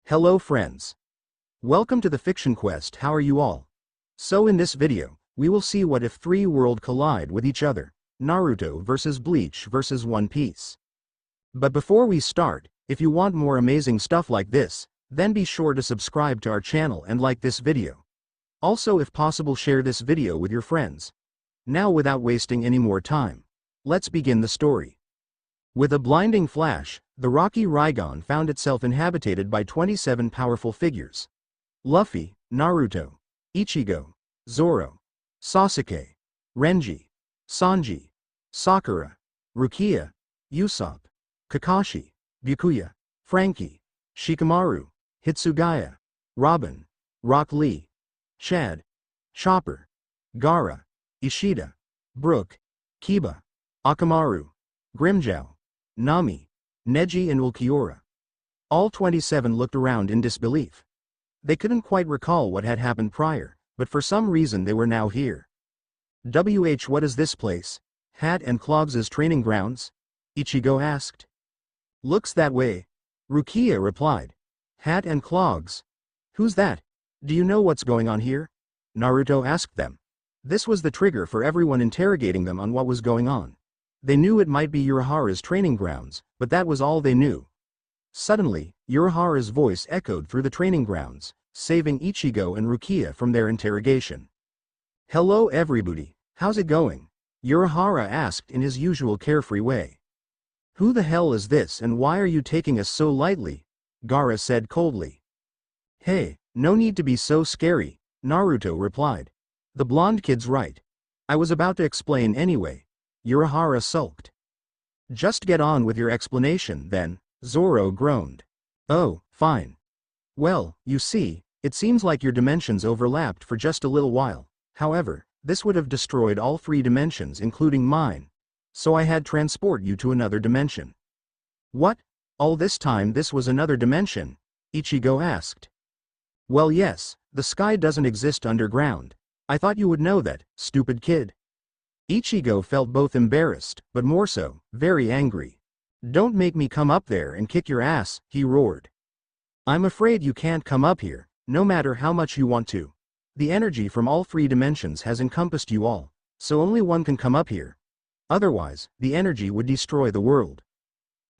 Hello friends. Welcome to the Fiction Quest. How are you all? So in this video, we will see what if three worlds collide with each other. Naruto vs Bleach vs One Piece. But before we start, if you want more amazing stuff like this, then be sure to subscribe to our channel and like this video. Also, if possible, share this video with your friends. Now without wasting any more time, let's begin the story. With a blinding flash, the rocky Raigon found itself inhabited by 27 powerful figures. Luffy, Naruto, Ichigo, Zoro, Sasuke, Renji, Sanji, Sakura, Rukia, Usopp, Kakashi, Byakuya, Frankie, Shikamaru, Hitsugaya, Robin, Rock Lee, Shad, Chopper, Gaara, Ishida, Brook, Kiba, Akamaru, Grimmjow, Nami, Neji and Ulquiorra. All 27 looked around in disbelief. They couldn't quite recall what had happened prior, but for some reason they were now here. What is this place? Hat and Clogs' training grounds? Ichigo asked. Looks that way. Rukia replied. Hat and Clogs? Who's that? Do you know what's going on here? Naruto asked them. This was the trigger for everyone interrogating them on what was going on. They knew it might be Urahara's training grounds, but that was all they knew. Suddenly, Urahara's voice echoed through the training grounds, saving Ichigo and Rukia from their interrogation. Hello everybody, how's it going? Urahara asked in his usual carefree way. Who the hell is this and why are you taking us so lightly? Gaara said coldly. Hey, no need to be so scary, Naruto replied. The blonde kid's right. I was about to explain anyway. Urahara sulked. Just get on with your explanation then, Zoro groaned. Oh, fine. Well, you see, it seems like your dimensions overlapped for just a little while. However, this would have destroyed all three dimensions including mine. So I had transport you to another dimension. What? All this time this was another dimension? Ichigo asked. Well yes, the sky doesn't exist underground. I thought you would know that, stupid kid. Ichigo felt both embarrassed, but more so, very angry. Don't make me come up there and kick your ass, he roared. I'm afraid you can't come up here, no matter how much you want to. The energy from all three dimensions has encompassed you all, so only one can come up here. Otherwise, the energy would destroy the world.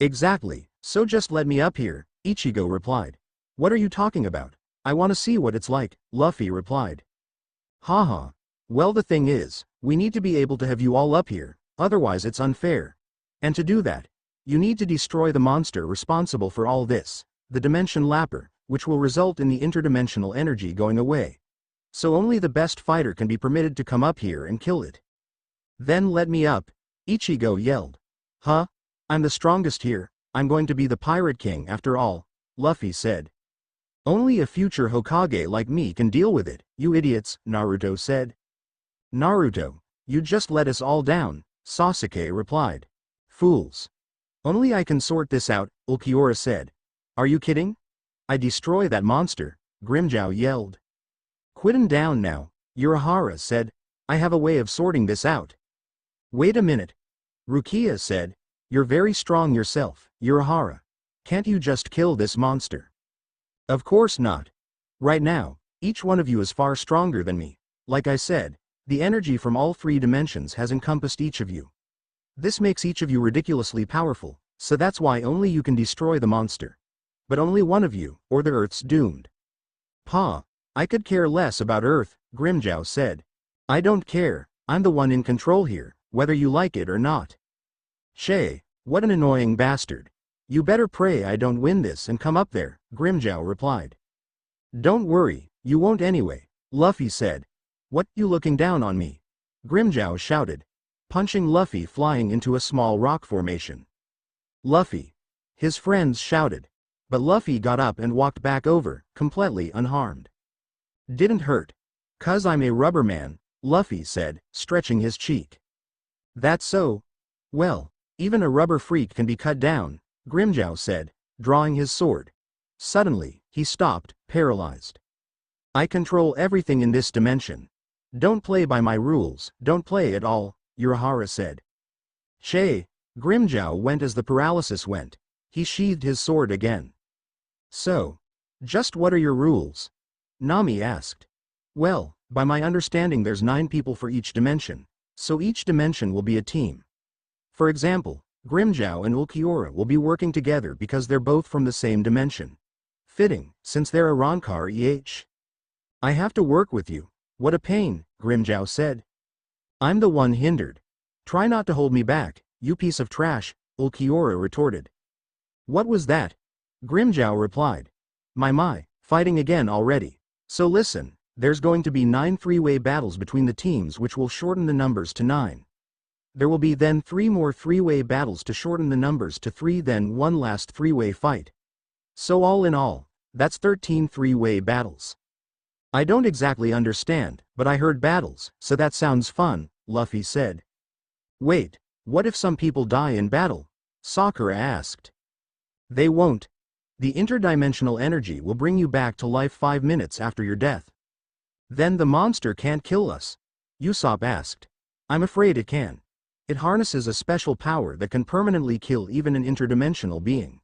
Exactly, so just let me up here, Ichigo replied. What are you talking about? I want to see what it's like, Luffy replied. Haha. Well, the thing is, we need to be able to have you all up here, otherwise it's unfair. And to do that, you need to destroy the monster responsible for all this, the Dimension Lapper, which will result in the interdimensional energy going away. So only the best fighter can be permitted to come up here and kill it. Then let me up, Ichigo yelled. Huh? I'm the strongest here, I'm going to be the Pirate King after all, Luffy said. Only a future Hokage like me can deal with it, you idiots, Naruto said. Naruto, you just let us all down, Sasuke replied. Fools. Only I can sort this out, Ulquiorra said. Are you kidding? I destroy that monster, Grimmjow yelled. Quittin' down now, Urahara said. I have a way of sorting this out. Wait a minute. Rukia said. You're very strong yourself, Urahara. Can't you just kill this monster? Of course not. Right now, each one of you is far stronger than me. Like I said, the energy from all three dimensions has encompassed each of you. This makes each of you ridiculously powerful, so that's why only you can destroy the monster. But only one of you, or the Earth's doomed. Pa, I could care less about Earth, Grimmjow said. I don't care, I'm the one in control here, whether you like it or not. Shay, what an annoying bastard. You better pray I don't win this and come up there, Grimmjow replied. Don't worry, you won't anyway, Luffy said. What, you looking down on me? Grimmjow shouted, punching Luffy flying into a small rock formation. Luffy. His friends shouted. But Luffy got up and walked back over, completely unharmed. Didn't hurt. 'Cause I'm a rubber man, Luffy said, stretching his cheek. That's so? Well, even a rubber freak can be cut down, Grimmjow said, drawing his sword. Suddenly, he stopped, paralyzed. I control everything in this dimension. Don't play by my rules, don't play at all, Urahara said. Shay, Grimmjow went as the paralysis went. He sheathed his sword again. So, Just what are your rules? Nami asked. Well, by my understanding there's 9 people for each dimension, so each dimension will be a team. For example, Grimmjow and Ulquiorra will be working together because they're both from the same dimension. Fitting, since they're a Ronkar EH. I have to work with you. What a pain, Grimmjow said. I'm the one hindered. Try not to hold me back, you piece of trash, Ulquiorra retorted. What was that? Grimmjow replied. My, fighting again already. So listen, there's going to be 9 three-way battles between the teams which will shorten the numbers to 9. There will be then 3 more three-way battles to shorten the numbers to 3, then one last three-way fight. So all in all, that's 13 three-way battles. I don't exactly understand, but I heard battles, so that sounds fun, Luffy said. Wait, what if some people die in battle? Sakura asked. They won't. The interdimensional energy will bring you back to life 5 minutes after your death. Then the monster can't kill us? Usopp asked. I'm afraid it can. It harnesses a special power that can permanently kill even an interdimensional being.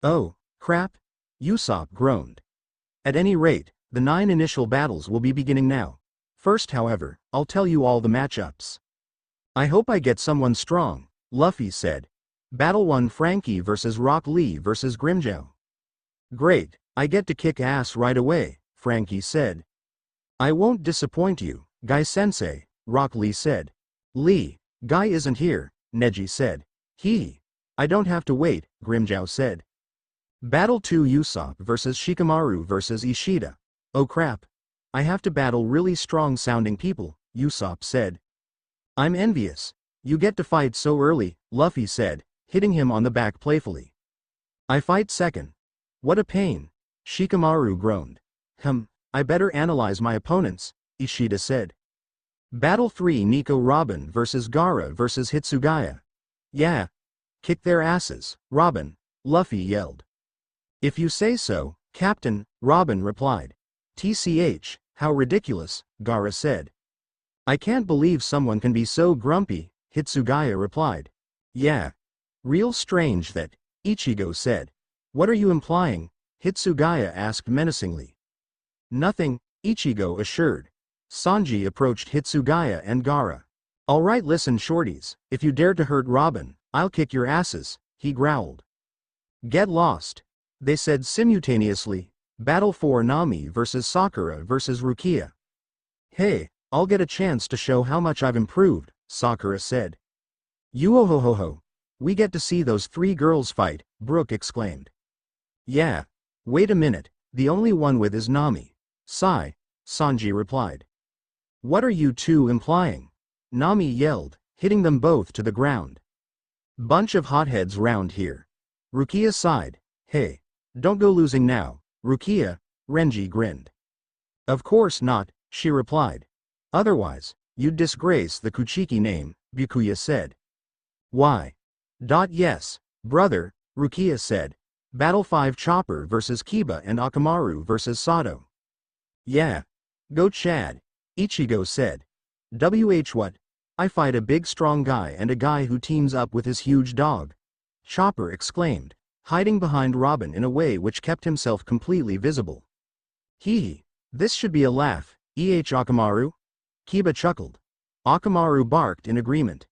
Oh, crap? Usopp groaned. At any rate, the 9 initial battles will be beginning now. First, however, I'll tell you all the matchups. I hope I get someone strong, Luffy said. Battle 1: Frankie vs. Rock Lee vs. Grimmjow. Great, I get to kick ass right away, Frankie said. I won't disappoint you, Guy-sensei, Rock Lee said. Lee, Guy isn't here, Neji said. I don't have to wait, Grimmjow said. Battle 2: Usopp vs. Shikamaru vs. Ishida. Oh crap. I have to battle really strong sounding people, Usopp said. I'm envious. You get to fight so early, Luffy said, hitting him on the back playfully. I fight second. What a pain. Shikamaru groaned. I better analyze my opponents, Ishida said. Battle 3: Nico Robin vs. Gaara vs. Hitsugaya. Yeah. Kick their asses, Robin, Luffy yelled. If you say so, Captain, Robin replied. TCH, how ridiculous, Gaara said. I can't believe someone can be so grumpy, Hitsugaya replied. Yeah. Real strange that, Ichigo said. What are you implying? Hitsugaya asked menacingly. Nothing, Ichigo assured. Sanji approached Hitsugaya and Gaara. Alright, listen shorties, if you dare to hurt Robin, I'll kick your asses, he growled. Get lost. They said simultaneously. Battle 4: Nami vs. Sakura vs. Rukia. Hey, I'll get a chance to show how much I've improved, Sakura said. Yo-ho-ho-ho. We get to see those 3 girls fight, Brook exclaimed. Yeah. Wait a minute, the only one with is Nami. Sigh, Sanji replied. What are you two implying? Nami yelled, hitting them both to the ground. Bunch of hotheads round here. Rukia sighed. Hey, don't go losing now, Rukia, Renji grinned. Of course not, she replied. Otherwise, you'd disgrace the Kuchiki name, Byakuya said. Why? Yes, brother, Rukia said. Battle 5: Chopper vs. Kiba and Akamaru vs. Sato. Yeah. Go Chad, Ichigo said. What? I fight a big strong guy and a guy who teams up with his huge dog. Chopper exclaimed, hiding behind Robin in a way which kept himself completely visible. This should be a laugh, Akamaru? Kiba chuckled. Akamaru barked in agreement.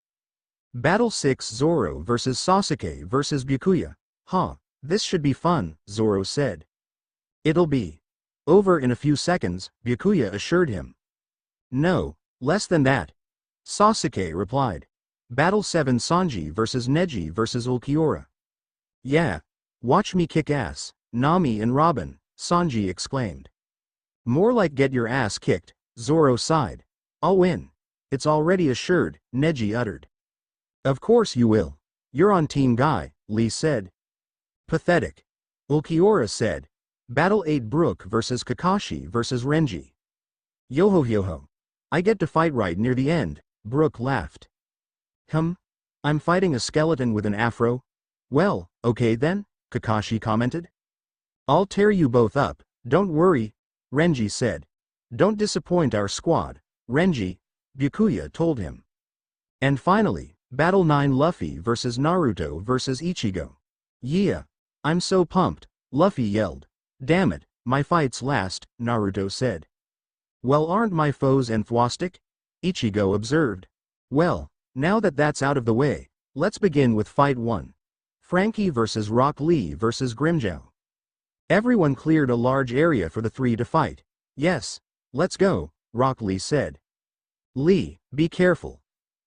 Battle 6: Zoro vs. Sasuke vs. Byakuya. This should be fun, Zoro said. It'll be over in a few seconds, Byakuya assured him. No, less than that, Sasuke replied. Battle 7: Sanji vs. Neji vs. Ulquiorra. Yeah. Watch me kick ass, Nami and Robin, Sanji exclaimed. More like get your ass kicked, Zoro sighed. I'll win. It's already assured, Neji uttered. Of course you will. You're on Team Guy, Lee said. Pathetic. Ulquiorra said. Battle 8: Brook vs. Kakashi vs. Renji. Yo-ho-yo-ho. I get to fight right near the end, Brook laughed. I'm fighting a skeleton with an afro? Well, okay then, Kakashi commented. I'll tear you both up, don't worry, Renji said. Don't disappoint our squad, Renji, Byakuya told him. And finally, Battle 9: Luffy vs. Naruto vs. Ichigo. Yeah. I'm so pumped, Luffy yelled. Damn it, my fights last, Naruto said. Well, aren't my foes enthusiastic? Ichigo observed. Well, now that that's out of the way, let's begin with Fight 1. Frankie vs. Rock Lee vs. Grimmjow. Everyone cleared a large area for the three to fight. Yes, let's go, Rock Lee said. Lee, be careful.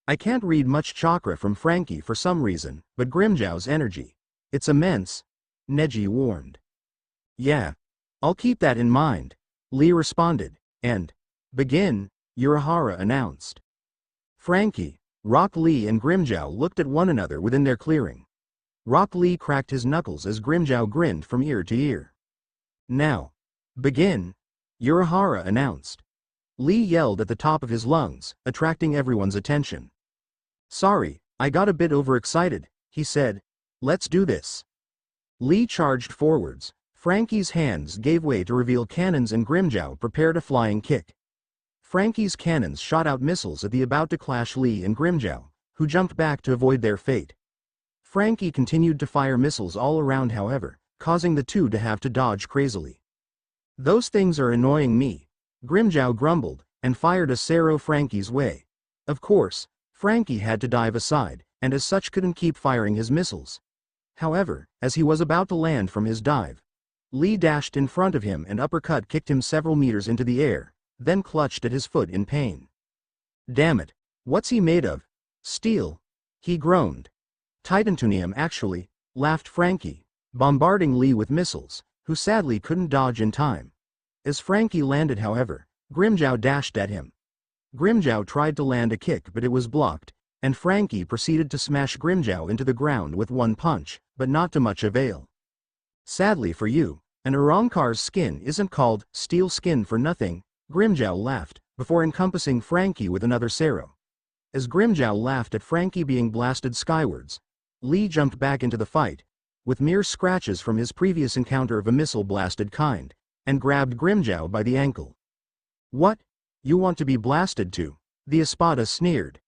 I can't read much chakra from Frankie for some reason, but Grimmjow's energy. It's immense, Neji warned. Yeah, I'll keep that in mind, Lee responded, and, begin, Ulquiorra announced. Frankie, Rock Lee and Grimmjow looked at one another within their clearing. Rock Lee cracked his knuckles as Grimmjow grinned from ear to ear. Now, begin, Ulquiorra announced. Lee yelled at the top of his lungs, attracting everyone's attention. Sorry, I got a bit overexcited, he said. Let's do this. Lee charged forwards. Frankie's hands gave way to reveal cannons and Grimmjow prepared a flying kick. Frankie's cannons shot out missiles at the about to clash Lee and Grimmjow, who jumped back to avoid their fate. Frankie continued to fire missiles all around, however, causing the two to have to dodge crazily. Those things are annoying me, Grimmjow grumbled, and fired a Zoro Frankie's way. Of course, Frankie had to dive aside, and as such couldn't keep firing his missiles. However, as he was about to land from his dive, Lee dashed in front of him and uppercut kicked him several meters into the air, then clutched at his foot in pain. Damn it, what's he made of? Steel? He groaned. Titanium actually, laughed Frankie, bombarding Lee with missiles, who sadly couldn't dodge in time. As Frankie landed, however, Grimmjow dashed at him. Grimmjow tried to land a kick but it was blocked, and Frankie proceeded to smash Grimmjow into the ground with one punch, but not to much avail. Sadly for you, an Arrancar's skin isn't called steel skin for nothing, Grimmjow laughed, before encompassing Frankie with another Zoro. As Grimmjow laughed at Frankie being blasted skywards, Lee jumped back into the fight, with mere scratches from his previous encounter of a missile-blasted kind, and grabbed Grimmjow by the ankle. What? You want to be blasted too? The Espada sneered.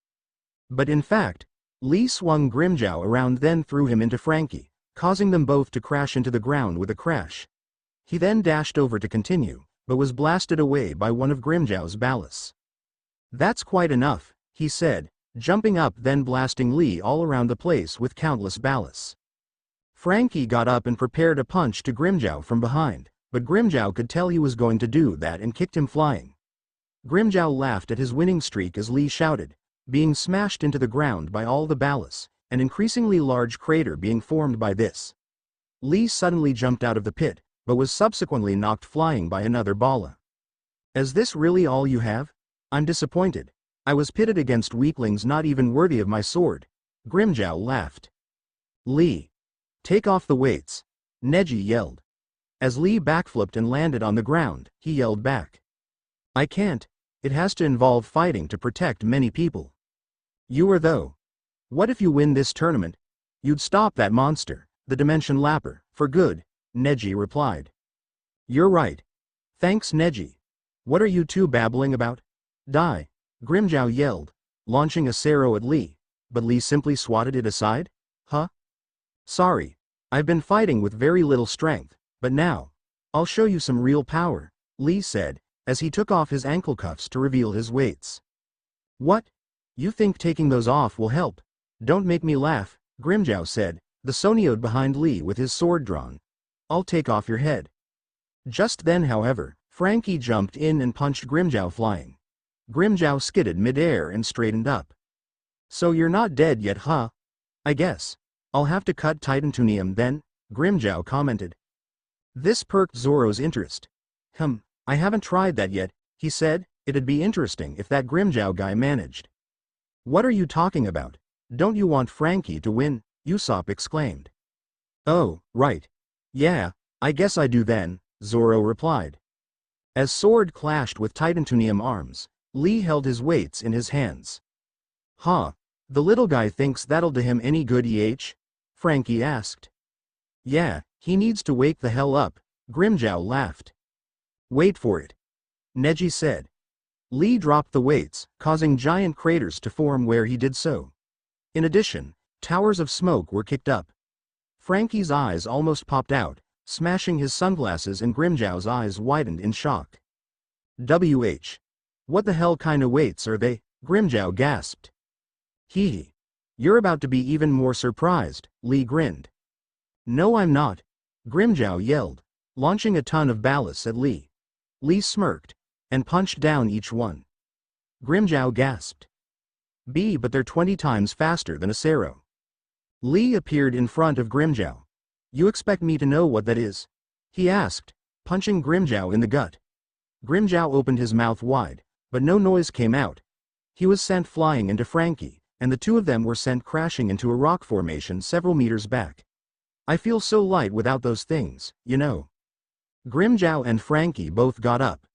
But in fact, Lee swung Grimmjow around then threw him into Frankie, causing them both to crash into the ground with a crash. He then dashed over to continue, but was blasted away by one of Grimmjow's ballasts. That's quite enough, he said, jumping up then blasting Lee all around the place with countless ballasts. Frankie got up and prepared a punch to Grimmjow from behind, but Grimmjow could tell he was going to do that and kicked him flying. Grimmjow laughed at his winning streak as Lee shouted, being smashed into the ground by all the ballasts, an increasingly large crater being formed by this. Lee suddenly jumped out of the pit, but was subsequently knocked flying by another balla. Is this really all you have? I'm disappointed. I was pitted against weaklings not even worthy of my sword. Grimmjow laughed. Lee. Take off the weights. Neji yelled. As Lee backflipped and landed on the ground, he yelled back. I can't. It has to involve fighting to protect many people. You are though. What if you win this tournament? You'd stop that monster, the Dimension Lapper, for good, Neji replied. You're right. Thanks Neji. What are you two babbling about? Die. Grimmjow yelled, launching a Zoro at Lee, but Lee simply swatted it aside? Huh? Sorry. I've been fighting with very little strength, but now, I'll show you some real power, Lee said, as he took off his ankle cuffs to reveal his weights. What? You think taking those off will help? Don't make me laugh, Grimmjow said, the Sonioed behind Lee with his sword drawn. I'll take off your head. Just then, however, Frankie jumped in and punched Grimmjow flying. Grimmjow skidded mid-air and straightened up. So you're not dead yet, huh? I guess. I'll have to cut titanium then, Grimmjow commented. This perked Zoro's interest. I haven't tried that yet, he said. It'd be interesting if that Grimmjow guy managed. What are you talking about? Don't you want Frankie to win? Usopp exclaimed. Oh, right. Yeah, I guess I do then, Zoro replied. As sword clashed with titanium arms, Lee held his weights in his hands. Huh? The little guy thinks that'll do him any good, Frankie asked. Yeah, he needs to wake the hell up, Grimmjow laughed. Wait for it. Neji said. Lee dropped the weights, causing giant craters to form where he did so. In addition, towers of smoke were kicked up. Frankie's eyes almost popped out, smashing his sunglasses, and Grimmjow's eyes widened in shock. WH. What the hell kinda weights are they? Grimmjow gasped. Hee hee. You're about to be even more surprised, Lee grinned. No I'm not, Grimmjow yelled, launching a ton of ballasts at Lee. Lee smirked, and punched down each one. Grimmjow gasped. But they're 20 times faster than a Sero. Lee appeared in front of Grimmjow. You expect me to know what that is? He asked, punching Grimmjow in the gut. Grimmjow opened his mouth wide, but no noise came out. He was sent flying into Frankie, and the two of them were sent crashing into a rock formation several meters back. I feel so light without those things, you know. Grimmjow and Frankie both got up.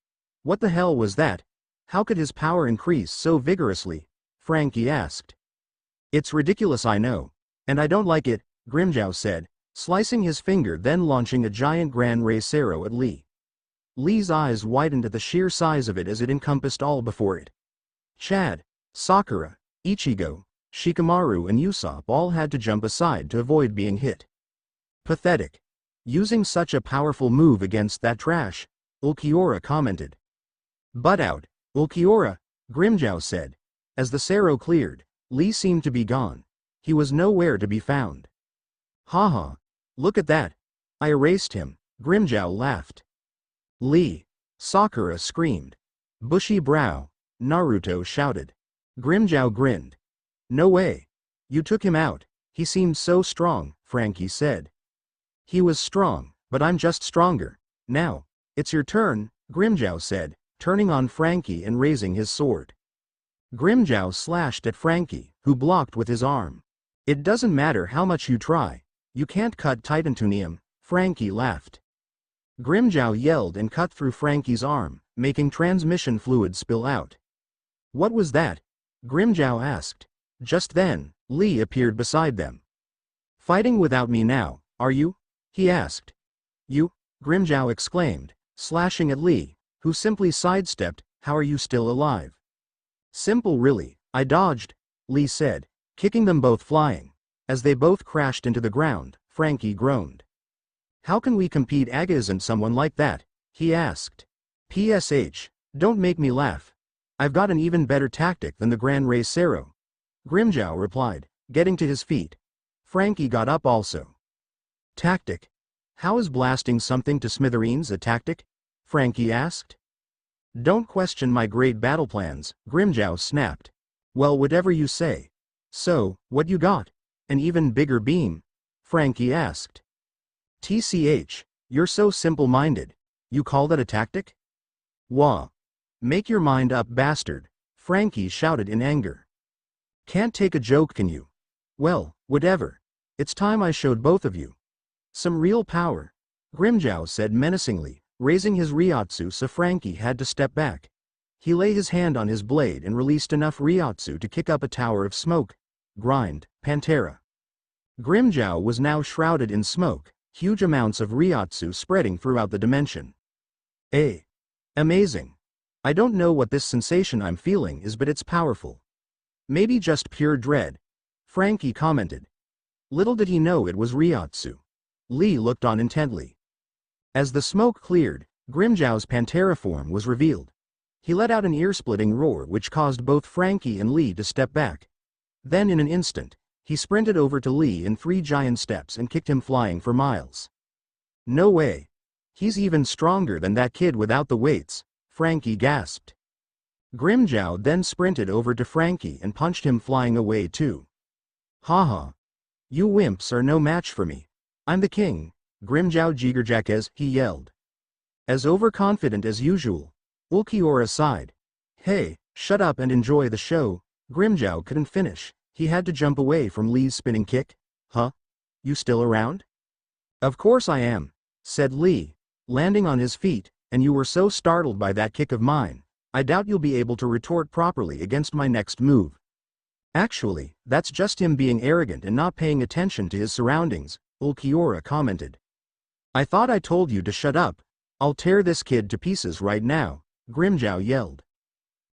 What the hell was that? How could his power increase so vigorously? Frankie asked. It's ridiculous, I know. And I don't like it, Grimmjow said, slicing his finger, then launching a giant Gran Rey Sero at Lee. Lee's eyes widened at the sheer size of it as it encompassed all before it. Chad, Sakura, Ichigo, Shikamaru and Usopp all had to jump aside to avoid being hit. Pathetic. Using such a powerful move against that trash, Ulquiorra commented. Butt out, Ulquiorra, Grimmjow said. As the Sero cleared, Lee seemed to be gone. He was nowhere to be found. Haha. Look at that. I erased him, Grimmjow laughed. Lee. Sakura screamed. Bushy brow, Naruto shouted. Grimmjow grinned. No way. You took him out. He seemed so strong, Frankie said. He was strong, but I'm just stronger. Now, it's your turn, Grimmjow said, turning on Frankie and raising his sword. Grimmjow slashed at Frankie, who blocked with his arm. It doesn't matter how much you try. You can't cut titanium, Frankie laughed. Grimmjow yelled and cut through Frankie's arm, making transmission fluid spill out. What was that? Grimmjow asked. Just then, Lee appeared beside them. Fighting without me now, are you? He asked. You? Grimmjow exclaimed, slashing at Lee, who simply sidestepped. How are you still alive? Simple really, I dodged, Lee said, kicking them both flying. As they both crashed into the ground, Frankie groaned. How can we compete against someone like that? He asked. PSH, don't make me laugh. I've got an even better tactic than the Gran Rey Sero. Grimmjow replied, getting to his feet. Frankie got up also. Tactic? How is blasting something to smithereens a tactic? Frankie asked. Don't question my great battle plans, Grimmjow snapped. Well, whatever you say. So, what you got? An even bigger beam? Frankie asked. TCH, you're so simple-minded. You call that a tactic? Wah. Make your mind up, bastard, Frankie shouted in anger. Can't take a joke, can you? Well, whatever. It's time I showed both of you some real power, Grimmjow said menacingly, raising his Ryotsu so Frankie had to step back. He lay his hand on his blade and released enough Ryotsu to kick up a tower of smoke. Grind, Pantera. Grimmjow was now shrouded in smoke, huge amounts of Ryotsu spreading throughout the dimension. Amazing. I don't know what this sensation I'm feeling is, but it's powerful. Maybe just pure dread, Frankie commented. Little did he know it was Ryotsu. Lee looked on intently. As the smoke cleared, Grimmjow's Pantera form was revealed. He let out an ear-splitting roar which caused both Frankie and Lee to step back. Then in an instant, he sprinted over to Lee in 3 giant steps and kicked him flying for miles. No way. He's even stronger than that kid without the weights, Frankie gasped. Grimmjow then sprinted over to Frankie and punched him flying away too. Haha. You wimps are no match for me. I'm the king, Grimmjow Jigerjackez, he yelled. As overconfident as usual, Ulquiorra sighed. Hey, shut up and enjoy the show. Grimmjow couldn't finish. He had to jump away from Lee's spinning kick. Huh? You still around? Of course I am, said Lee, landing on his feet, and you were so startled by that kick of mine, I doubt you'll be able to retort properly against my next move. Actually, that's just him being arrogant and not paying attention to his surroundings, Ulquiorra commented. I thought I told you to shut up. I'll tear this kid to pieces right now, Grimmjow yelled.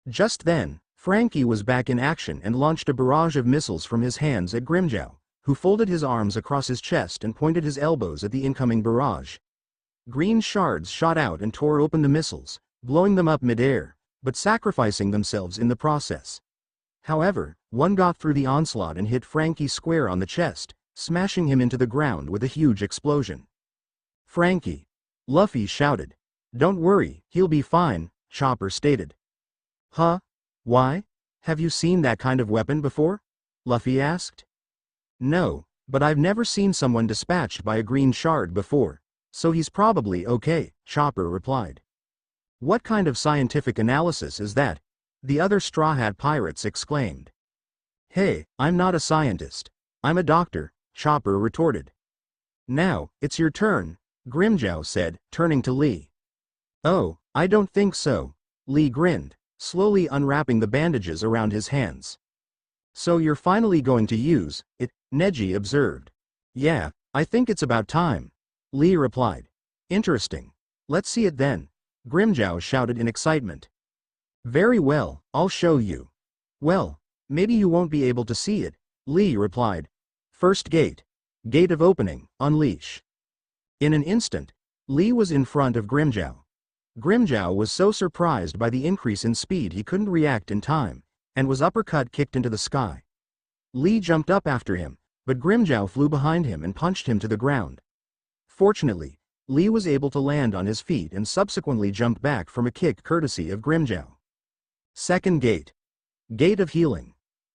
Just then, Frankie was back in action and launched a barrage of missiles from his hands at Grimmjow, who folded his arms across his chest and pointed his elbows at the incoming barrage. Green shards shot out and tore open the missiles, blowing them up mid-air, but sacrificing themselves in the process. However, one got through the onslaught and hit Frankie square on the chest, smashing him into the ground with a huge explosion. "Frankie!" Luffy shouted. "Don't worry, he'll be fine," Chopper stated. "Huh? Why? Have you seen that kind of weapon before?" Luffy asked. "No, but I've never seen someone dispatched by a green shard before, so he's probably okay," Chopper replied. "What kind of scientific analysis is that?" the other Straw Hat pirates exclaimed. "Hey, I'm not a scientist. I'm a doctor," Chopper retorted. "Now, it's your turn," Grimmjow said, turning to Lee. "Oh, I don't think so," Lee grinned, slowly unwrapping the bandages around his hands. "So you're finally going to use it," Neji observed. "Yeah, I think it's about time," Lee replied. "Interesting. Let's see it then," Grimmjow shouted in excitement. "Very well, I'll show you." "Well, maybe you won't be able to see it," Lee replied. "First gate. Gate of opening, unleash." In an instant, Lee was in front of Grimmjow. Grimmjow was so surprised by the increase in speed he couldn't react in time, and was uppercut kicked into the sky. Lee jumped up after him, but Grimmjow flew behind him and punched him to the ground. Fortunately, Lee was able to land on his feet and subsequently jumped back from a kick courtesy of Grimmjow. Second gate. Gate of healing.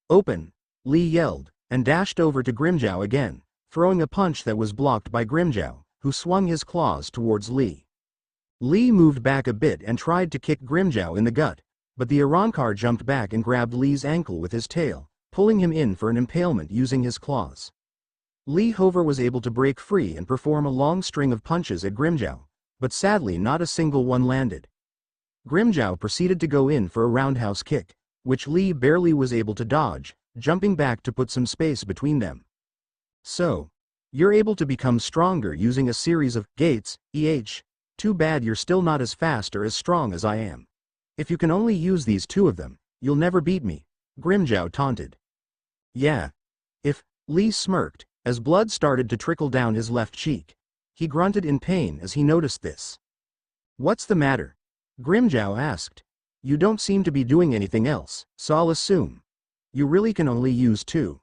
"Open," Lee yelled, and dashed over to Grimmjow again, throwing a punch that was blocked by Grimmjow, who swung his claws towards Lee. Lee moved back a bit and tried to kick Grimmjow in the gut, but the Arrancar jumped back and grabbed Lee's ankle with his tail, pulling him in for an impalement using his claws. Lee Hover was able to break free and perform a long string of punches at Grimmjow, but sadly not a single one landed. Grimmjow proceeded to go in for a roundhouse kick, which Lee barely was able to dodge, jumping back to put some space between them. "So, you're able to become stronger using a series of gates, Too bad you're still not as fast or as strong as I am. If you can only use these two of them, you'll never beat me," Grimmjow taunted. "Yeah. If," Lee smirked, as blood started to trickle down his left cheek. He grunted in pain as he noticed this. "What's the matter?" Grimmjow asked. "You don't seem to be doing anything else, so I'll assume you really can only use two."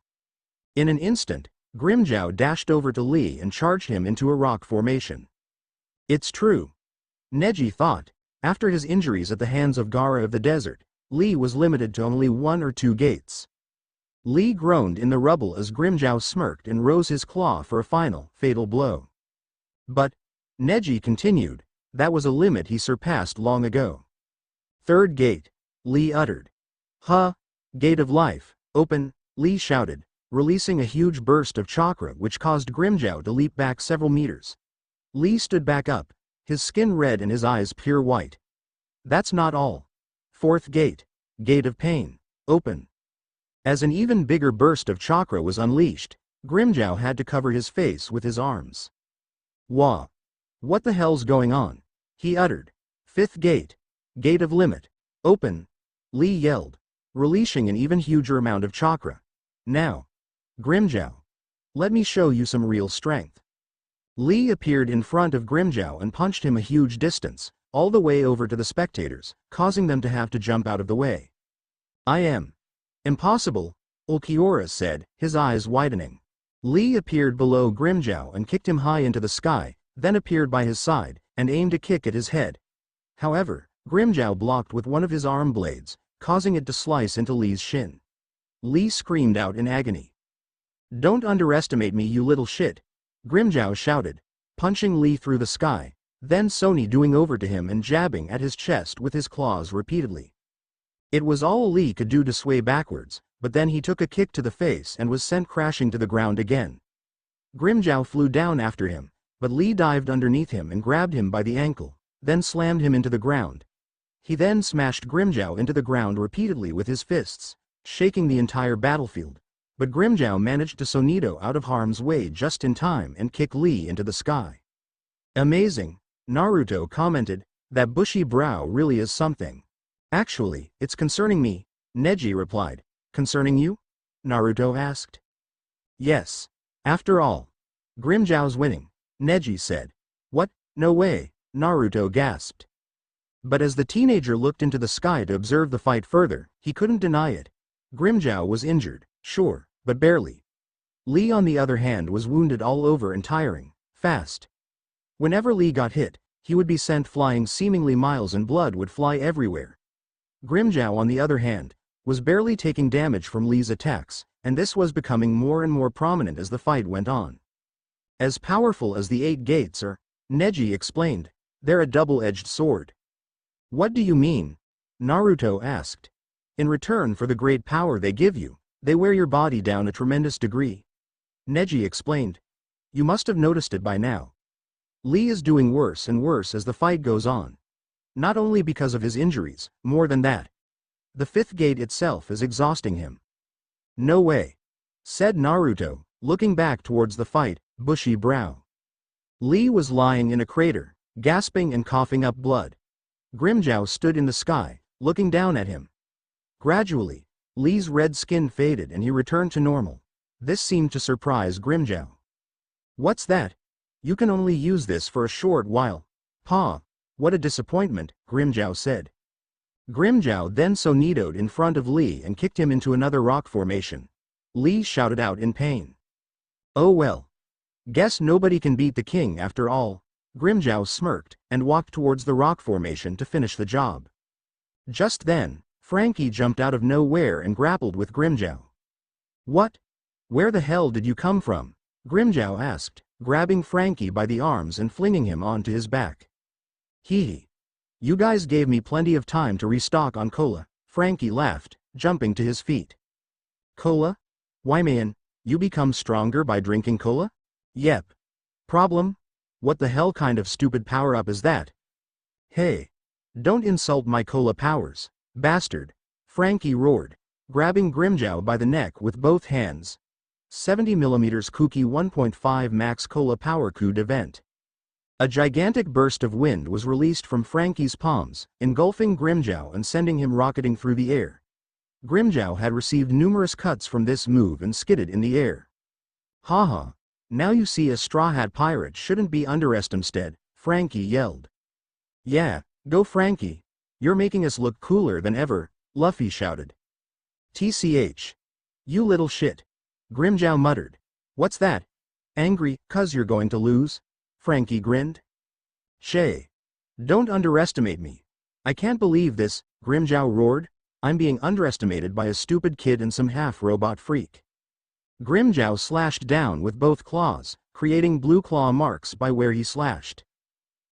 In an instant, Grimmjow dashed over to Lee and charged him into a rock formation. "It's true," Neji thought. After his injuries at the hands of Gaara of the desert, Lee was limited to only one or two gates. Lee groaned in the rubble as Grimmjow smirked and rose his claw for a final, fatal blow. "But," Neji continued, "that was a limit he surpassed long ago." "Third gate," Lee uttered. "Huh? Gate of life, open," Lee shouted, releasing a huge burst of chakra which caused Grimmjow to leap back several meters. Lee stood back up, his skin red and his eyes pure white. "That's not all. Fourth gate. Gate of pain, open." As an even bigger burst of chakra was unleashed, Grimmjow had to cover his face with his arms. "Wah! What the hell's going on?" he uttered. "Fifth gate. Gate of limit, open," Lee yelled, releasing an even huger amount of chakra. "Now, Grimmjow, let me show you some real strength." Lee appeared in front of Grimmjow and punched him a huge distance, all the way over to the spectators, causing them to have to jump out of the way. "I am impossible," Ulquiorra said, his eyes widening. Lee appeared below Grimmjow and kicked him high into the sky, then appeared by his side, and aimed a kick at his head. However, Grimmjow blocked with one of his arm blades, causing it to slice into Lee's shin. Lee screamed out in agony. "Don't underestimate me, you little shit," Grimmjow shouted, punching Lee through the sky, then Sony doing over to him and jabbing at his chest with his claws repeatedly. It was all Lee could do to sway backwards, but then he took a kick to the face and was sent crashing to the ground again. Grimmjow flew down after him, but Lee dived underneath him and grabbed him by the ankle, then slammed him into the ground. He then smashed Grimmjow into the ground repeatedly with his fists, shaking the entire battlefield, but Grimmjow managed to Sonito out of harm's way just in time and kick Lee into the sky. "Amazing," Naruto commented, "that bushy brow really is something." "Actually, it's concerning me," Neji replied. "Concerning you?" Naruto asked. "Yes. After all, Grimmjow's winning," Neji said. "What?" No way, Naruto gasped. But as the teenager looked into the sky to observe the fight further, he couldn't deny it. Grimmjow was injured, sure, but barely. Lee on the other hand was wounded all over and tiring, fast. Whenever Lee got hit, he would be sent flying seemingly miles and blood would fly everywhere. Grimmjow on the other hand, was barely taking damage from Lee's attacks, and this was becoming more and more prominent as the fight went on. As powerful as the 8 gates are, Neji explained, they're a double-edged sword. What do you mean? Naruto asked. In return for the great power they give you, they wear your body down a tremendous degree. Neji explained. You must have noticed it by now. Lee is doing worse and worse as the fight goes on. Not only because of his injuries, more than that. The 5th gate itself is exhausting him. No way, said Naruto, looking back towards the fight, bushy brow. Lee was lying in a crater, gasping and coughing up blood. Grimmjow stood in the sky, looking down at him. Gradually, Lee's red skin faded and he returned to normal. This seemed to surprise Grimmjow. What's that? You can only use this for a short while. Pa, what a disappointment, Grimmjow said. Grimmjow then sonitoed in front of Lee and kicked him into another rock formation. Lee shouted out in pain. Oh well. Guess nobody can beat the king after all. Grimmjow smirked and walked towards the rock formation to finish the job. Just then, Frankie jumped out of nowhere and grappled with Grimmjow. What? Where the hell did you come from? Grimmjow asked, grabbing Frankie by the arms and flinging him onto his back. Hee. You guys gave me plenty of time to restock on cola, Frankie laughed, jumping to his feet. Cola? Why man, you become stronger by drinking cola? Yep. Problem? What the hell kind of stupid power-up is that? Hey. Don't insult my cola powers, bastard, Frankie roared, grabbing Grimmjow by the neck with both hands. 70mm Kuki 1.5 Max Cola Power Coup event. A gigantic burst of wind was released from Frankie's palms, engulfing Grimmjow and sending him rocketing through the air. Grimmjow had received numerous cuts from this move and skidded in the air. Haha. Now you see a Straw Hat pirate shouldn't be underestimated, Frankie yelled. Yeah, go Frankie. You're making us look cooler than ever, Luffy shouted. TCH. You little shit. Grimmjow muttered. What's that? Angry, 'cause you're going to lose? Frankie grinned. Shay. Don't underestimate me. I can't believe this, Grimmjow roared. I'm being underestimated by a stupid kid and some half-robot freak. Grimmjow slashed down with both claws, creating blue claw marks by where he slashed.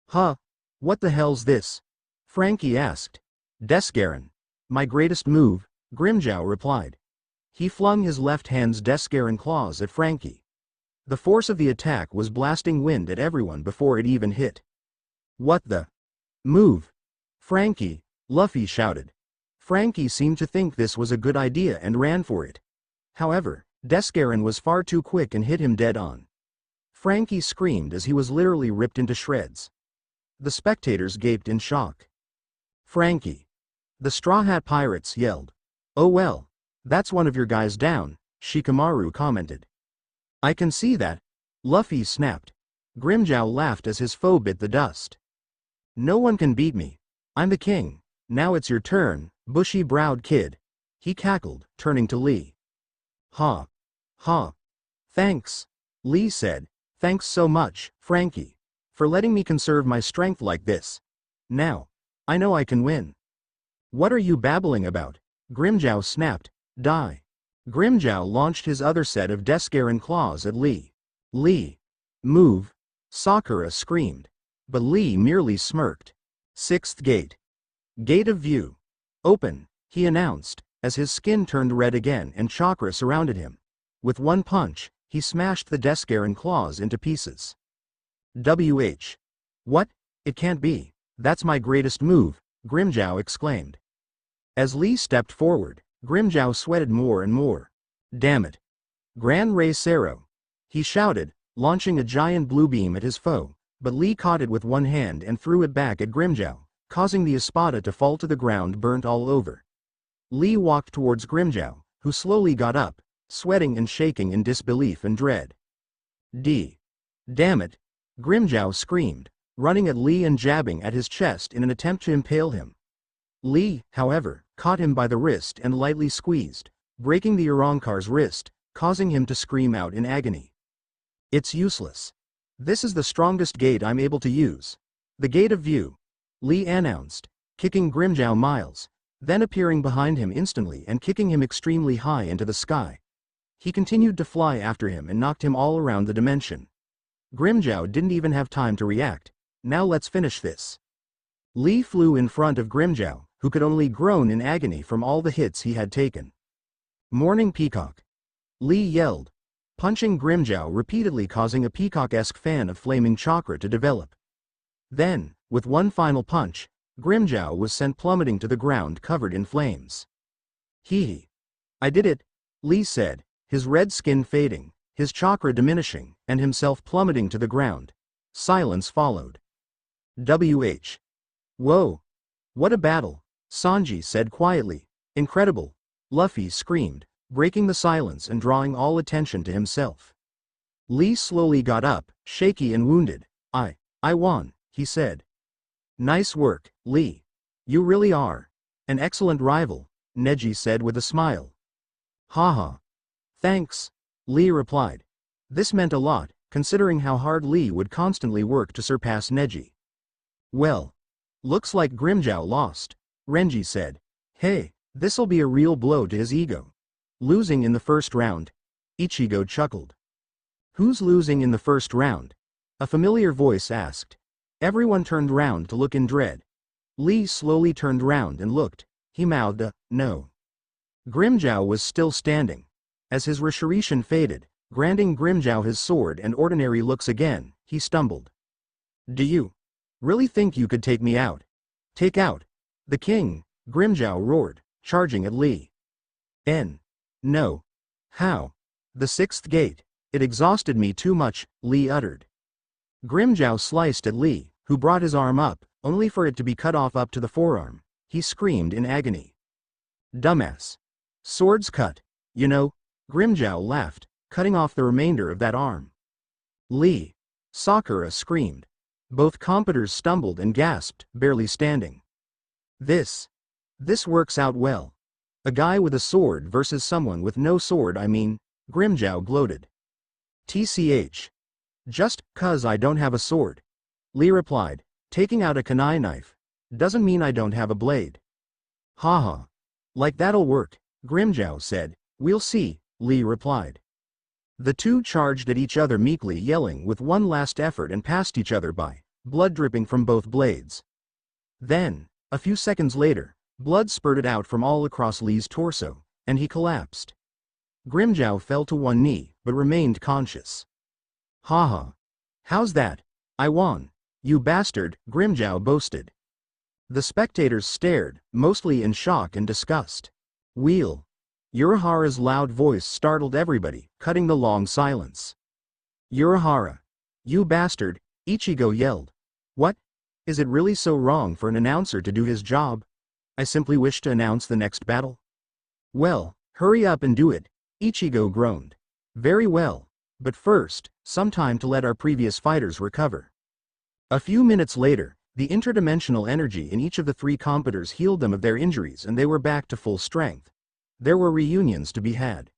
Huh? What the hell's this? Frankie asked. Descaron. My greatest move, Grimmjow replied. He flung his left hand's Descaron claws at Frankie. The force of the attack was blasting wind at everyone before it even hit. What the? Move! Frankie, Luffy shouted. Frankie seemed to think this was a good idea and ran for it. However, Descaron was far too quick and hit him dead on. Frankie screamed as he was literally ripped into shreds. The spectators gaped in shock. Frankie. The Straw Hat Pirates yelled. Oh well, that's one of your guys down, Shikamaru commented. I can see that, Luffy snapped. Grimmjow laughed as his foe bit the dust. No one can beat me. I'm the king. Now it's your turn, bushy-browed kid. He cackled, turning to Lee. Ha. Ha. Thanks, Lee said. Thanks so much, Frankie, for letting me conserve my strength like this. Now, I know I can win. What are you babbling about? Grimmjow snapped. Die. Grimmjow launched his other set of Descaron claws at Lee. Lee. Move. Sakura screamed. But Lee merely smirked. 6th gate. Gate of view. Open, he announced, as his skin turned red again and chakra surrounded him. With one punch, he smashed the Descaron claws into pieces. WH. What? It can't be. That's my greatest move, Grimmjow exclaimed. As Lee stepped forward, Grimmjow sweated more and more. Damn it. Gran Rey Cero. He shouted, launching a giant blue beam at his foe, but Lee caught it with one hand and threw it back at Grimmjow, causing the espada to fall to the ground burnt all over. Lee walked towards Grimmjow, who slowly got up, sweating and shaking in disbelief and dread. Damn it. Grimmjow screamed, running at Lee and jabbing at his chest in an attempt to impale him. Lee, however, caught him by the wrist and lightly squeezed, breaking the Arrancar's wrist, causing him to scream out in agony. "It's useless. This is the strongest gate I'm able to use. The Gate of View," Lee announced, kicking Grimmjow miles, then appearing behind him instantly and kicking him extremely high into the sky. He continued to fly after him and knocked him all around the dimension. Grimmjow didn't even have time to react. "Now let's finish this." Lee flew in front of Grimmjow, who could only groan in agony from all the hits he had taken. "Morning Peacock!" Lee yelled, punching Grimmjow repeatedly, causing a peacock-esque fan of flaming chakra to develop. Then, with one final punch, Grimmjow was sent plummeting to the ground covered in flames. "Hee. I did it," Lee said, his red skin fading, his chakra diminishing, and himself plummeting to the ground. Silence followed. "WH. Whoa. What a battle," Sanji said quietly. "Incredible," Luffy screamed, breaking the silence and drawing all attention to himself. Lee slowly got up, shaky and wounded. I won," he said. "Nice work, Lee. You really are an excellent rival," Neji said with a smile. "Haha. Thanks," Lee replied. This meant a lot, considering how hard Lee would constantly work to surpass Neji. "Well, looks like Grimmjow lost," Renji said. "Hey, this'll be a real blow to his ego." "Losing in the first round?" Ichigo chuckled. "Who's losing in the first round?" a familiar voice asked. Everyone turned round to look in dread. Lee slowly turned round and looked. He mouthed no. Grimmjow was still standing. As his Rishirishin faded, granting Grimmjow his sword and ordinary looks again, he stumbled. "Do you really think you could take me out?" "Take out the king?" Grimmjow roared, charging at Lee. No. How? The sixth gate. It exhausted me too much," Lee uttered. Grimmjow sliced at Lee, who brought his arm up, only for it to be cut off up to the forearm. He screamed in agony. "Dumbass. Swords cut, you know," Grimmjow laughed, cutting off the remainder of that arm. "Lee." Sakura screamed. Both competitors stumbled and gasped, barely standing. This works out well. A guy with a sword versus someone with no sword, I mean," Grimmjow gloated. "TCH. Just 'cause I don't have a sword," Lee replied, taking out a kunai knife. "Doesn't mean I don't have a blade." "Haha. Like that'll work," Grimmjow said. "We'll see," Lee replied. The two charged at each other meekly, yelling with one last effort, and passed each other by, blood dripping from both blades. Then, a few seconds later, blood spurted out from all across Lee's torso, and he collapsed. Grimmjow fell to one knee, but remained conscious. "Haha. How's that? I won. You bastard," Grimmjow boasted. The spectators stared, mostly in shock and disgust. Urahara's loud voice startled everybody, cutting the long silence. "Urahara. You bastard," Ichigo yelled. "What? Is it really so wrong for an announcer to do his job? I simply wish to announce the next battle." "Well, hurry up and do it," Ichigo groaned. "Very well. But first, some time to let our previous fighters recover." A few minutes later, the interdimensional energy in each of the three competitors healed them of their injuries, and they were back to full strength. There were reunions to be had.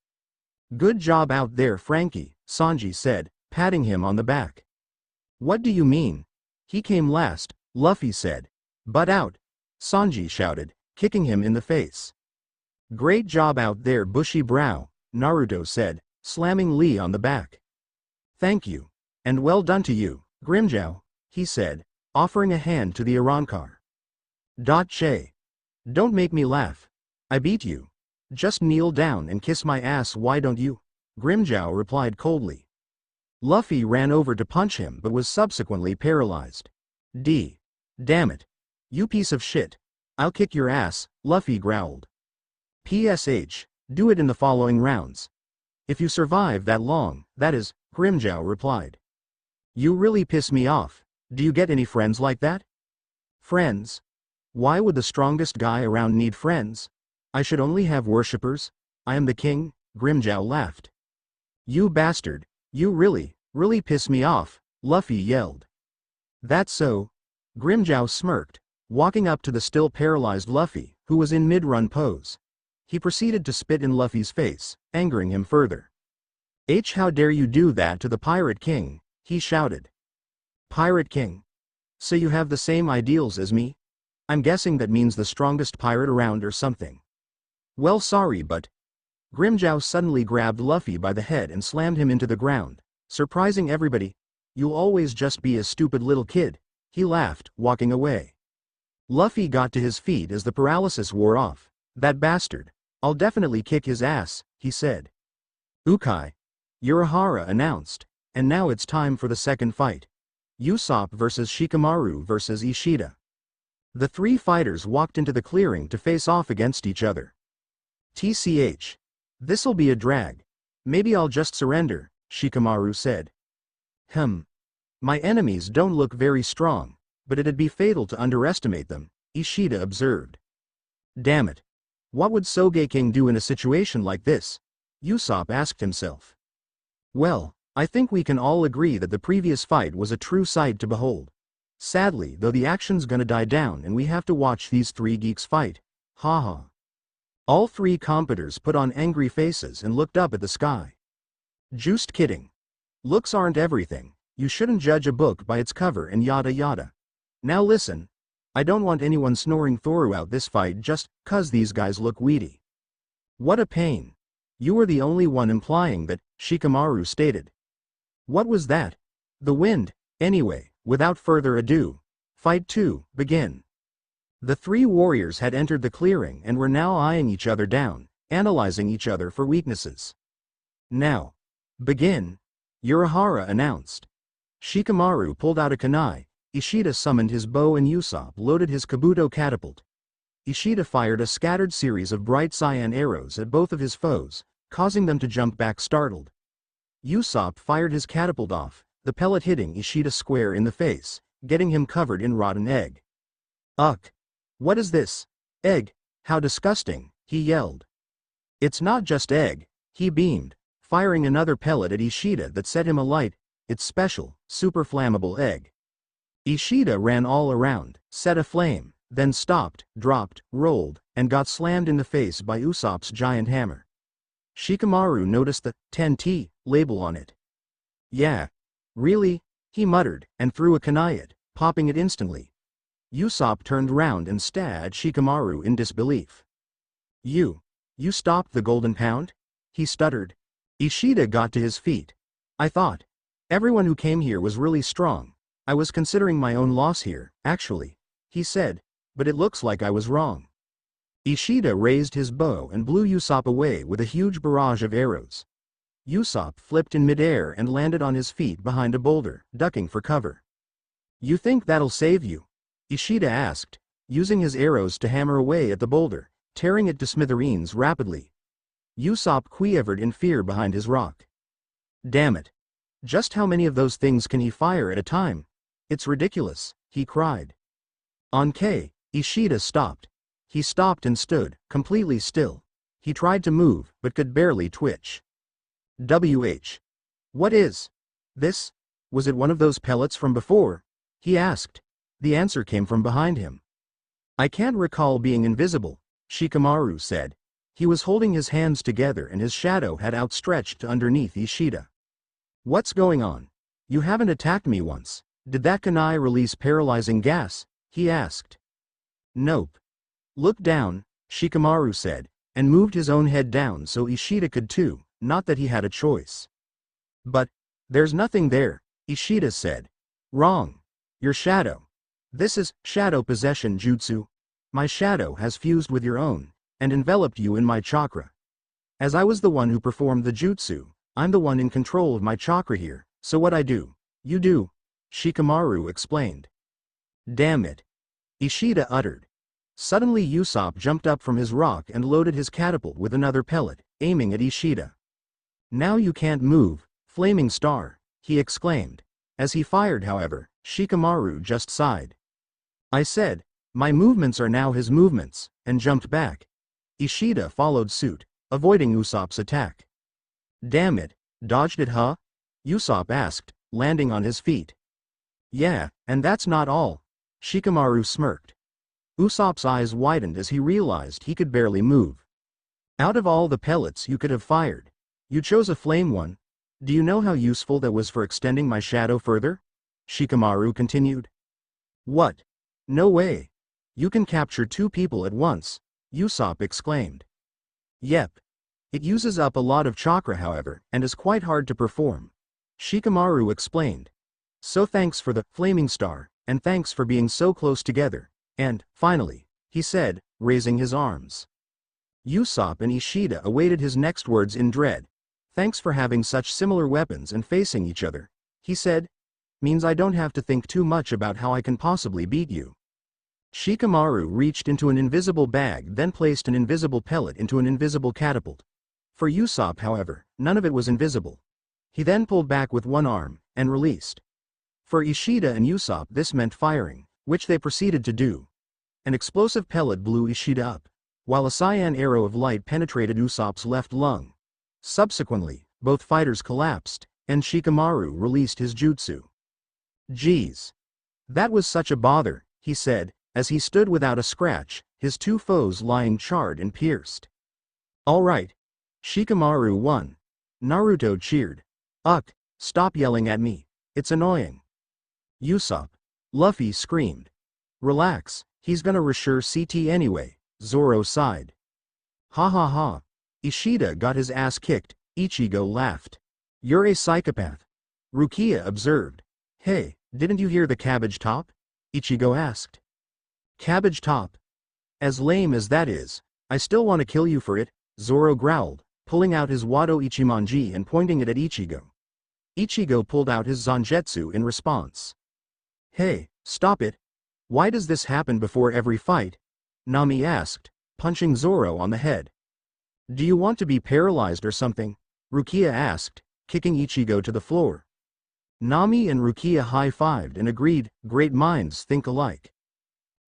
"Good job out there, Frankie," Sanji said, patting him on the back. "What do you mean? He came last," Luffy said. "Butt out," Sanji shouted, kicking him in the face. "Great job out there, Bushy Brow," Naruto said, slamming Lee on the back. "Thank you. And well done to you, Grimmjow," he said, offering a hand to the Arrancar. "Che. Don't make me laugh. I beat you. Just kneel down and kiss my ass, why don't you?" Grimmjow replied coldly. Luffy ran over to punch him but was subsequently paralyzed. Damn it. You piece of shit. I'll kick your ass," Luffy growled. "PSH, do it in the following rounds. If you survive that long, that is," Grimmjow replied. "You really piss me off. Do you get any friends like that?" "Friends? Why would the strongest guy around need friends? I should only have worshippers. I am the king," Grimmjow laughed. "You bastard, you really piss me off," Luffy yelled. That's so. Grimmjow smirked, walking up to the still paralyzed Luffy, who was in mid-run pose. He proceeded to spit in Luffy's face, angering him further. How dare you do that to the Pirate King, he shouted. Pirate King? So you have the same ideals as me? I'm guessing that means the strongest pirate around or something. Well, sorry, but... Grimmjow suddenly grabbed Luffy by the head and slammed him into the ground, surprising everybody. You'll always just be a stupid little kid, he laughed, walking away. Luffy got to his feet as the paralysis wore off. That bastard. I'll definitely kick his ass, he said. Urahara announced, and now it's time for the second fight. Usopp versus Shikamaru versus Ishida. The three fighters walked into the clearing to face off against each other. This'll be a drag. Maybe I'll just surrender, Shikamaru said. My enemies don't look very strong, but it'd be fatal to underestimate them, Ishida observed. Damn it. What would Sogeking do in a situation like this? Usopp asked himself. Well, I think we can all agree that the previous fight was a true sight to behold. Sadly, though, the action's gonna die down and we have to watch these three geeks fight. Haha. All three competitors put on angry faces and looked up at the sky. Just kidding. Looks aren't everything. You shouldn't judge a book by its cover and yada yada. Now listen. I don't want anyone snoring throughout this fight just 'cause these guys look weedy. What a pain. You were the only one implying that, Shikamaru stated. What was that? The wind. Anyway, without further ado, Fight 2, begin. The three warriors had entered the clearing and were now eyeing each other down, analyzing each other for weaknesses. Now. Begin. Urahara announced. Shikamaru pulled out a kunai, Ishida summoned his bow and Usopp loaded his kabuto catapult. Ishida fired a scattered series of bright cyan arrows at both of his foes, causing them to jump back startled. Usopp fired his catapult off, the pellet hitting Ishida square in the face, getting him covered in rotten egg. Ugh! What is this? Egg? How disgusting, he yelled. It's not just egg, he beamed, firing another pellet at Ishida that set him alight. It's special, super flammable egg. Ishida ran all around, set aflame, then stopped, dropped, rolled, and got slammed in the face by Usopp's giant hammer. Shikamaru noticed the 10T label on it. Yeah. Really? He muttered, and threw a kunai at, popping it instantly. Usopp turned round and stared at Shikamaru in disbelief. You stopped the golden pound? He stuttered. Ishida got to his feet. I thought. Everyone who came here was really strong. I was considering my own loss here, actually, he said, but it looks like I was wrong. Ishida raised his bow and blew Usopp away with a huge barrage of arrows. Usopp flipped in midair and landed on his feet behind a boulder, ducking for cover. You think that'll save you? Ishida asked, using his arrows to hammer away at the boulder, tearing it to smithereens rapidly. Usopp quivered in fear behind his rock. Damn it. Just how many of those things can he fire at a time? It's ridiculous, he cried. Ishida stopped. He stopped and stood, completely still. He tried to move, but could barely twitch. What is this? Was it one of those pellets from before? He asked. The answer came from behind him. I can't recall being invisible, Shikamaru said. He was holding his hands together and his shadow had outstretched to underneath Ishida. What's going on? You haven't attacked me once. Did that kunai release paralyzing gas? He asked. Nope. Look down, Shikamaru said, and moved his own head down so Ishida could too, not that he had a choice. But, there's nothing there, Ishida said. Wrong. Your shadow. This is shadow possession jutsu. My shadow has fused with your own, and enveloped you in my chakra. As I was the one who performed the jutsu, I'm the one in control of my chakra here, so what I do, you do, Shikamaru explained. Damn it. Ishida uttered. Suddenly Usopp jumped up from his rock and loaded his catapult with another pellet, aiming at Ishida. Now you can't move, flaming star, he exclaimed. As he fired, however, Shikamaru just sighed. I said, my movements are now his movements, and jumped back. Ishida followed suit, avoiding Usopp's attack. Damn it, dodged it huh? Usopp asked, landing on his feet. Yeah, and that's not all. Shikamaru smirked. Usopp's eyes widened as he realized he could barely move. Out of all the pellets you could have fired, you chose a flame one. Do you know how useful that was for extending my shadow further? Shikamaru continued. What? No way. You can capture two people at once, Usopp exclaimed. Yep. It uses up a lot of chakra however, and is quite hard to perform. Shikamaru explained. So thanks for the flaming star, and thanks for being so close together, and, finally, he said, raising his arms. Usopp and Ishida awaited his next words in dread. Thanks for having such similar weapons and facing each other, he said. Means I don't have to think too much about how I can possibly beat you. Shikamaru reached into an invisible bag then placed an invisible pellet into an invisible catapult. For Usopp however, none of it was invisible. He then pulled back with one arm, and released. For Ishida and Usopp this meant firing, which they proceeded to do. An explosive pellet blew Ishida up, while a cyan arrow of light penetrated Usopp's left lung. Subsequently, both fighters collapsed, and Shikamaru released his jutsu. Geez. That was such a bother, he said, as he stood without a scratch, his two foes lying charred and pierced. Alright. Shikamaru won. Naruto cheered. Ugh, stop yelling at me. It's annoying. Usopp. Luffy screamed. Relax, he's gonna reshare CT anyway, Zoro sighed. Ha ha ha. Ishida got his ass kicked, Ichigo laughed. You're a psychopath. Rukia observed. Hey, didn't you hear the cabbage top? Ichigo asked. Cabbage top? As lame as that is, I still want to kill you for it, Zoro growled, pulling out his Wado Ichimonji and pointing it at Ichigo. Ichigo pulled out his Zangetsu in response. Hey, stop it. Why does this happen before every fight? Nami asked, punching Zoro on the head. Do you want to be paralyzed or something? Rukia asked, kicking Ichigo to the floor. Nami and Rukia high-fived and agreed, great minds think alike.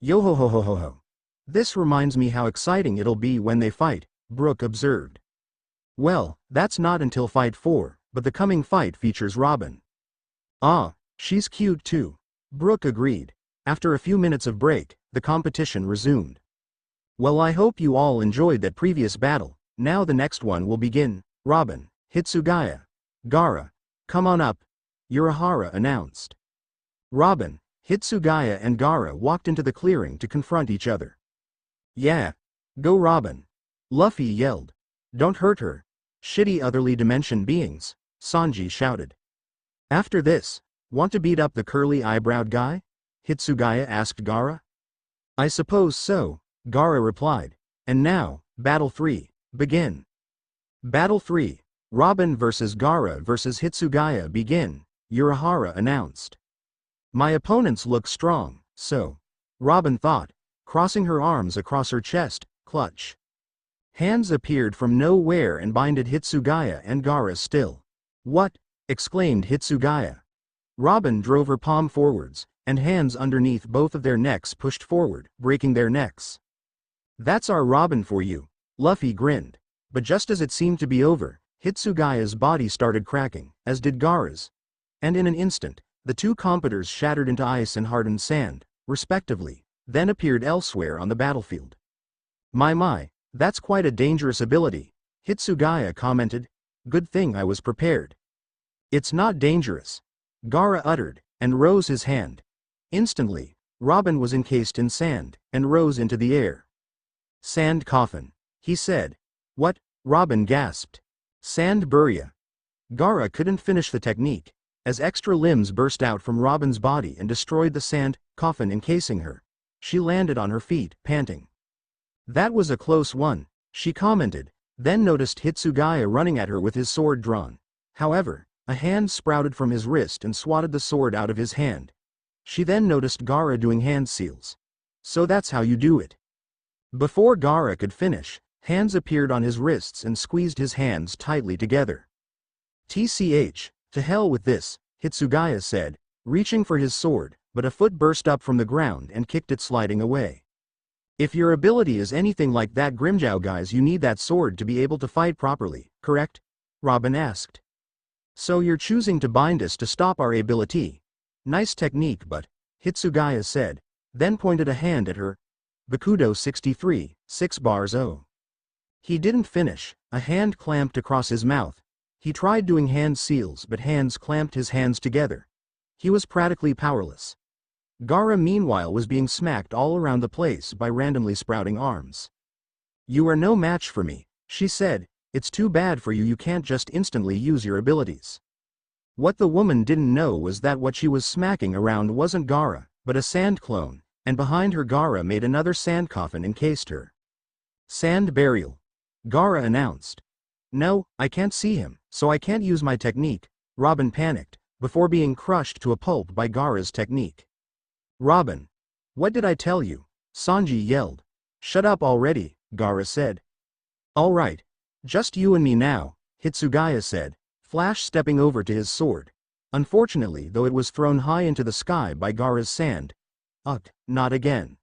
Yo ho ho ho ho ho. This reminds me how exciting it'll be when they fight, Brook observed. Well, that's not until Fight 4, but the coming fight features Robin. Ah, she's cute too. Brook agreed. After a few minutes of break, the competition resumed. Well, I hope you all enjoyed that previous battle. Now the next one will begin. Robin, Hitsugaya, Gaara, come on up, Urahara announced. Robin, Hitsugaya and Gaara walked into the clearing to confront each other. Yeah. Go Robin. Luffy yelled. Don't hurt her. Shitty otherly dimension beings, Sanji shouted. After this, want to beat up the curly-eyebrowed guy? Hitsugaya asked Gaara. I suppose so, Gaara replied. And now, Battle 3, begin. Battle 3, Robin vs. Gaara vs. Hitsugaya begin, Urahara announced. My opponents look strong, so, Robin thought, crossing her arms across her chest, clutch. Hands appeared from nowhere and binded Hitsugaya and Gaara still. What? Exclaimed Hitsugaya. Robin drove her palm forwards, and hands underneath both of their necks pushed forward, breaking their necks. That's our Robin for you, Luffy grinned. But just as it seemed to be over, Hitsugaya's body started cracking, as did Gaara's. And in an instant, the two competitors shattered into ice and hardened sand, respectively, then appeared elsewhere on the battlefield. My, that's quite a dangerous ability, Hitsugaya commented. Good thing I was prepared. It's not dangerous, Gaara uttered, and rose his hand. Instantly, Robin was encased in sand, and rose into the air. Sand coffin, he said. What? Robin gasped. Sand Burya. Gaara couldn't finish the technique, as extra limbs burst out from Robin's body and destroyed the sand coffin encasing her. She landed on her feet, panting. That was a close one, she commented, then noticed Hitsugaya running at her with his sword drawn. However, a hand sprouted from his wrist and swatted the sword out of his hand. She then noticed Gaara doing hand seals. So that's how you do it. Before Gaara could finish, hands appeared on his wrists and squeezed his hands tightly together. TCH, to hell with this, Hitsugaya said, reaching for his sword, but a foot burst up from the ground and kicked it sliding away. If your ability is anything like that Grimmjow guy's, you need that sword to be able to fight properly, correct? Robin asked. So you're choosing to bind us to stop our ability? Nice technique but, Hitsugaya said, then pointed a hand at her. Bakudo 63, 6 bars O. He didn't finish, a hand clamped across his mouth. He tried doing hand seals but hands clamped his hands together. He was practically powerless. Gaara meanwhile was being smacked all around the place by randomly sprouting arms. You are no match for me, she said, it's too bad for you you can't just instantly use your abilities. What the woman didn't know was that what she was smacking around wasn't Gaara, but a sand clone, and behind her Gaara made another sand coffin encased her. Sand burial. Gaara announced. No, I can't see him, so I can't use my technique, Robin panicked, before being crushed to a pulp by Gaara's technique. Robin. What did I tell you? Sanji yelled. Shut up already, Gaara said. All right. Just you and me now, Hitsugaya said, Flash stepping over to his sword. Unfortunately though it was thrown high into the sky by Gaara's sand. Not again.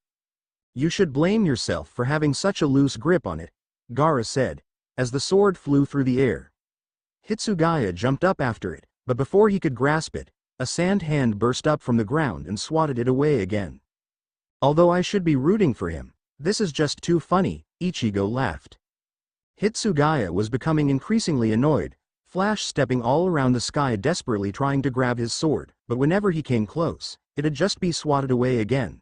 You should blame yourself for having such a loose grip on it, Gaara said, as the sword flew through the air. Hitsugaya jumped up after it, but before he could grasp it, a sand hand burst up from the ground and swatted it away again. Although I should be rooting for him, this is just too funny, Ichigo laughed. Hitsugaya was becoming increasingly annoyed, Flash stepping all around the sky desperately trying to grab his sword, but whenever he came close, it'd just be swatted away again.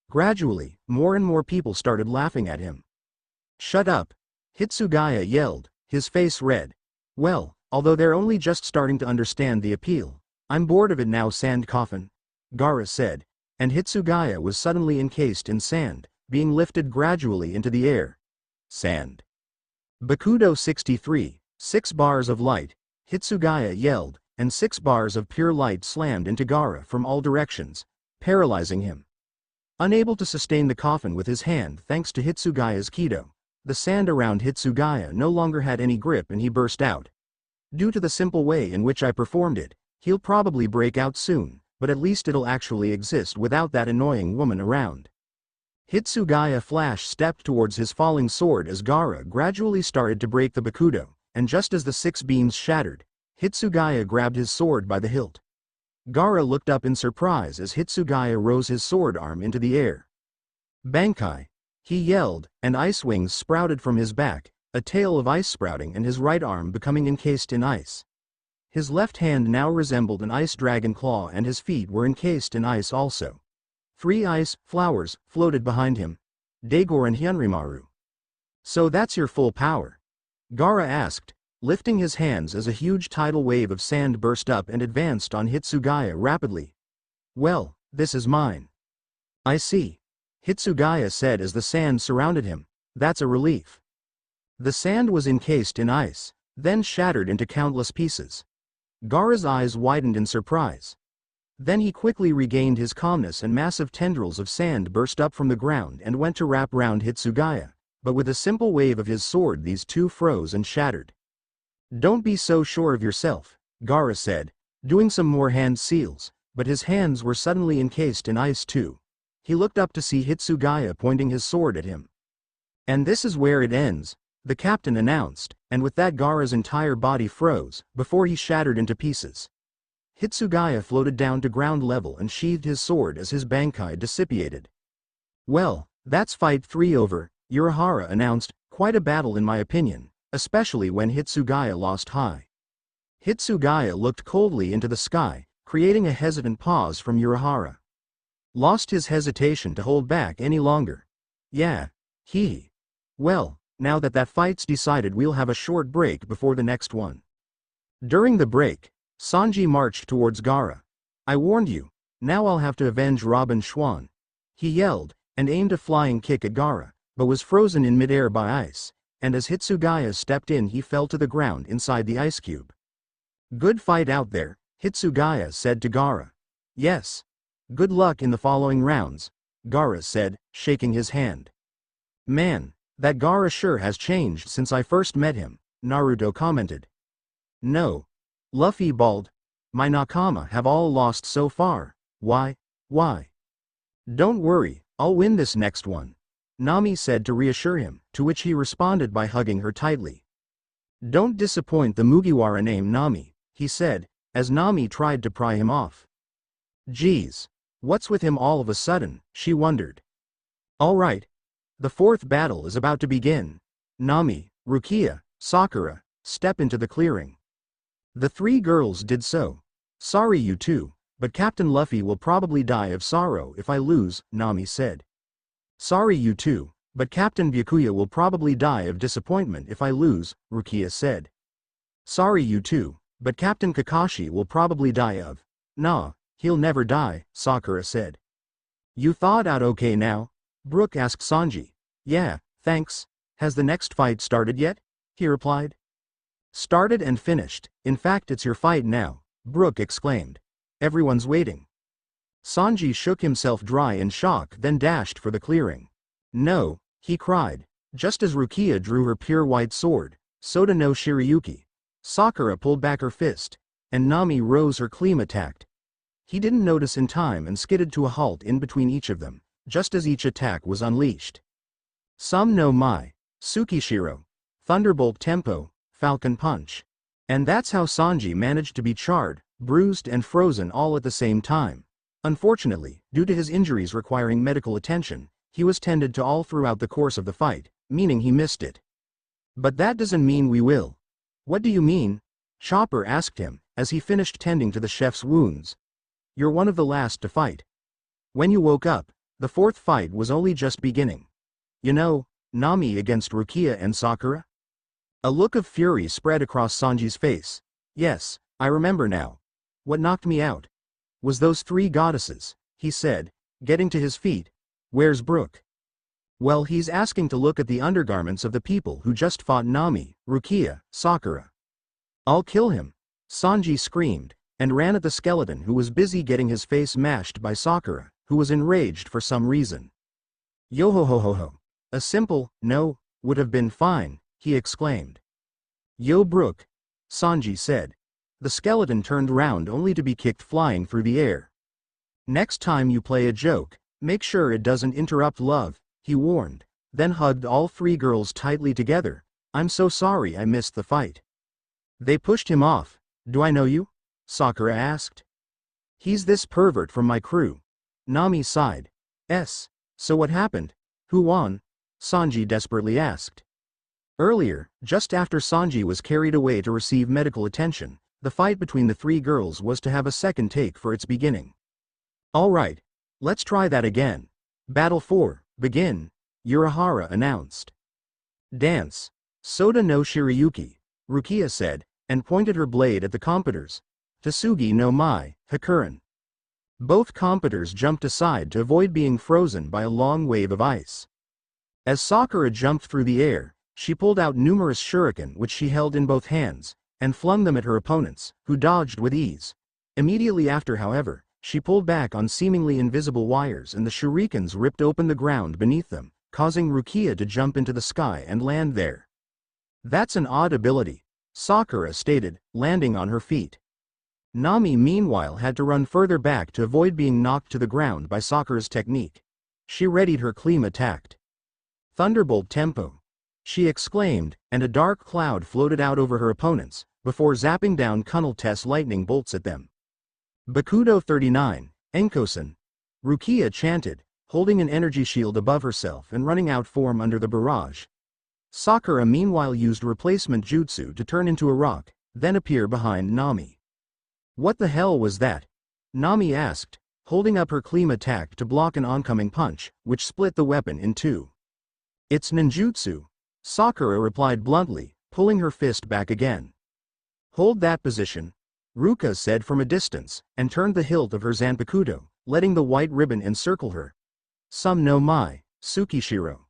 Gradually, more and more people started laughing at him. Shut up! Hitsugaya yelled, his face red. Well, although they're only just starting to understand the appeal, I'm bored of it now sand coffin, Gaara said, and Hitsugaya was suddenly encased in sand, being lifted gradually into the air. Sand. Bakudo 63, 6 bars of light, Hitsugaya yelled, and 6 bars of pure light slammed into Gaara from all directions, paralyzing him. Unable to sustain the coffin with his hand thanks to Hitsugaya's Kido, the sand around Hitsugaya no longer had any grip and he burst out. Due to the simple way in which I performed it, he'll probably break out soon, but at least it'll actually exist without that annoying woman around. Hitsugaya Flash stepped towards his falling sword as Gaara gradually started to break the Bakudo, and just as the 6 beams shattered, Hitsugaya grabbed his sword by the hilt. Gaara looked up in surprise as Hitsugaya rose his sword arm into the air. Bankai! He yelled, and ice wings sprouted from his back, a tail of ice sprouting and his right arm becoming encased in ice. His left hand now resembled an ice dragon claw and his feet were encased in ice also. 3 ice flowers floated behind him. Daigor and Hyunrimaru. So that's your full power? Gaara asked, lifting his hands as a huge tidal wave of sand burst up and advanced on Hitsugaya rapidly. Well, this is mine. I see. Hitsugaya said as the sand surrounded him. That's a relief. The sand was encased in ice, then shattered into countless pieces. Gaara's eyes widened in surprise. Then he quickly regained his calmness and massive tendrils of sand burst up from the ground and went to wrap round Hitsugaya, but with a simple wave of his sword these two froze and shattered. Don't be so sure of yourself, Gaara said, doing some more hand seals, but his hands were suddenly encased in ice too. He looked up to see Hitsugaya pointing his sword at him. And this is where it ends, the captain announced, and with that Gaara's entire body froze, before he shattered into pieces. Hitsugaya floated down to ground level and sheathed his sword as his Bankai dissipated. Well, that's fight 3 over, Urahara announced, quite a battle in my opinion, especially when Hitsugaya lost high. Hitsugaya looked coldly into the sky, creating a hesitant pause from Urahara. Lost his hesitation to hold back any longer. Yeah. Well, now that fight's decided we'll have a short break before the next one. During the break, Sanji marched towards Gaara. I warned you, now I'll have to avenge Robin Schwan. He yelled, and aimed a flying kick at Gaara, but was frozen in midair by ice, and as Hitsugaya stepped in he fell to the ground inside the ice cube. Good fight out there, Hitsugaya said to Gaara. Yes. Good luck in the following rounds, Gaara said, shaking his hand. Man, that Gaara sure has changed since I first met him, Naruto commented. No. Luffy bawled. My nakama have all lost so far. Why? Don't worry, I'll win this next one, Nami said to reassure him, to which he responded by hugging her tightly. Don't disappoint the Mugiwara named Nami, he said, as Nami tried to pry him off. Geez. What's with him all of a sudden, she wondered. Alright. The fourth battle is about to begin. Nami, Rukia, Sakura, step into the clearing. The three girls did so. Sorry you two, but Captain Luffy will probably die of sorrow if I lose, Nami said. Sorry you two, but Captain Byakuya will probably die of disappointment if I lose, Rukia said. Sorry you two, but Captain Kakashi will probably die of. Nah, he'll never die, Sakura said. You thawed out okay now? Brook asked Sanji. Yeah, thanks. Has the next fight started yet? He replied. Started and finished. In fact, it's your fight now, Brook exclaimed. Everyone's waiting. Sanji shook himself dry in shock, then dashed for the clearing. No, he cried. Just as Rukia drew her pure white sword, Soda no Shirayuki, Sakura pulled back her fist, and Nami rose her clean attacked. He didn't notice in time and skidded to a halt in between each of them, just as each attack was unleashed. Some no Mai, Tsukishiro, Thunderbolt Tempo, Falcon Punch. And that's how Sanji managed to be charred, bruised and frozen all at the same time. Unfortunately, due to his injuries requiring medical attention, he was tended to all throughout the course of the fight, meaning he missed it. But that doesn't mean we will. What do you mean? Chopper asked him, as he finished tending to the chef's wounds. You're one of the last to fight. When you woke up, the fourth fight was only just beginning. You know, Nami against Rukia and Sakura? A look of fury spread across Sanji's face. Yes, I remember now. What knocked me out was those three goddesses, he said, getting to his feet. Where's Brook? Well, he's asking to look at the undergarments of the people who just fought Nami, Rukia, Sakura. I'll kill him, Sanji screamed, and ran at the skeleton who was busy getting his face mashed by Sakura, who was enraged for some reason. Yo-ho-ho-ho-ho. A simple, no, would have been fine, he exclaimed. Yo Brook, Sanji said. The skeleton turned round only to be kicked flying through the air. Next time you play a joke, make sure it doesn't interrupt love, he warned, then hugged all three girls tightly together. I'm so sorry I missed the fight. They pushed him off. Do I know you? Sakura asked. He's this pervert from my crew. Nami sighed. So what happened? Who won? Sanji desperately asked. Earlier, just after Sanji was carried away to receive medical attention, the fight between the three girls was to have a second take for its beginning. Alright, let's try that again. Battle 4, begin, Urahara announced. Dance. Soda no Shirayuki, Rukia said, and pointed her blade at the competitors. Tasugi no Mai, Hakuren. Both competitors jumped aside to avoid being frozen by a long wave of ice. As Sakura jumped through the air, she pulled out numerous shuriken which she held in both hands, and flung them at her opponents, who dodged with ease. Immediately after, however, she pulled back on seemingly invisible wires and the shurikens ripped open the ground beneath them, causing Rukia to jump into the sky and land there. That's an odd ability, Sakura stated, landing on her feet. Nami meanwhile had to run further back to avoid being knocked to the ground by Sakura's technique. She readied her clean attack. Thunderbolt Tempo, she exclaimed, and a dark cloud floated out over her opponents, before zapping down Kunal-Test lightning bolts at them. Bakudo 39, Enkosen, Rukia chanted, holding an energy shield above herself and running out form under the barrage. Sakura meanwhile used replacement jutsu to turn into a rock, then appear behind Nami. What the hell was that? Nami asked, holding up her clean attack to block an oncoming punch, which split the weapon in two. It's ninjutsu, Sakura replied bluntly, pulling her fist back again. Hold that position, Rukia said from a distance, and turned the hilt of her Zanpakuto, letting the white ribbon encircle her. Some no Mai, Tsukishiro.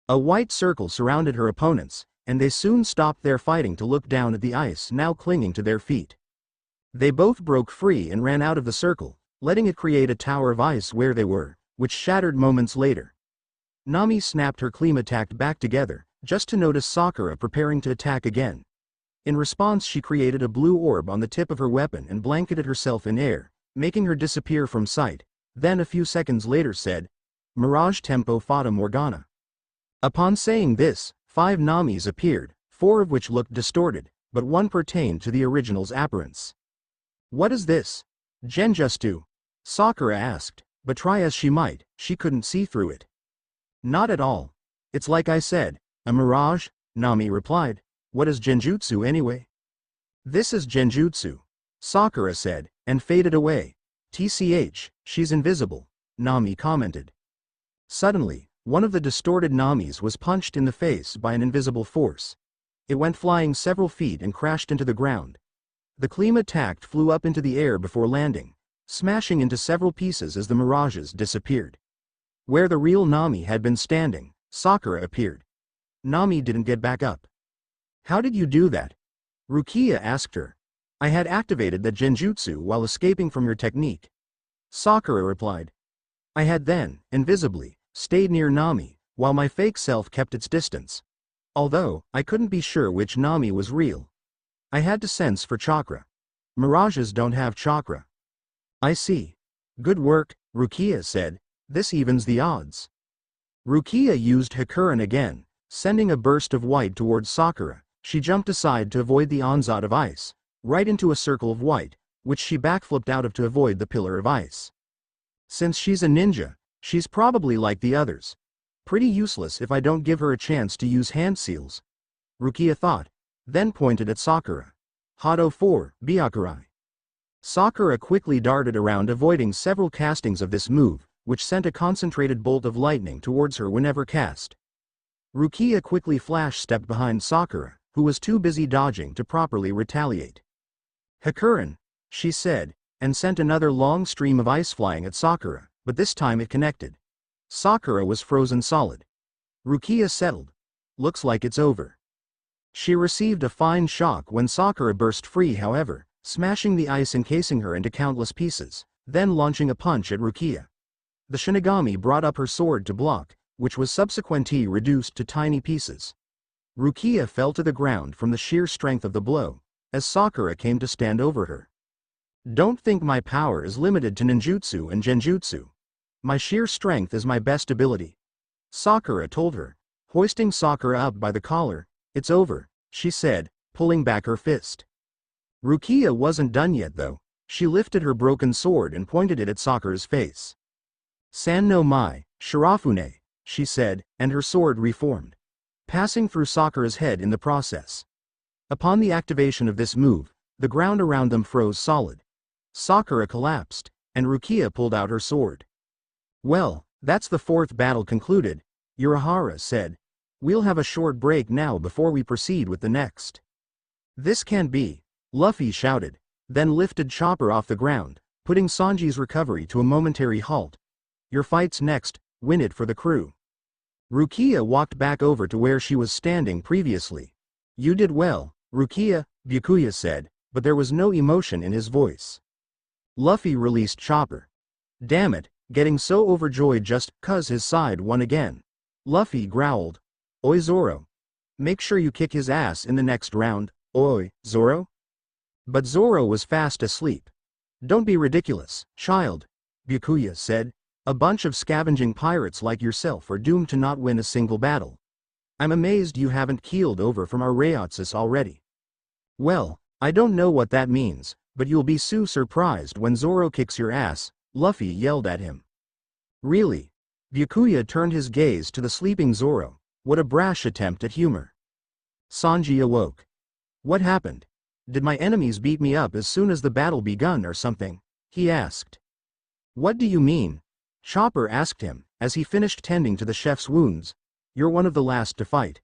A white circle surrounded her opponents, and they soon stopped their fighting to look down at the ice now clinging to their feet. They both broke free and ran out of the circle, letting it create a tower of ice where they were, which shattered moments later. Nami snapped her clean attack back together, just to notice Sakura preparing to attack again. In response, she created a blue orb on the tip of her weapon and blanketed herself in air, making her disappear from sight, then a few seconds later said, Mirage Tempo Fata Morgana. Upon saying this, 5 Namis appeared, 4 of which looked distorted, but 1 pertained to the original's appearance. What is this? Genjutsu, Sakura asked, but try as she might, she couldn't see through it. Not at all. It's like I said, a mirage, Nami replied. What is genjutsu anyway? This is genjutsu, Sakura said, and faded away. TCH, she's invisible, Nami commented. Suddenly, one of the distorted Namis was punched in the face by an invisible force. It went flying several feet and crashed into the ground. The Kleem attacked flew up into the air before landing, smashing into several pieces as the mirages disappeared. Where the real Nami had been standing, Sakura appeared. Nami didn't get back up. How did you do that? Rukia asked her. I had activated that genjutsu while escaping from your technique. Sakura replied. I had then, invisibly, stayed near Nami, while my fake self kept its distance. Although, I couldn't be sure which Nami was real. I had to sense for chakra. Mirages don't have chakra. I see. Good work, Rukia said. This evens the odds. Rukia used Hakuren again, sending a burst of white towards Sakura. She jumped aside to avoid the onslaught of ice, right into a circle of white, which she backflipped out of to avoid the pillar of ice. Since she's a ninja, she's probably like the others. Pretty useless if I don't give her a chance to use hand seals. Rukia thought, then pointed at Sakura. Hado 4, Byakuya. Sakura quickly darted around avoiding several castings of this move, which sent a concentrated bolt of lightning towards her whenever cast. Rukia quickly flash-stepped behind Sakura, who was too busy dodging to properly retaliate. Hakuren, she said, and sent another long stream of ice flying at Sakura, but this time it connected. Sakura was frozen solid. Rukia settled. Looks like it's over. She received a fine shock when Sakura burst free, however, smashing the ice encasing her into countless pieces, then launching a punch at Rukia. The Shinigami brought up her sword to block, which was subsequently reduced to tiny pieces. Rukia fell to the ground from the sheer strength of the blow, as Sakura came to stand over her. Don't think my power is limited to ninjutsu and genjutsu. My sheer strength is my best ability. Sakura told her, hoisting Sakura up by the collar. It's over, she said, pulling back her fist. Rukia wasn't done yet though. She lifted her broken sword and pointed it at Sakura's face. San no mai, Shirafune, she said, and her sword reformed, passing through Sakura's head in the process. Upon the activation of this move, the ground around them froze solid. Sakura collapsed, and Rukia pulled out her sword. Well, that's the fourth battle concluded, Urahara said. We'll have a short break now before we proceed with the next. This can't be, Luffy shouted, then lifted Chopper off the ground, putting Sanji's recovery to a momentary halt. Your fight's next, win it for the crew. Rukia walked back over to where she was standing previously. You did well, Rukia, Byakuya said, but there was no emotion in his voice. Luffy released Chopper. Damn it, getting so overjoyed just 'cause his side won again. Luffy growled. Oi Zoro. Make sure you kick his ass in the next round, oi, Zoro? But Zoro was fast asleep. Don't be ridiculous, child, Byakuya said. A bunch of scavenging pirates like yourself are doomed to not win a single battle. I'm amazed you haven't keeled over from our Rayotsis already. Well, I don't know what that means, but you'll be so surprised when Zoro kicks your ass, Luffy yelled at him. Really? Byakuya turned his gaze to the sleeping Zoro. What a brash attempt at humor. Sanji awoke. What happened? Did my enemies beat me up as soon as the battle begun or something? He asked. What do you mean? Chopper asked him, as he finished tending to the chef's wounds. You're one of the last to fight.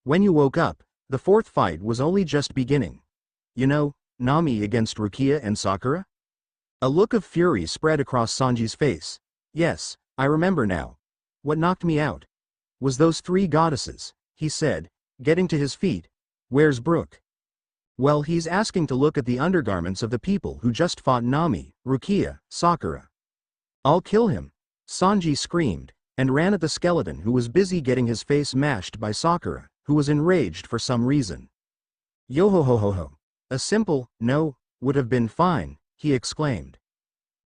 When you woke up, the fourth fight was only just beginning. You know, Nami against Rukia and Sakura? A look of fury spread across Sanji's face. Yes, I remember now. What knocked me out was those three goddesses, he said, getting to his feet. Where's Brook? Well, he's asking to look at the undergarments of the people who just fought Nami, Rukia, Sakura. I'll kill him, Sanji screamed, and ran at the skeleton who was busy getting his face mashed by Sakura, who was enraged for some reason. Yo-ho-ho-ho-ho. A simple, no, would have been fine, he exclaimed.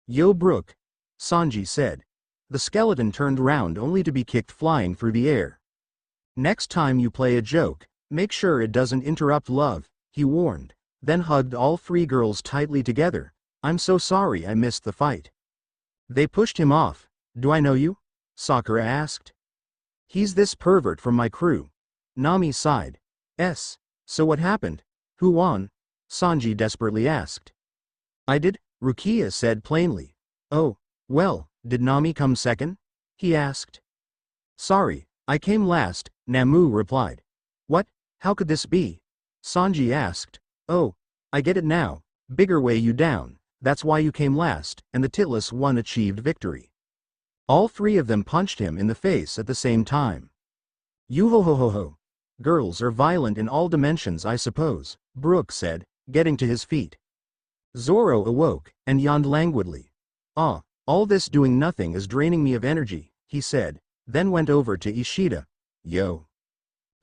Yo Brook, Sanji said. The skeleton turned round only to be kicked flying through the air. Next time you play a joke, make sure it doesn't interrupt love, he warned, then hugged all three girls tightly together. I'm so sorry I missed the fight. They pushed him off. Do I know you? Sakura asked. He's this pervert from my crew. Nami sighed. So what happened? Who won? Sanji desperately asked. I did, Rukia said plainly. Oh, well, did Nami come second? He asked. Sorry, I came last, Namu replied. What? How could this be? Sanji asked. Oh, I get it now. Bigger weigh you down, that's why you came last, and the titless one achieved victory. All three of them punched him in the face at the same time. Yo-ho-ho-ho-ho. Girls are violent in all dimensions, I suppose, Brook said, getting to his feet. Zoro awoke, and yawned languidly. All this doing nothing is draining me of energy, he said, then went over to Ishida. Yo.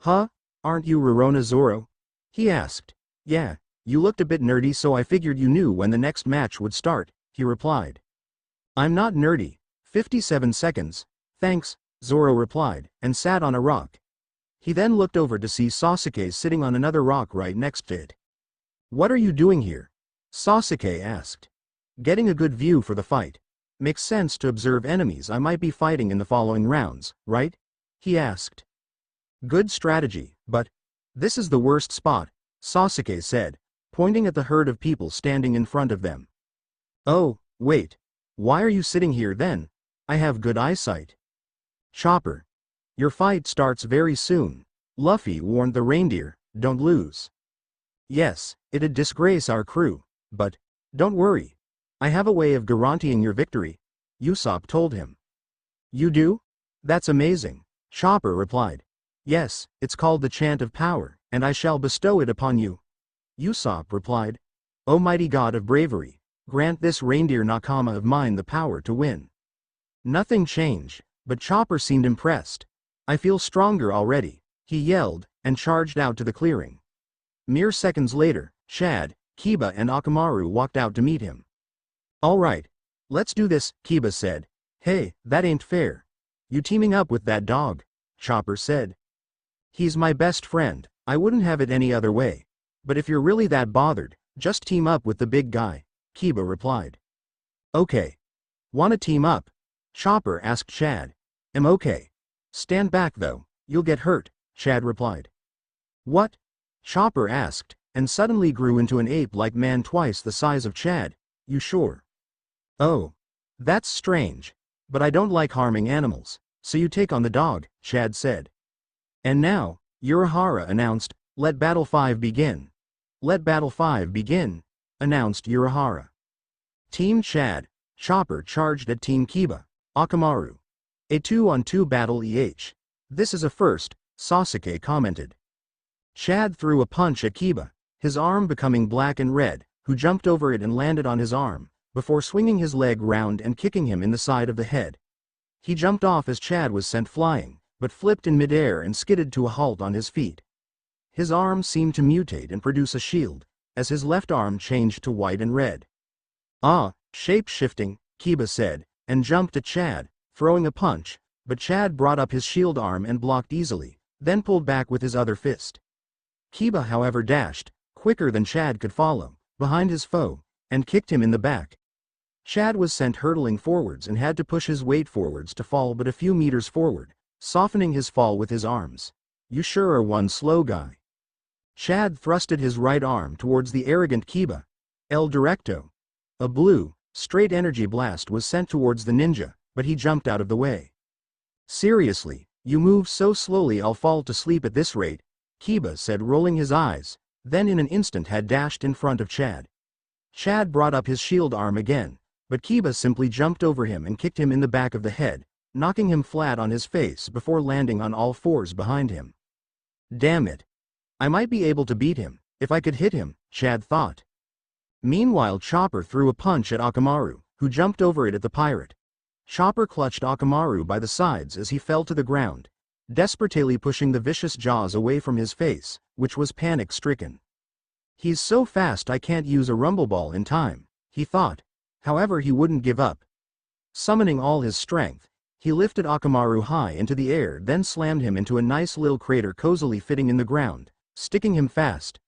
Huh? Aren't you Rorona Zoro? He asked. Yeah, you looked a bit nerdy, so I figured you knew when the next match would start, he replied. I'm not nerdy. 57 seconds. Thanks, Zoro replied, and sat on a rock. He then looked over to see Sasuke sitting on another rock right next to it. What are you doing here? Sasuke asked. Getting a good view for the fight. Makes sense to observe enemies I might be fighting in the following rounds, right? He asked. Good strategy, but this is the worst spot, Sasuke said, pointing at the herd of people standing in front of them. Oh, wait. Why are you sitting here then? I have good eyesight. Chopper. Your fight starts very soon. Luffy warned the reindeer, don't lose. Yes, it'd disgrace our crew, but don't worry. I have a way of guaranteeing your victory, Usopp told him. You do? That's amazing, Chopper replied. Yes, it's called the Chant of Power, and I shall bestow it upon you. Usopp replied. O mighty god of bravery, grant this reindeer nakama of mine the power to win. Nothing changed, but Chopper seemed impressed. I feel stronger already, he yelled, and charged out to the clearing. Mere seconds later, Chad, Kiba and Akamaru walked out to meet him. All right, let's do this, Kiba said. Hey, that ain't fair. You teaming up with that dog, Chopper said. He's my best friend, I wouldn't have it any other way. But if you're really that bothered, just team up with the big guy, Kiba replied. Okay. Wanna team up? Chopper asked Chad. Am okay. Stand back though, you'll get hurt, Chad replied. What? Chopper asked, and suddenly grew into an ape-like man twice the size of Chad. You sure? Oh. That's strange. But I don't like harming animals, so you take on the dog, Chad said. And now, Urahara announced, let Battle 5 begin. Let Battle 5 begin, announced Urahara. Team Chad, Chopper charged at Team Kiba, Akamaru. A 2-on-2 battle This is a first, Sasuke commented. Chad threw a punch at Kiba, his arm becoming black and red, who jumped over it and landed on his arm, before swinging his leg round and kicking him in the side of the head. He jumped off as Chad was sent flying, but flipped in midair and skidded to a halt on his feet. His arm seemed to mutate and produce a shield, as his left arm changed to white and red. Shape-shifting, Kiba said, and jumped at Chad, throwing a punch, but Chad brought up his shield arm and blocked easily, then pulled back with his other fist. Kiba however dashed, quicker than Chad could follow, behind his foe, and kicked him in the back. Chad was sent hurtling forwards and had to push his weight forwards to fall but a few meters forward, softening his fall with his arms. You sure are one slow guy. Chad thrusted his right arm towards the arrogant Kiba. El Directo. A blue, straight energy blast was sent towards the ninja, but he jumped out of the way. Seriously, you move so slowly I'll fall to sleep at this rate, Kiba said rolling his eyes, then in an instant had dashed in front of Chad. Chad brought up his shield arm again, but Kiba simply jumped over him and kicked him in the back of the head, knocking him flat on his face before landing on all fours behind him. Damn it. I might be able to beat him, if I could hit him, Chad thought. Meanwhile Chopper threw a punch at Akamaru, who jumped over it at the pirate. Chopper clutched Akamaru by the sides as he fell to the ground, desperately pushing the vicious jaws away from his face, which was panic-stricken. He's so fast I can't use a rumble ball in time, he thought. However, he wouldn't give up. Summoning all his strength, he lifted Akamaru high into the air, then slammed him into a nice little crater cozily fitting in the ground, sticking him fast.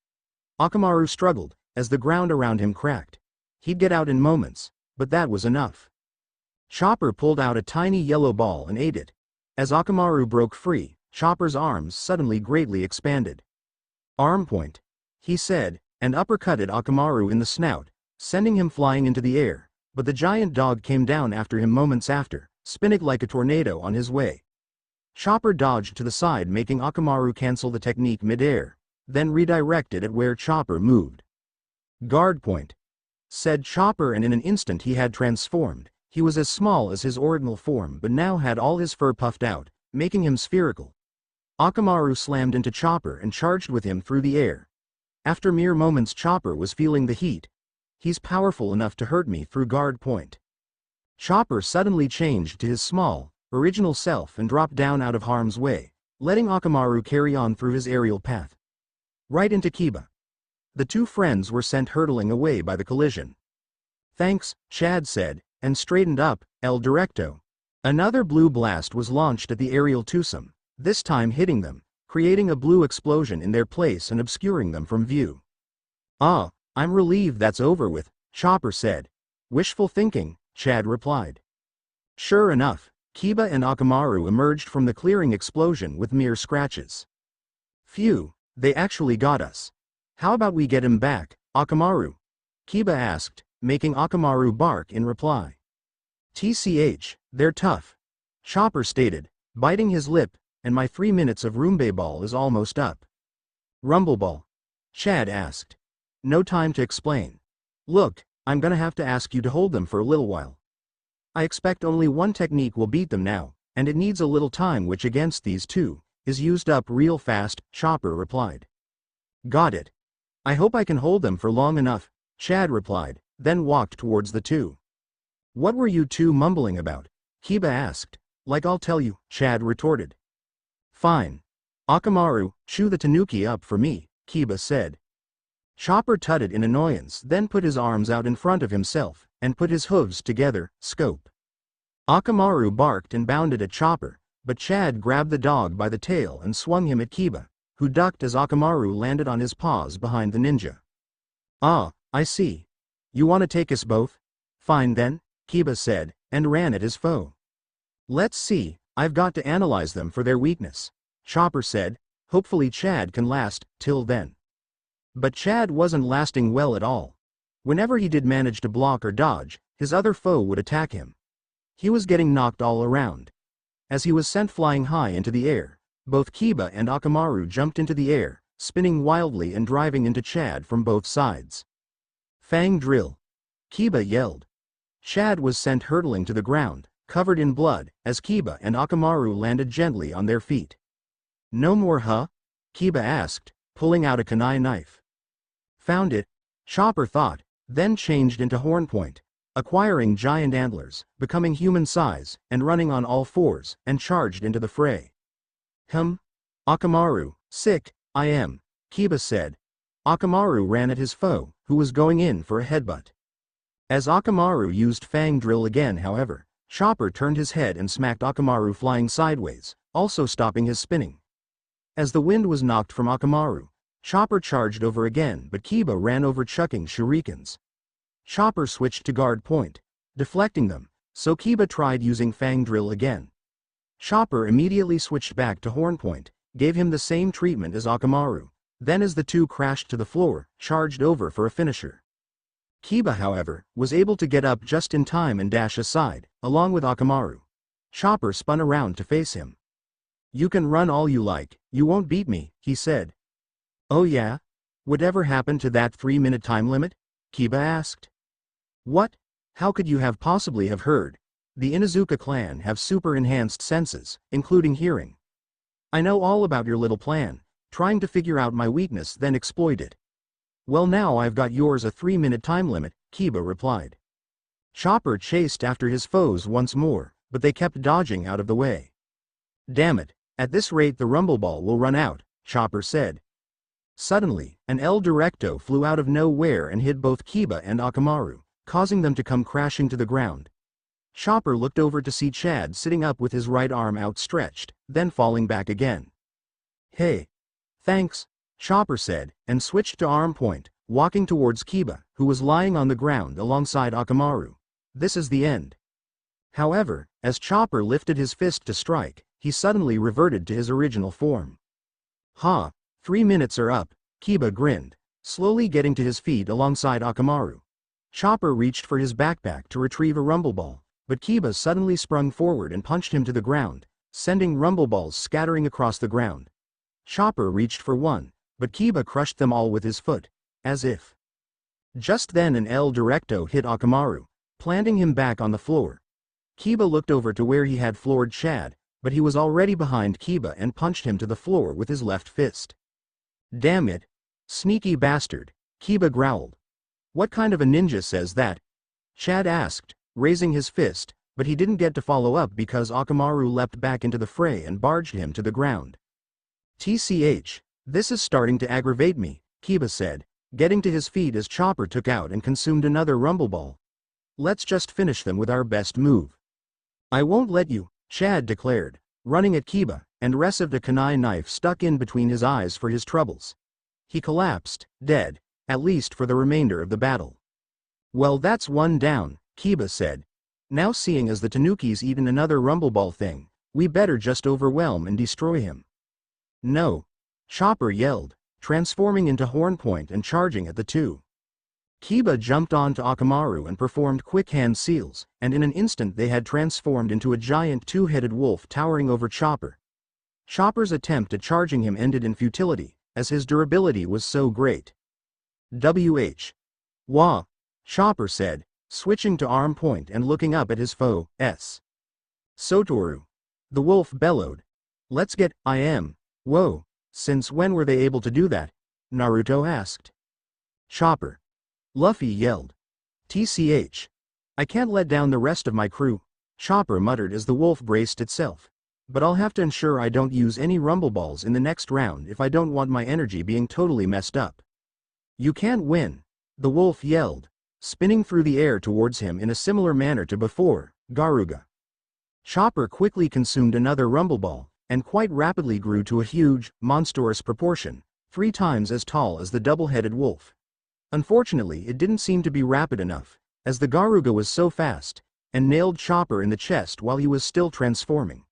Akamaru struggled, as the ground around him cracked. He'd get out in moments, but that was enough. Chopper pulled out a tiny yellow ball and ate it. As Akamaru broke free, Chopper's arms suddenly greatly expanded. Arm point, he said, and uppercutted Akamaru in the snout, sending him flying into the air, but the giant dog came down after him moments after, spinning like a tornado on his way. Chopper dodged to the side, making Akamaru cancel the technique mid-air, then redirected at where Chopper moved. Guard point, said Chopper, and in an instant he had transformed. He was as small as his original form but now had all his fur puffed out, making him spherical. Akamaru slammed into Chopper and charged with him through the air. After mere moments Chopper was feeling the heat. He's powerful enough to hurt me through guard point. Chopper suddenly changed to his small, original self and dropped down out of harm's way, letting Akamaru carry on through his aerial path. Right into Kiba. The two friends were sent hurtling away by the collision. Thanks, Chad said, and straightened up, El Directo. Another blue blast was launched at the aerial twosome, this time hitting them, creating a blue explosion in their place and obscuring them from view. Ah, I'm relieved that's over with, Chopper said. Wishful thinking, Chad replied. Sure enough, Kiba and Akamaru emerged from the clearing explosion with mere scratches. Phew, they actually got us. How about we get him back, Akamaru? Kiba asked, making Akamaru bark in reply. TCH, they're tough, Chopper stated, biting his lip, and my 3 minutes of Rumbe Ball is almost up. Rumble Ball? Chad asked. No time to explain. Look, I'm gonna have to ask you to hold them for a little while. I expect only one technique will beat them now, and it needs a little time, which against these two is used up real fast, Chopper replied. Got it. I hope I can hold them for long enough, Chad replied, then walked towards the two. What were you two mumbling about? Kiba asked. Like I'll tell you, Chad retorted. Fine. Akamaru, chew the tanuki up for me, Kiba said. Chopper tutted in annoyance, then put his arms out in front of himself, and put his hooves together, scope. Akamaru barked and bounded at Chopper, but Chad grabbed the dog by the tail and swung him at Kiba, who ducked as Akamaru landed on his paws behind the ninja. Ah, I see. You want to take us both? Fine then, Kiba said, and ran at his foe. Let's see, I've got to analyze them for their weakness, Chopper said. Hopefully Chad can last till then. But Chad wasn't lasting well at all. Whenever he did manage to block or dodge, his other foe would attack him. He was getting knocked all around. As he was sent flying high into the air, both Kiba and Akamaru jumped into the air, spinning wildly and driving into Chad from both sides. Fang drill! Kiba yelled. Chad was sent hurtling to the ground, covered in blood, as Kiba and Akamaru landed gently on their feet. No more, huh? Kiba asked, pulling out a kunai knife. Found it, Chopper thought, then changed into Hornpoint, acquiring giant antlers, becoming human size, and running on all fours, and charged into the fray. Akamaru, sick, I am, Kiba said. Akamaru ran at his foe, who was going in for a headbutt. As Akamaru used Fang drill again, however, Chopper turned his head and smacked Akamaru flying sideways, also stopping his spinning. As the wind was knocked from Akamaru, Chopper charged over again, but Kiba ran over, chucking shurikens. Chopper switched to guard point, deflecting them, so Kiba tried using Fang drill again. Chopper immediately switched back to Hornpoint, gave him the same treatment as Akamaru, then as the two crashed to the floor, charged over for a finisher. Kiba, however, was able to get up just in time and dash aside, along with Akamaru. Chopper spun around to face him. You can run all you like, you won't beat me, he said. Oh yeah? Whatever happened to that 3-minute time limit? Kiba asked. What? How could you have possibly have heard? The Inuzuka clan have super enhanced senses, including hearing. I know all about your little plan, trying to figure out my weakness then exploit it. Well, now I've got yours, a 3-minute time limit, Kiba replied. Chopper chased after his foes once more, but they kept dodging out of the way. Damn it, at this rate the rumble ball will run out, Chopper said. Suddenly, an El Directo flew out of nowhere and hit both Kiba and Akamaru, causing them to come crashing to the ground. Chopper looked over to see Chad sitting up with his right arm outstretched, then falling back again. Hey. Thanks, Chopper said, and switched to arm point, walking towards Kiba, who was lying on the ground alongside Akamaru. This is the end. However, as Chopper lifted his fist to strike, he suddenly reverted to his original form. Ha! 3 minutes are up, Kiba grinned, slowly getting to his feet alongside Akamaru. Chopper reached for his backpack to retrieve a rumble ball, but Kiba suddenly sprung forward and punched him to the ground, sending rumble balls scattering across the ground. Chopper reached for one, but Kiba crushed them all with his foot, as if. Just then an El Directo hit Akamaru, planting him back on the floor. Kiba looked over to where he had floored Chad, but he was already behind Kiba and punched him to the floor with his left fist. Damn it! Sneaky bastard, Kiba growled. What kind of a ninja says that? Chad asked, raising his fist, but he didn't get to follow up because Akamaru leapt back into the fray and barged him to the ground. TCH, this is starting to aggravate me, Kiba said, getting to his feet as Chopper took out and consumed another rumble ball. Let's just finish them with our best move. I won't let you, Chad declared, running at Kiba, and received a kunai knife stuck in between his eyes for his troubles. He collapsed, dead, at least for the remainder of the battle. Well, that's one down, Kiba said. Now seeing as the Tanuki's eaten another rumble ball thing, we better just overwhelm and destroy him. No! Chopper yelled, transforming into Hornpoint and charging at the two. Kiba jumped onto Akamaru and performed quick hand seals, and in an instant they had transformed into a giant two-headed wolf towering over Chopper. Chopper's attempt at charging him ended in futility, as his durability was so great. WH. Wah! Chopper said, switching to arm point and looking up at his foe, S. Sotoru. The wolf bellowed. Let's get, I am. Whoa, since when were they able to do that? Naruto asked. Chopper. Luffy yelled. TCH. I can't let down the rest of my crew, Chopper muttered as the wolf braced itself. But I'll have to ensure I don't use any rumble balls in the next round if I don't want my energy being totally messed up. You can't win, the wolf yelled, spinning through the air towards him in a similar manner to before, Garuga. Chopper quickly consumed another rumble ball, and quite rapidly grew to a huge, monstrous proportion, 3 times as tall as the double-headed wolf. Unfortunately, it didn't seem to be rapid enough, as the Garuga was so fast, and nailed Chopper in the chest while he was still transforming.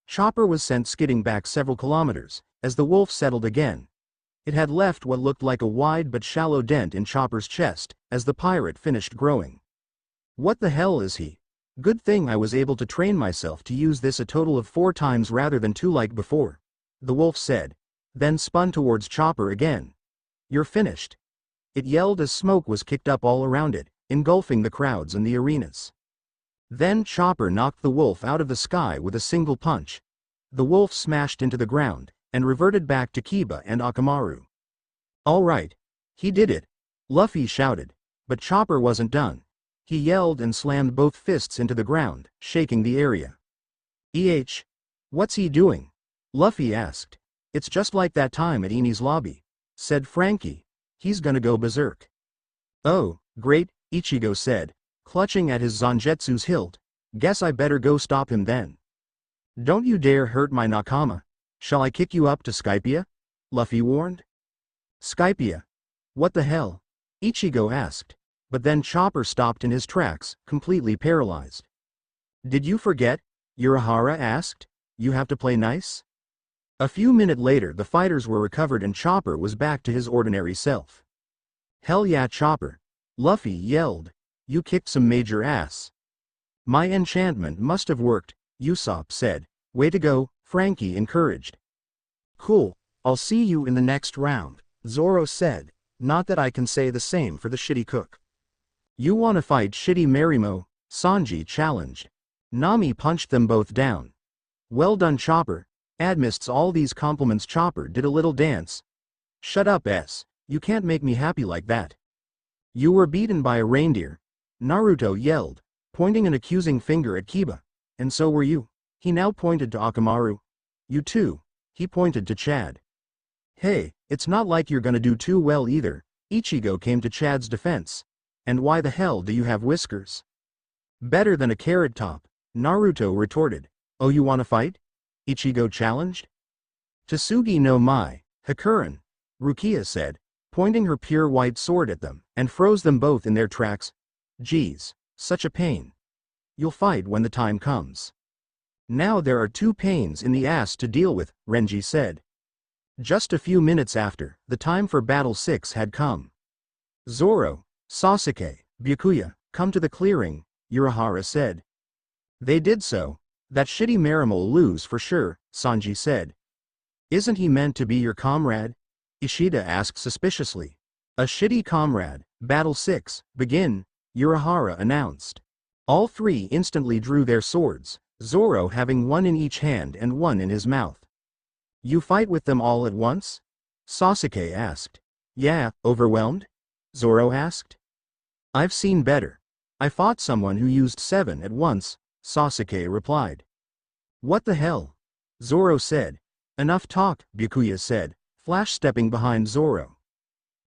Chopper was sent skidding back several kilometers, as the wolf settled again. It had left what looked like a wide but shallow dent in Chopper's chest, as the pirate finished growing. What the hell is he? Good thing I was able to train myself to use this a total of 4 times rather than 2 like before, the wolf said, then spun towards Chopper again. You're finished. It yelled as smoke was kicked up all around it, engulfing the crowds and the arenas. Then Chopper knocked the wolf out of the sky with a single punch. The wolf smashed into the ground, and reverted back to Kiba and Akamaru. All right. He did it, Luffy shouted, but Chopper wasn't done. He yelled and slammed both fists into the ground, shaking the area. What's he doing? Luffy asked. It's just like that time at Eni's lobby, said Frankie. He's gonna go berserk. Oh, great, Ichigo said, clutching at his Zanjetsu's hilt. Guess I better go stop him then. Don't you dare hurt my Nakama. Shall I kick you up to Skypia? Luffy warned. Skypia? What the hell? Ichigo asked, but then Chopper stopped in his tracks, completely paralyzed. Did you forget? Urahara asked. You have to play nice? A few minutes later the fighters were recovered and Chopper was back to his ordinary self. Hell yeah, Chopper! Luffy yelled. You kicked some major ass. My enchantment must have worked, Usopp said. Way to go, Frankie encouraged. Cool, I'll see you in the next round, Zoro said. Not that I can say the same for the shitty cook. You wanna fight shitty Marimo? Sanji challenged. Nami punched them both down. Well done, Chopper. Amidst all these compliments Chopper did a little dance. Shut up, S. You can't make me happy like that. You were beaten by a reindeer, Naruto yelled, pointing an accusing finger at Kiba. And so were you. He now pointed to Akamaru. You too. He pointed to Chad. Hey, it's not like you're gonna do too well either, Ichigo came to Chad's defense. And why the hell do you have whiskers? Better than a carrot top, Naruto retorted. Oh, you wanna fight? Ichigo challenged. Tsugi no Mai, Hakuren, Rukia said, pointing her pure white sword at them, and froze them both in their tracks. Geez, such a pain. You'll fight when the time comes. Now there are 2 pains in the ass to deal with, Renji said. Just a few minutes after, the time for Battle 6 had come. Zoro, Sasuke, Byakuya, come to the clearing, Urahara said. They did so. That shitty Marimal lose for sure, Sanji said. Isn't he meant to be your comrade? Ishida asked suspiciously. A shitty comrade, Battle 6, begin, Urahara announced. All 3 instantly drew their swords, Zoro having one in each hand and one in his mouth. You fight with them all at once? Sasuke asked. Yeah, overwhelmed? Zoro asked. I've seen better. I fought someone who used 7 at once, Sasuke replied. What the hell? Zoro said. Enough talk, Byakuya said, flash stepping behind Zoro.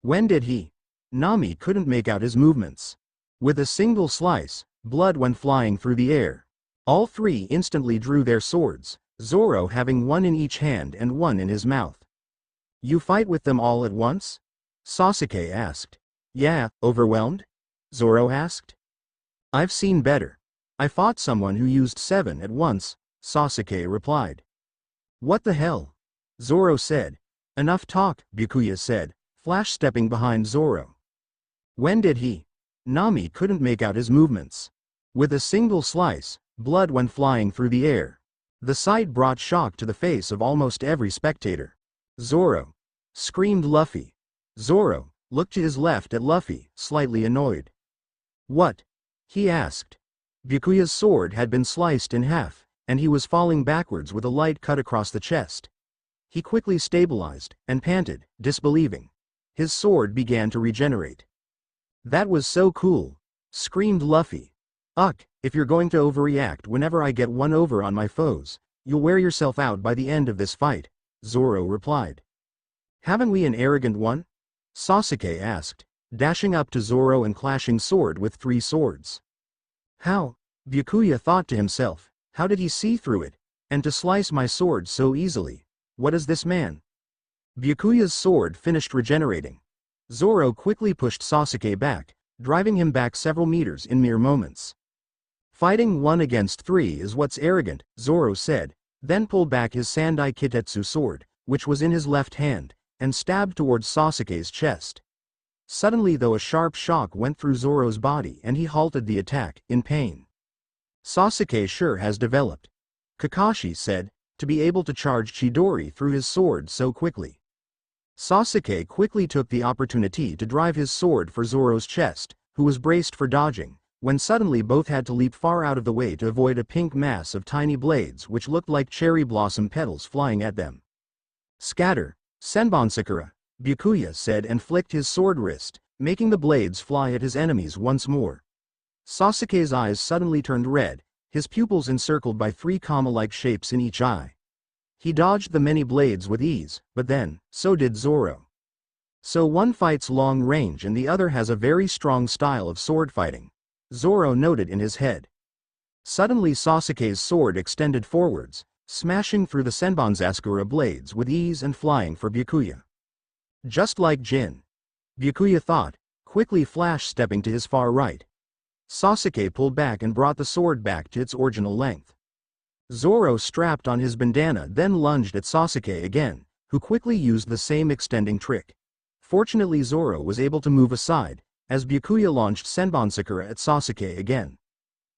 When did he? Nami couldn't make out his movements. With a single slice, blood went flying through the air. All 3 instantly drew their swords, Zoro having one in each hand and one in his mouth. You fight with them all at once? Sasuke asked. Yeah, overwhelmed? Zoro asked. I've seen better. I fought someone who used 7 at once, Sasuke replied. What the hell? Zoro said. Enough talk, Byakuya said, flash stepping behind Zoro. When did he? Nami couldn't make out his movements. With a single slice, blood went flying through the air. The sight brought shock to the face of almost every spectator. Zoro! Screamed Luffy. Zoro looked to his left at Luffy, slightly annoyed. What? He asked. Byakuya's sword had been sliced in half, and he was falling backwards with a light cut across the chest. He quickly stabilized, and panted, disbelieving. His sword began to regenerate. That was so cool! Screamed Luffy. Ugh, if you're going to overreact whenever I get one over on my foes, you'll wear yourself out by the end of this fight, Zoro replied. Haven't we an arrogant one? Sasuke asked, dashing up to Zoro and clashing sword with 3 swords. How? Byakuya thought to himself, how did he see through it, and to slice my sword so easily? What is this man? Byakuya's sword finished regenerating. Zoro quickly pushed Sasuke back, driving him back several meters in mere moments. Fighting 1 against 3 is what's arrogant, Zoro said, then pulled back his Sandai Kitetsu sword, which was in his left hand, and stabbed towards Sasuke's chest. Suddenly though a sharp shock went through Zoro's body and he halted the attack, in pain. Sasuke sure has developed, Kakashi said, to be able to charge Chidori through his sword so quickly. Sasuke quickly took the opportunity to drive his sword for Zoro's chest, who was braced for dodging, when suddenly both had to leap far out of the way to avoid a pink mass of tiny blades which looked like cherry blossom petals flying at them. Scatter, Senbon Sakura, Byakuya said and flicked his sword wrist, making the blades fly at his enemies once more. Sasuke's eyes suddenly turned red, his pupils encircled by 3 comma-like shapes in each eye. He dodged the many blades with ease, but then, so did Zoro. So one fights long range and the other has a very strong style of sword fighting, Zoro noted in his head. Suddenly Sasuke's sword extended forwards, smashing through the Senbonzasakura blades with ease and flying for Byakuya. Just like Jin. Byakuya thought, quickly flash stepping to his far right. Sasuke pulled back and brought the sword back to its original length. Zoro strapped on his bandana then lunged at Sasuke again, who quickly used the same extending trick. Fortunately Zoro was able to move aside, as Byakuya launched Senbon at Sasuke again.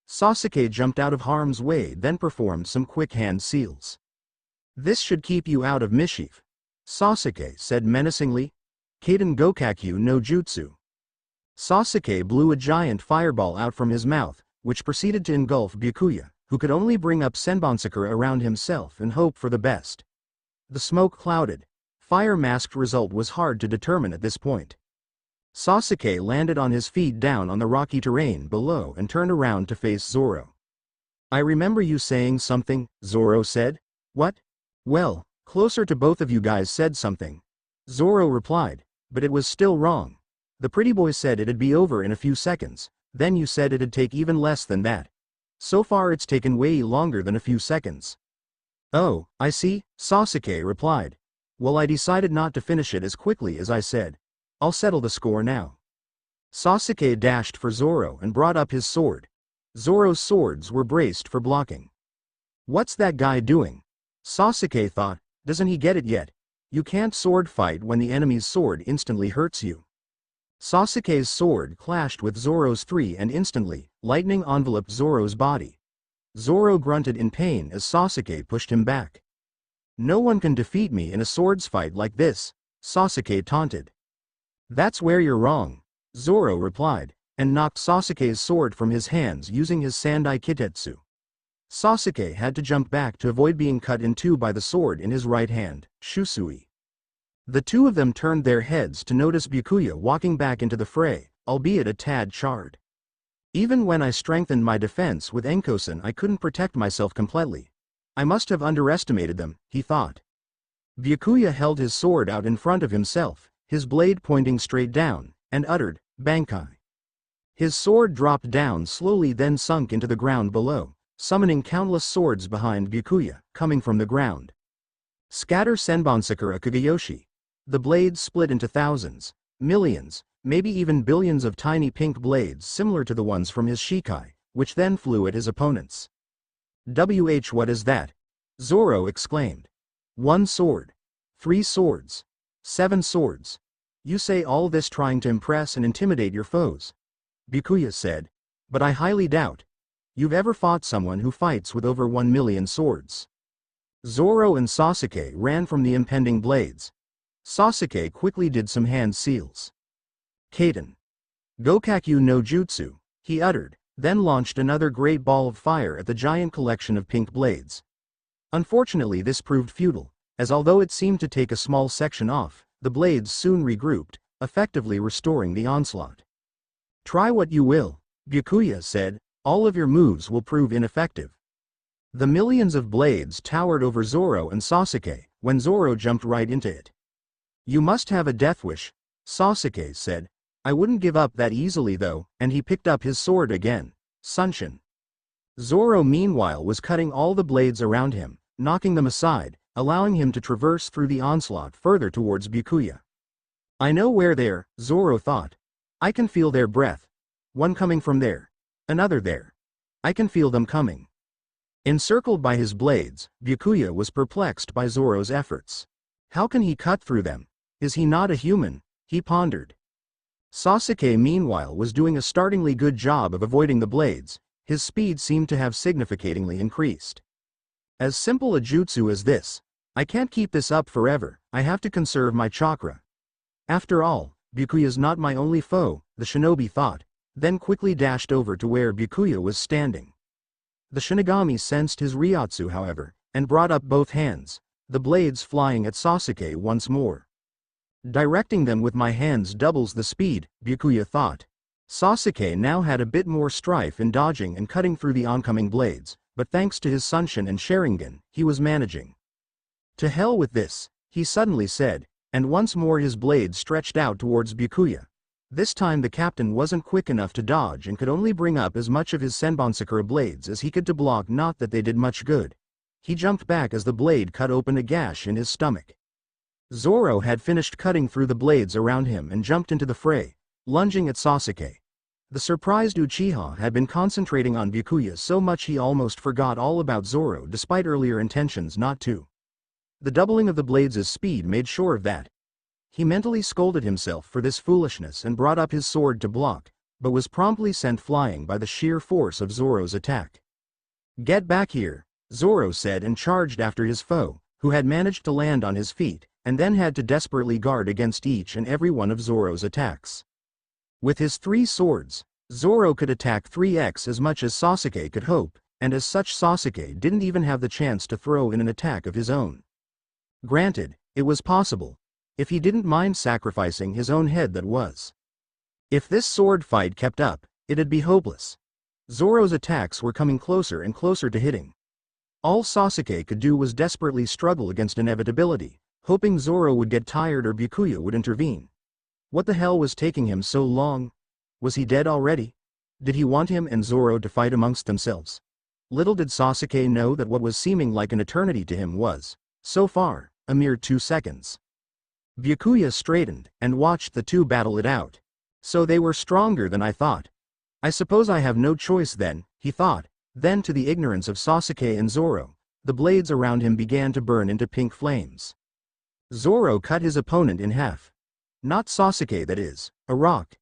Sasuke jumped out of harm's way then performed some quick hand seals. This should keep you out of mischief, Sasuke said menacingly. Kaden Gokakyu no Jutsu. Sasuke blew a giant fireball out from his mouth, which proceeded to engulf Byakuya, who could only bring up Senbon around himself and hope for the best. The smoke clouded. Fire-masked result was hard to determine at this point. Sasuke landed on his feet down on the rocky terrain below and turned around to face Zoro. I remember you saying something, Zoro said. What? Well, closer to both of you guys said something. Zoro replied, but it was still wrong. The pretty boy said it'd be over in a few seconds, then you said it'd take even less than that. So far it's taken way longer than a few seconds. Oh, I see, Sasuke replied. Well, I decided not to finish it as quickly as I said. I'll settle the score now. Sasuke dashed for Zoro and brought up his sword. Zoro's swords were braced for blocking. What's that guy doing? Sasuke thought, doesn't he get it yet? You can't sword fight when the enemy's sword instantly hurts you. Sasuke's sword clashed with Zoro's and instantly, lightning enveloped Zoro's body. Zoro grunted in pain as Sasuke pushed him back. No one can defeat me in a swords fight like this, Sasuke taunted. That's where you're wrong, Zoro replied, and knocked Sasuke's sword from his hands using his Sandai Kitetsu. Sasuke had to jump back to avoid being cut in two by the sword in his right hand, Shusui. The two of them turned their heads to notice Byakuya walking back into the fray, albeit a tad charred. Even when I strengthened my defense with Enkosen, I couldn't protect myself completely. I must have underestimated them, he thought. Byakuya held his sword out in front of himself, his blade pointing straight down, and uttered, Bankai. His sword dropped down slowly, then sunk into the ground below, summoning countless swords behind Byakuya, coming from the ground. Scatter Senbonsakura Kageyoshi. The blades split into thousands, millions, maybe even billions of tiny pink blades similar to the ones from his Shikai, which then flew at his opponents. What is that? Zoro exclaimed. 1 sword. 3 swords. 7 swords. You say all this trying to impress and intimidate your foes. Byakuya said. But I highly doubt you've ever fought someone who fights with over 1 million swords. Zoro and Sasuke ran from the impending blades. Sasuke quickly did some hand seals. Kaiten. Gokakyu no Jutsu, he uttered, then launched another great ball of fire at the giant collection of pink blades. Unfortunately, this proved futile, as although it seemed to take a small section off, the blades soon regrouped, effectively restoring the onslaught. Try what you will, Byakuya said, all of your moves will prove ineffective. The millions of blades towered over Zoro and Sasuke, when Zoro jumped right into it. You must have a death wish, Sasuke said. I wouldn't give up that easily though, and he picked up his sword again, Sunshin. Zoro meanwhile was cutting all the blades around him, knocking them aside, allowing him to traverse through the onslaught further towards Byakuya. I know where they're, Zoro thought. I can feel their breath. One coming from there. Another there. I can feel them coming. Encircled by his blades, Byakuya was perplexed by Zoro's efforts. How can he cut through them? Is he not a human? He pondered. Sasuke meanwhile was doing a startlingly good job of avoiding the blades. His speed seemed to have significantly increased. As simple a jutsu as this. I can't keep this up forever, I have to conserve my chakra. After all, Byakuya's not my only foe, the shinobi thought, then quickly dashed over to where Byakuya was standing. The Shinigami sensed his Ryotsu however, and brought up both hands, the blades flying at Sasuke once more. Directing them with my hands doubles the speed, Byakuya thought. Sasuke now had a bit more strife in dodging and cutting through the oncoming blades, but thanks to his Sunshin and Sharingan, he was managing. To hell with this, he suddenly said, and once more his blade stretched out towards Byakuya. This time the captain wasn't quick enough to dodge and could only bring up as much of his Senbonsakura blades as he could to block, not that they did much good. He jumped back as the blade cut open a gash in his stomach. Zoro had finished cutting through the blades around him and jumped into the fray, lunging at Sasuke. The surprised Uchiha had been concentrating on Byakuya so much he almost forgot all about Zoro despite earlier intentions not to. The doubling of the blades' speed made sure of that. He mentally scolded himself for this foolishness and brought up his sword to block, but was promptly sent flying by the sheer force of Zoro's attack. Get back here, Zoro said and charged after his foe, who had managed to land on his feet, and then had to desperately guard against each and every one of Zoro's attacks. With his 3 swords, Zoro could attack 3x as much as Sasuke could hope, and as such Sasuke didn't even have the chance to throw in an attack of his own. Granted, it was possible. If he didn't mind sacrificing his own head, that was. If this sword fight kept up, it'd be hopeless. Zoro's attacks were coming closer and closer to hitting. All Sasuke could do was desperately struggle against inevitability, hoping Zoro would get tired or Byakuya would intervene. What the hell was taking him so long? Was he dead already? Did he want him and Zoro to fight amongst themselves? Little did Sasuke know that what was seeming like an eternity to him was, so far, a mere 2 seconds. Byakuya straightened and watched the two battle it out. So they were stronger than I thought. I suppose I have no choice then, he thought. Then, to the ignorance of Sasuke and Zoro, the blades around him began to burn into pink flames. Zoro cut his opponent in half. Not Sasuke, that is, a rock.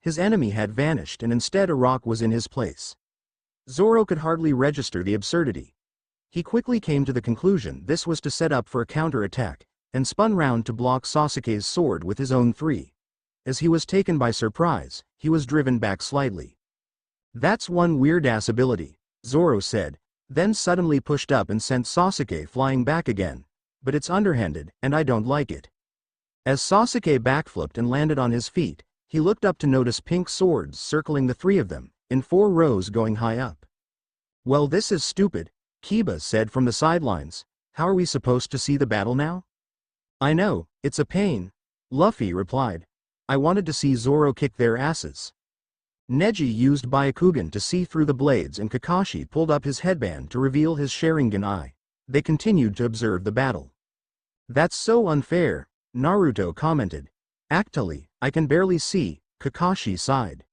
His enemy had vanished and instead a rock was in his place. Zoro could hardly register the absurdity. He quickly came to the conclusion this was to set up for a counter-attack, and spun round to block Sasuke's sword with his own three. As he was taken by surprise, he was driven back slightly. "That's one weird-ass ability," Zoro said, then suddenly pushed up and sent Sasuke flying back again. "But it's underhanded, and I don't like it." As Sasuke backflipped and landed on his feet, he looked up to notice pink swords circling the three of them, in 4 rows going high up. "Well, this is stupid," Kiba said from the sidelines. "How are we supposed to see the battle now?" "I know, it's a pain," Luffy replied. "I wanted to see Zoro kick their asses." Neji used Byakugan to see through the blades and Kakashi pulled up his headband to reveal his Sharingan eye. They continued to observe the battle. "That's so unfair," Naruto commented. "Actually, I can barely see," Kakashi sighed.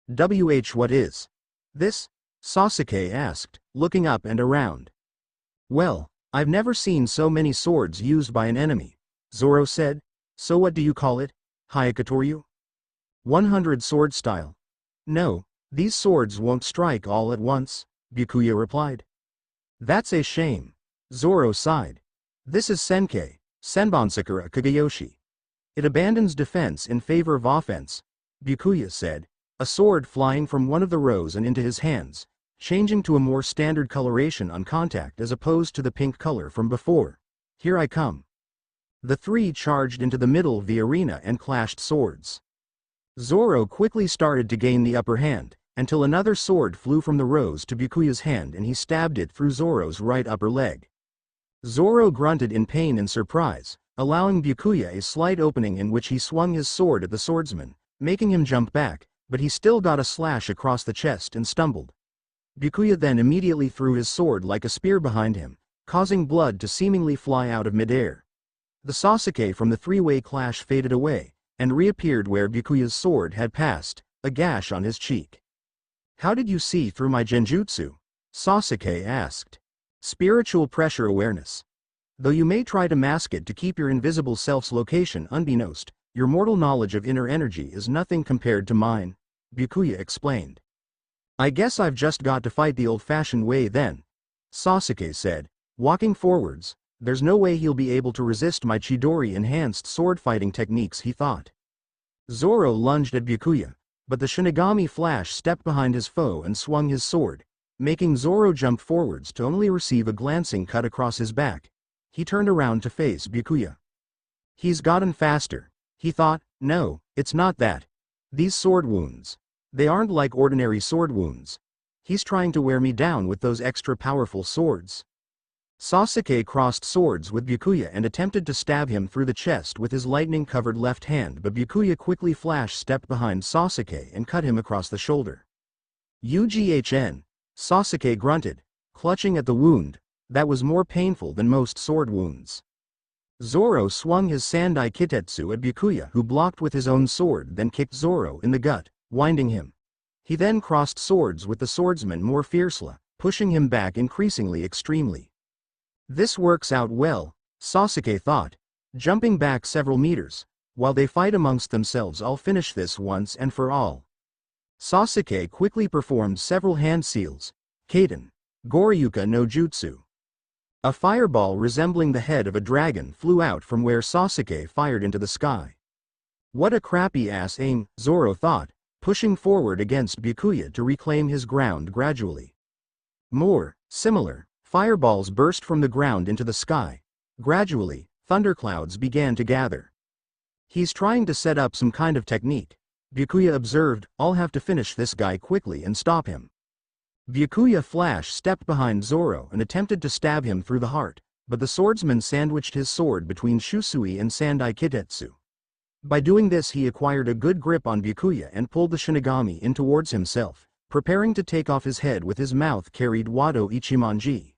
What is this?" Sasuke asked, looking up and around. "Well, I've never seen so many swords used by an enemy," Zoro said. "So what do you call it? Hyakatoryu? 100 sword style?" "No, these swords won't strike all at once," Byakuya replied. "That's a shame," Zoro sighed. "This is Senkei, Senbonsakura Kagayoshi. It abandons defense in favor of offense," Byakuya said, a sword flying from one of the rows and into his hands, changing to a more standard coloration on contact as opposed to the pink color from before. "Here I come." The three charged into the middle of the arena and clashed swords. Zoro quickly started to gain the upper hand, until another sword flew from the rows to Byakuya's hand and he stabbed it through Zoro's right upper leg. Zoro grunted in pain and surprise, allowing Byakuya a slight opening in which he swung his sword at the swordsman, making him jump back, but he still got a slash across the chest and stumbled. Byakuya then immediately threw his sword like a spear behind him, causing blood to seemingly fly out of midair. The Sasuke from the three-way clash faded away, and reappeared where Byakuya's sword had passed, a gash on his cheek. "How did you see through my genjutsu?" Sasuke asked. "Spiritual pressure awareness. Though you may try to mask it to keep your invisible self's location unbeknownst, your mortal knowledge of inner energy is nothing compared to mine," Byakuya explained. "I guess I've just got to fight the old-fashioned way then," Sasuke said, walking forwards. "There's no way he'll be able to resist my Chidori-enhanced sword-fighting techniques," he thought. Zoro lunged at Byakuya, but the Shinigami Flash stepped behind his foe and swung his sword, making Zoro jump forwards to only receive a glancing cut across his back. He turned around to face Byakuya. "He's gotten faster," he thought. "No, it's not that. These sword wounds. They aren't like ordinary sword wounds. He's trying to wear me down with those extra powerful swords." Sasuke crossed swords with Byakuya and attempted to stab him through the chest with his lightning-covered left hand, but Byakuya quickly flash-stepped behind Sasuke and cut him across the shoulder. "Ughn," Sasuke grunted, clutching at the wound. That was more painful than most sword wounds. Zoro swung his Sandai Kitetsu at Byakuya, who blocked with his own sword, then kicked Zoro in the gut, winding him. He then crossed swords with the swordsman more fiercely, pushing him back increasingly extremely. "This works out well," Sasuke thought, jumping back several meters. "While they fight amongst themselves, I'll finish this once and for all." Sasuke quickly performed several hand seals. Kaden, Goryuka no Jutsu. A fireball resembling the head of a dragon flew out from where Sasuke fired into the sky. "What a crappy-ass aim," Zoro thought, pushing forward against Byakuya to reclaim his ground gradually. More similar fireballs burst from the ground into the sky. Gradually, thunderclouds began to gather. "He's trying to set up some kind of technique," Byakuya observed. "I'll have to finish this guy quickly and stop him." Byakuya Flash stepped behind Zoro and attempted to stab him through the heart, but the swordsman sandwiched his sword between Shusui and Sandai Kitetsu. By doing this, he acquired a good grip on Byakuya and pulled the Shinigami in towards himself, preparing to take off his head with his mouth carried Wado Ichimonji.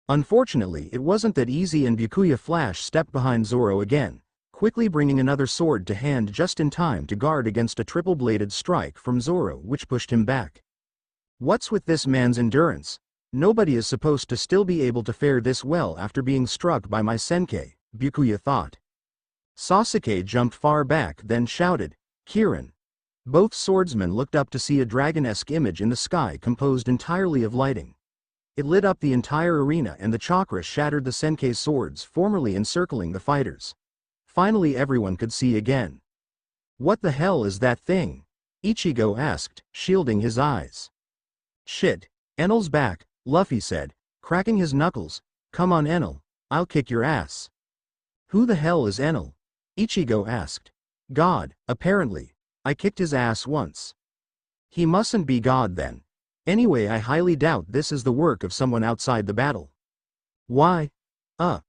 Unfortunately, it wasn't that easy, and Byakuya Flash stepped behind Zoro again, quickly bringing another sword to hand just in time to guard against a triple-bladed strike from Zoro which pushed him back. What's with this man's endurance? Nobody is supposed to still be able to fare this well after being struck by my Senkei, Byakuya thought. Sasuke jumped far back then shouted, Kirin. Both swordsmen looked up to see a dragon-esque image in the sky composed entirely of lighting. It lit up the entire arena and the chakra shattered the Senkei swords formerly encircling the fighters. Finally everyone could see again. What the hell is that thing? Ichigo asked, shielding his eyes. Shit. Enel's back, Luffy said, cracking his knuckles. Come on Enel, I'll kick your ass. Who the hell is Enel? Ichigo asked. God, apparently. I kicked his ass once. He mustn't be God then. Anyway, I highly doubt this is the work of someone outside the battle. Why? I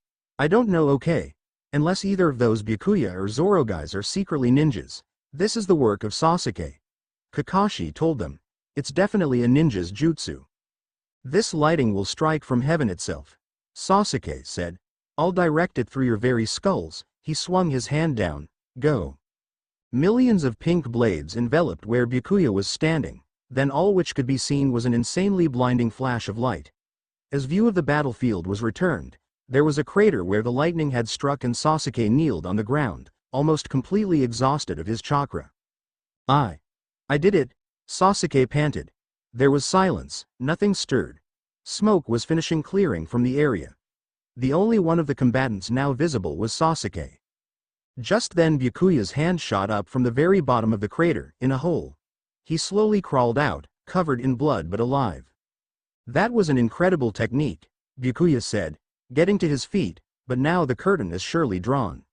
don't know. Okay. Unless either of those Byakuya or Zoro guys are secretly ninjas. This is the work of Sasuke. Kakashi told them. It's definitely a ninja's jutsu. This lighting will strike from heaven itself. Sasuke said. I'll direct it through your very skulls. He swung his hand down. Go. Millions of pink blades enveloped where Byakuya was standing, then all which could be seen was an insanely blinding flash of light. As view of the battlefield was returned, there was a crater where the lightning had struck and Sasuke kneeled on the ground, almost completely exhausted of his chakra. I did it, Sasuke panted. There was silence, nothing stirred. Smoke was finishing clearing from the area. The only one of the combatants now visible was Sasuke. Just then Byakuya's hand shot up from the very bottom of the crater, in a hole. He slowly crawled out, covered in blood but alive. That was an incredible technique, Byakuya said, getting to his feet, but now the curtain is surely drawn.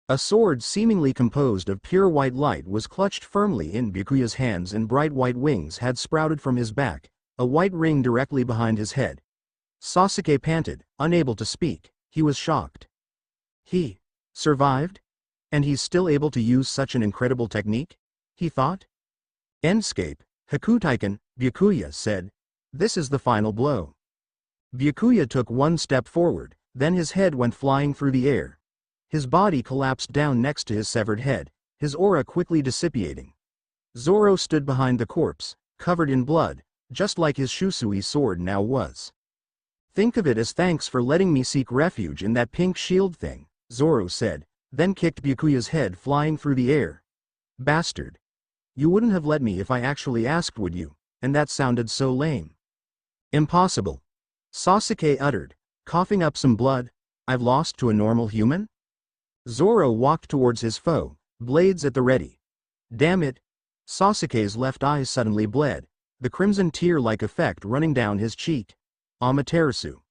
A sword seemingly composed of pure white light was clutched firmly in Byakuya's hands and bright white wings had sprouted from his back, a white ring directly behind his head. Sasuke panted, unable to speak. He was shocked. He survived? And he's still able to use such an incredible technique? He thought. Endscape, Hakutaiken, Byakuya said. This is the final blow. Byakuya took one step forward, then his head went flying through the air. His body collapsed down next to his severed head, his aura quickly dissipating. Zoro stood behind the corpse, covered in blood, just like his Shusui sword now was. Think of it as thanks for letting me seek refuge in that pink shield thing, Zoro said, then kicked Byakuya's head flying through the air. Bastard. You wouldn't have let me if I actually asked, would you? And that sounded so lame. Impossible. Sasuke uttered, coughing up some blood. I've lost to a normal human? Zoro walked towards his foe, blades at the ready. Damn it. Sasuke's left eye suddenly bled, the crimson tear-like effect running down his cheek. Amaterasu.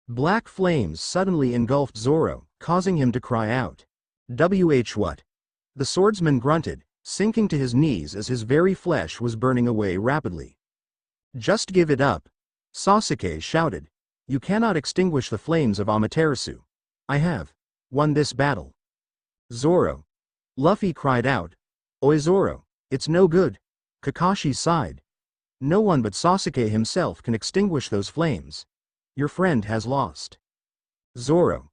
Black flames suddenly engulfed Zoro, causing him to cry out. What? The swordsman grunted, sinking to his knees as his very flesh was burning away rapidly. Just give it up. Sasuke shouted. You cannot extinguish the flames of Amaterasu. I have won this battle. Zoro. Luffy cried out. Oi Zoro, it's no good. Kakashi sighed. No one but Sasuke himself can extinguish those flames. Your friend has lost. Zoro.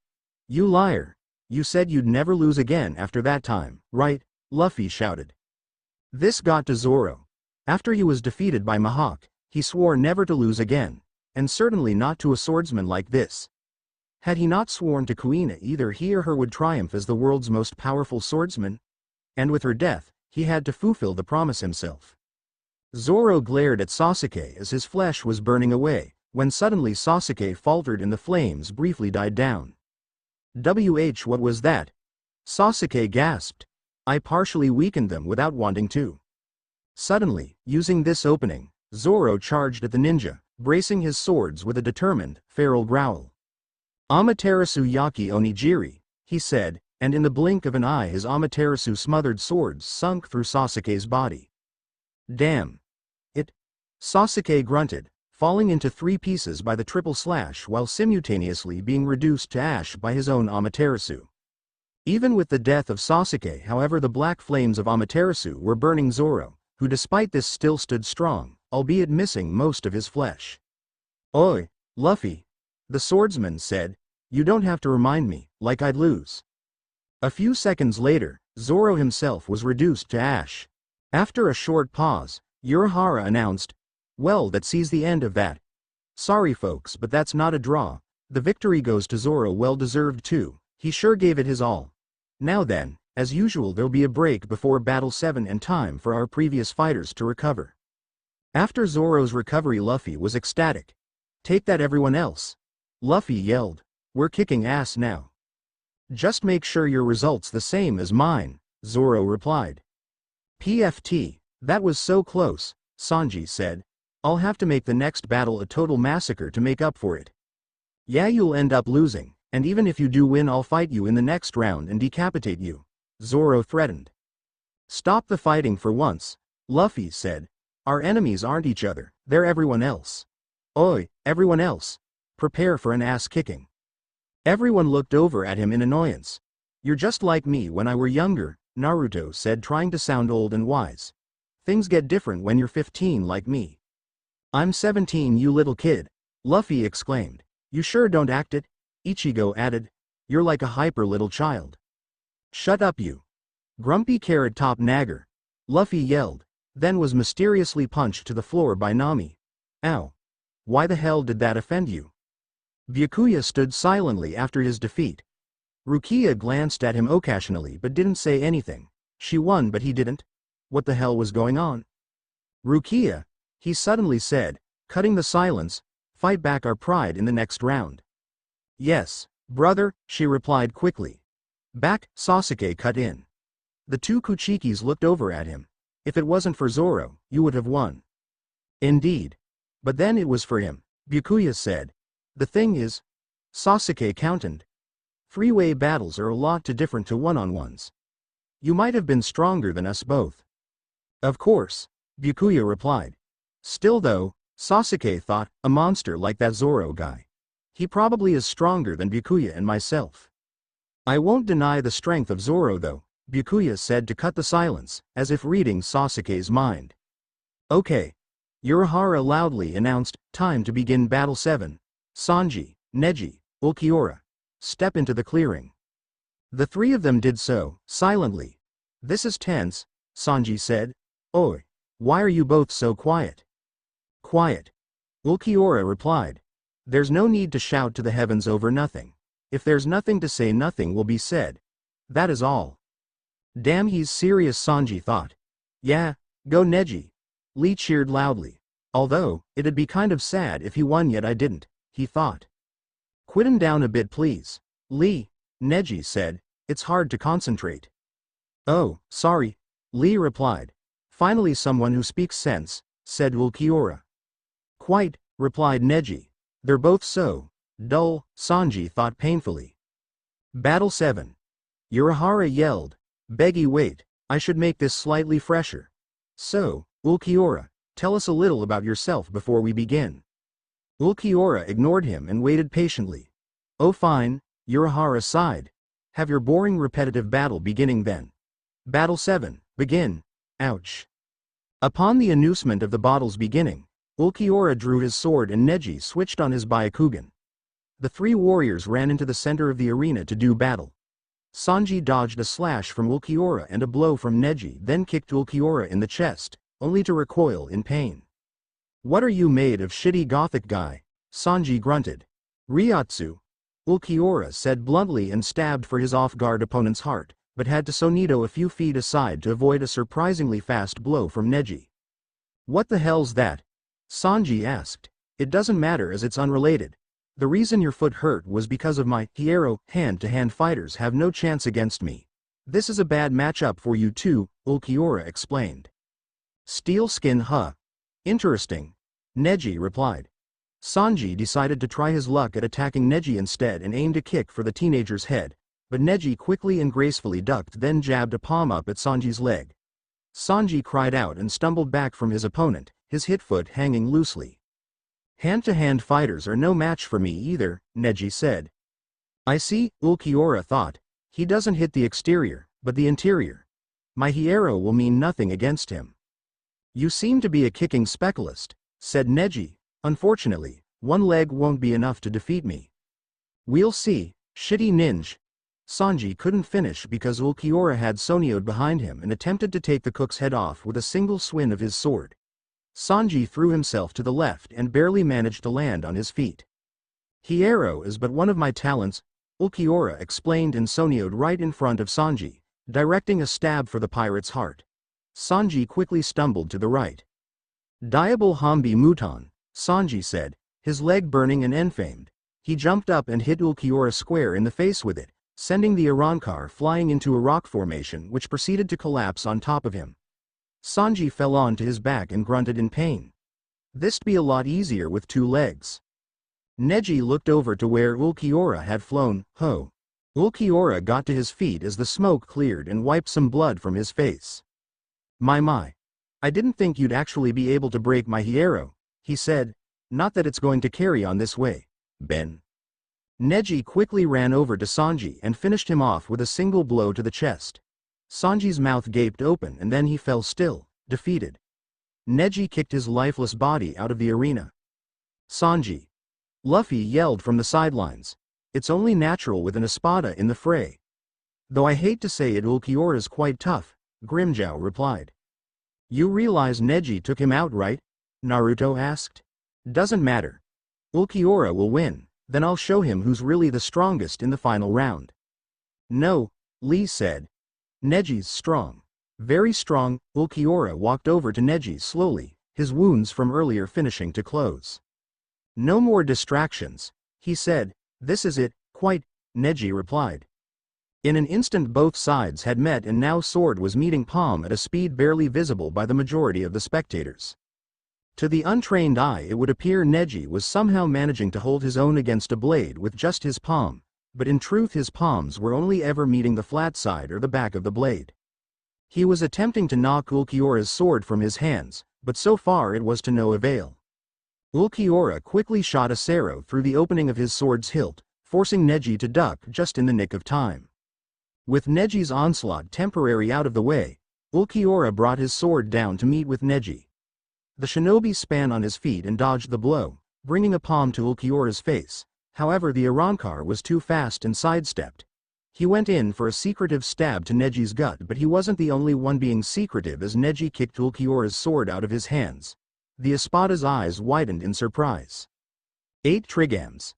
You liar. You said you'd never lose again after that time, right? Luffy shouted. This got to Zoro. After he was defeated by Mihawk, he swore never to lose again, and certainly not to a swordsman like this. Had he not sworn to Kuina, either he or her would triumph as the world's most powerful swordsman? And with her death, he had to fulfill the promise himself. Zoro glared at Sasuke as his flesh was burning away, when suddenly Sasuke faltered and the flames briefly died down. What was that? Sasuke gasped. I partially weakened them without wanting to. Suddenly, using this opening, Zoro charged at the ninja, bracing his swords with a determined, feral growl. Amaterasu Yaki Onigiri, he said, and in the blink of an eye his Amaterasu smothered swords sunk through Sasuke's body. Damn. It. Sasuke grunted, falling into 3 pieces by the triple slash while simultaneously being reduced to ash by his own Amaterasu. Even with the death of Sasuke, however, the black flames of Amaterasu were burning Zoro, who despite this still stood strong, albeit missing most of his flesh. Oi, Luffy. The swordsman said, you don't have to remind me, like I'd lose. A few seconds later, Zoro himself was reduced to ash. After a short pause, Urahara announced, Well, that sees the end of that. Sorry folks, but that's not a draw. The victory goes to Zoro, well deserved too. He sure gave it his all. Now then, as usual there'll be a break before Battle 7 and time for our previous fighters to recover. After Zoro's recovery, Luffy was ecstatic. Take that everyone else. Luffy yelled. We're kicking ass now. Just make sure your result's the same as mine, Zoro replied. PFT, that was so close, Sanji said. I'll have to make the next battle a total massacre to make up for it. Yeah, you'll end up losing, and even if you do win I'll fight you in the next round and decapitate you, Zoro threatened. Stop the fighting for once, Luffy said. Our enemies aren't each other, they're everyone else. Oi, everyone else. Prepare for an ass kicking. Everyone looked over at him in annoyance. You're just like me when I were younger, Naruto said, trying to sound old and wise. Things get different when you're 15 like me. I'm 17, you little kid, Luffy exclaimed. You sure don't act it, Ichigo added. You're like a hyper little child. Shut up you. Grumpy Carrot Top Nagger, Luffy yelled, then was mysteriously punched to the floor by Nami. Ow. Why the hell did that offend you? Byakuya stood silently after his defeat. Rukia glanced at him occasionally but didn't say anything. She won but he didn't. What the hell was going on? Rukia, he suddenly said, cutting the silence, fight back our pride in the next round. Yes, brother, she replied quickly. Back, Sasuke cut in. The two Kuchikis looked over at him. If it wasn't for Zoro, you would have won. Indeed. But then it was for him, Byakuya said. The thing is, Sasuke countered. Freeway battles are a lot too different to one-on-ones. You might have been stronger than us both. Of course, Byakuya replied. Still though, Sasuke thought, a monster like that Zoro guy. He probably is stronger than Byakuya and myself. I won't deny the strength of Zoro though, Byakuya said to cut the silence, as if reading Sasuke's mind. Okay. Urahara loudly announced, time to begin Battle 7. Sanji, Neji, Ulquiorra. Step into the clearing. The three of them did so, silently. This is tense, Sanji said. Oi, why are you both so quiet? Quiet. Ulquiorra replied. There's no need to shout to the heavens over nothing. If there's nothing to say, nothing will be said. That is all. Damn, he's serious, Sanji thought. Yeah, go Neji. Lee cheered loudly. Although, it'd be kind of sad if he won yet I didn't, he thought. Quit him down a bit please. Lee, Neji said, it's hard to concentrate. Oh, sorry, Lee replied. Finally someone who speaks sense, said Ulquiorra. Quite, replied Neji. They're both so dull, Sanji thought painfully. Battle 7. Urahara yelled. Beggy wait, I should make this slightly fresher. So, Ulquiorra, tell us a little about yourself before we begin. Ulquiorra ignored him and waited patiently. Oh fine, Urahara sighed. Have your boring repetitive battle beginning then. Battle 7, begin. Ouch. Upon the announcement of the battle's beginning, Ulquiorra drew his sword and Neji switched on his Byakugan. The three warriors ran into the center of the arena to do battle. Sanji dodged a slash from Ulquiorra and a blow from Neji, then kicked Ulquiorra in the chest, only to recoil in pain. What are you made of, shitty gothic guy? Sanji grunted. Ryatsu, Ulquiorra said bluntly and stabbed for his off-guard opponent's heart, but had to sonito a few feet aside to avoid a surprisingly fast blow from Neji. What the hell's that? Sanji asked. It doesn't matter as it's unrelated. The reason your foot hurt was because of my Hierro hand-to-hand fighters have no chance against me. This is a bad matchup for you too, Ulquiorra explained. Steel skin, huh? Interesting. Neji replied. Sanji decided to try his luck at attacking Neji instead and aimed a kick for the teenager's head, but Neji quickly and gracefully ducked, then jabbed a palm up at Sanji's leg. Sanji cried out and stumbled back from his opponent, his hit foot hanging loosely. Hand-to-hand fighters are no match for me either, Neji said. I see, Ulquiorra thought. He doesn't hit the exterior, but the interior. My Hierro will mean nothing against him. You seem to be a kicking specialist, said Neji. Unfortunately, one leg won't be enough to defeat me. We'll see, shitty ninja. Sanji couldn't finish because Ulquiorra had sonioed behind him and attempted to take the cook's head off with a single swing of his sword. Sanji threw himself to the left and barely managed to land on his feet. Hierro is but one of my talents, Ulquiorra explained and sonioed right in front of Sanji, directing a stab for the pirate's heart. Sanji quickly stumbled to the right. Diable Hambi Muton, Sanji said, his leg burning and enfamed. He jumped up and hit Ulquiorra square in the face with it, sending the Arrancar flying into a rock formation which proceeded to collapse on top of him. Sanji fell on to his back and grunted in pain. This'd be a lot easier with 2 legs. Neji looked over to where Ulquiorra had flown. Ulquiorra got to his feet as the smoke cleared and wiped some blood from his face. My. I didn't think you'd actually be able to break my hierro, he said. Not that it's going to carry on this way, Ben. Neji quickly ran over to Sanji and finished him off with a single blow to the chest. Sanji's mouth gaped open and then he fell still, defeated. Neji kicked his lifeless body out of the arena. Sanji. Luffy yelled from the sidelines. It's only natural with an espada in the fray. Though I hate to say it, Ulquiorra's quite tough, Grimmjow replied. You realize Neji took him out, right? Naruto asked. Doesn't matter. Ulquiorra will win, then I'll show him who's really the strongest in the final round. No, Lee said. Neji's strong. Very strong. Ulquiorra walked over to Neji slowly, his wounds from earlier finishing to close. No more distractions, he said. This is it, quite, Neji replied. In an instant both sides had met and now sword was meeting palm at a speed barely visible by the majority of the spectators. To the untrained eye it would appear Neji was somehow managing to hold his own against a blade with just his palm, but in truth his palms were only ever meeting the flat side or the back of the blade. He was attempting to knock Ulquiorra's sword from his hands, but so far it was to no avail. Ulquiorra quickly shot a arrow through the opening of his sword's hilt, forcing Neji to duck just in the nick of time. With Neji's onslaught temporarily out of the way, Ulquiorra brought his sword down to meet with Neji. The shinobi span on his feet and dodged the blow, bringing a palm to Ulquiorra's face. However, the Arrancar was too fast and sidestepped. He went in for a secretive stab to Neji's gut, but he wasn't the only one being secretive as Neji kicked Ulquiorra's sword out of his hands. The espada's eyes widened in surprise. 8 trigams.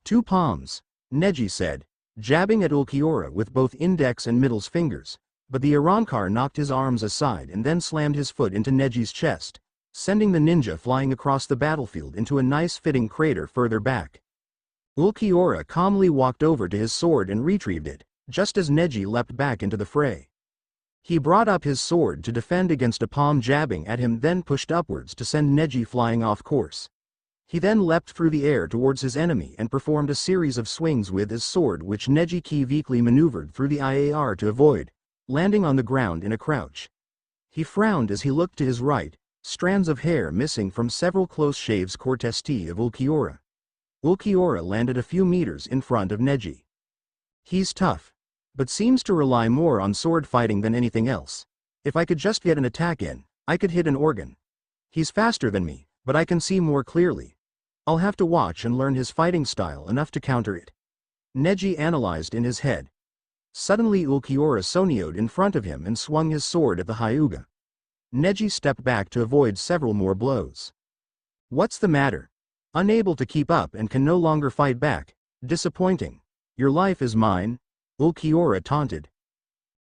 2 palms, Neji said, jabbing at Ulquiorra with both index and middle fingers, but the Arrancar knocked his arms aside and then slammed his foot into Neji's chest, sending the ninja flying across the battlefield into a nice-fitting crater further back. Ulquiorra calmly walked over to his sword and retrieved it, just as Neji leapt back into the fray. He brought up his sword to defend against a palm jabbing at him, then pushed upwards to send Neji flying off course. He then leapt through the air towards his enemy and performed a series of swings with his sword which Neji weakly maneuvered through the IAR to avoid, landing on the ground in a crouch. He frowned as he looked to his right, strands of hair missing from several close shaves cortesti of Ulquiorra. Ulquiorra landed a few meters in front of Neji. He's tough, but seems to rely more on sword fighting than anything else. If I could just get an attack in, I could hit an organ. He's faster than me, but I can see more clearly. I'll have to watch and learn his fighting style enough to counter it. Neji analyzed in his head. Suddenly Ulquiorra sonioed in front of him and swung his sword at the Hyuga. Neji stepped back to avoid several more blows. What's the matter? Unable to keep up and can no longer fight back. Disappointing. Your life is mine, Ulquiorra taunted.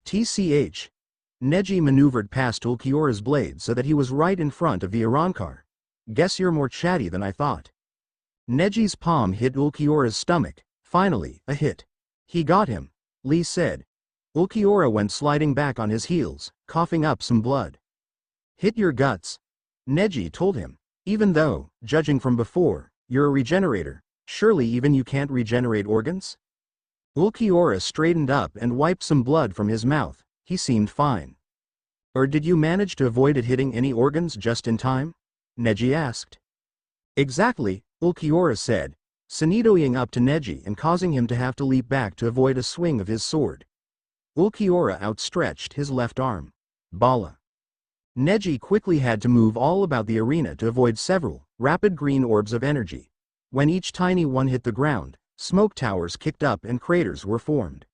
TCH. Neji maneuvered past Ulquiorra's blade so that he was right in front of the Arrancar. Guess you're more chatty than I thought. Neji's palm hit Ulquiorra's stomach. Finally, a hit. He got him, Lee said. Ulquiorra went sliding back on his heels, coughing up some blood. Hit your guts, Neji told him. Even though, judging from before, you're a regenerator, surely even you can't regenerate organs? Ulquiorra straightened up and wiped some blood from his mouth. He seemed fine. Or did you manage to avoid it hitting any organs just in time? Neji asked. Exactly, Ulquiorra said, sonidoing up to Neji and causing him to have to leap back to avoid a swing of his sword. Ulquiorra outstretched his left arm. Bala. Neji quickly had to move all about the arena to avoid several rapid green orbs of energy. When each tiny one hit the ground, smoke towers kicked up and craters were formed.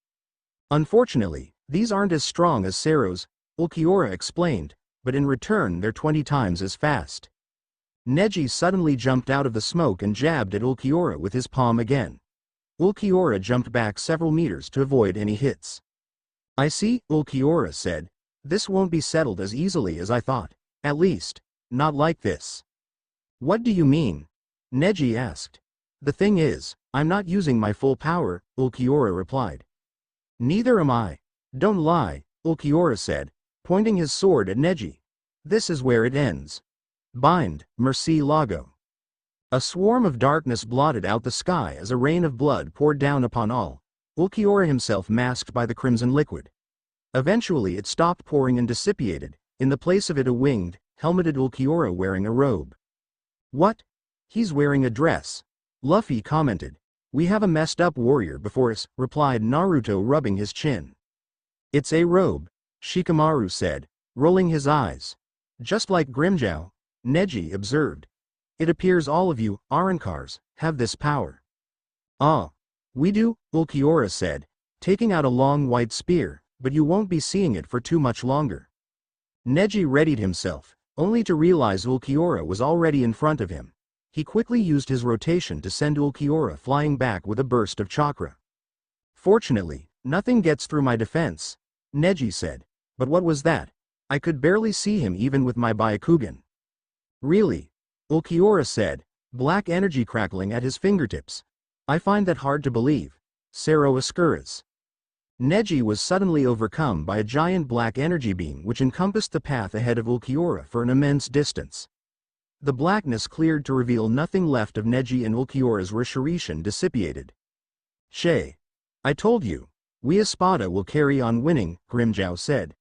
Unfortunately, these aren't as strong as Cero's, Ulquiorra explained, but in return they're 20 times as fast. Neji suddenly jumped out of the smoke and jabbed at Ulquiorra with his palm again. Ulquiorra jumped back several meters to avoid any hits. I see, Ulquiorra said. This won't be settled as easily as I thought. At least, not like this. What do you mean? Neji asked. The thing is, I'm not using my full power, Ulquiorra replied. Neither am I. Don't lie, Ulquiorra said, pointing his sword at Neji. This is where it ends. Bind, Merci Lago. A swarm of darkness blotted out the sky as a rain of blood poured down upon all, Ulquiorra himself masked by the crimson liquid. Eventually it stopped pouring and dissipated, in the place of it a winged, helmeted Ulquiorra wearing a robe. What? He's wearing a dress. Luffy commented. We have a messed up warrior before us, replied Naruto rubbing his chin. It's a robe, Shikamaru said, rolling his eyes. Just like Grimmjow, Neji observed. It appears all of you, Arrancars, have this power. Ah. We do, Ulquiorra said, taking out a long white spear, but you won't be seeing it for too much longer. Neji readied himself, only to realize Ulquiorra was already in front of him. He quickly used his rotation to send Ulquiorra flying back with a burst of chakra. Fortunately, nothing gets through my defense, Neji said. But what was that? I could barely see him even with my Byakugan. Really? Ulquiorra said, black energy crackling at his fingertips. I find that hard to believe. Cero Ascuras. Neji was suddenly overcome by a giant black energy beam which encompassed the path ahead of Ulquiorra for an immense distance. The blackness cleared to reveal nothing left of Neji, and Ulquiorra's Rishirishin dissipated. Che. I told you. We Espada will carry on winning, Grimmjow said.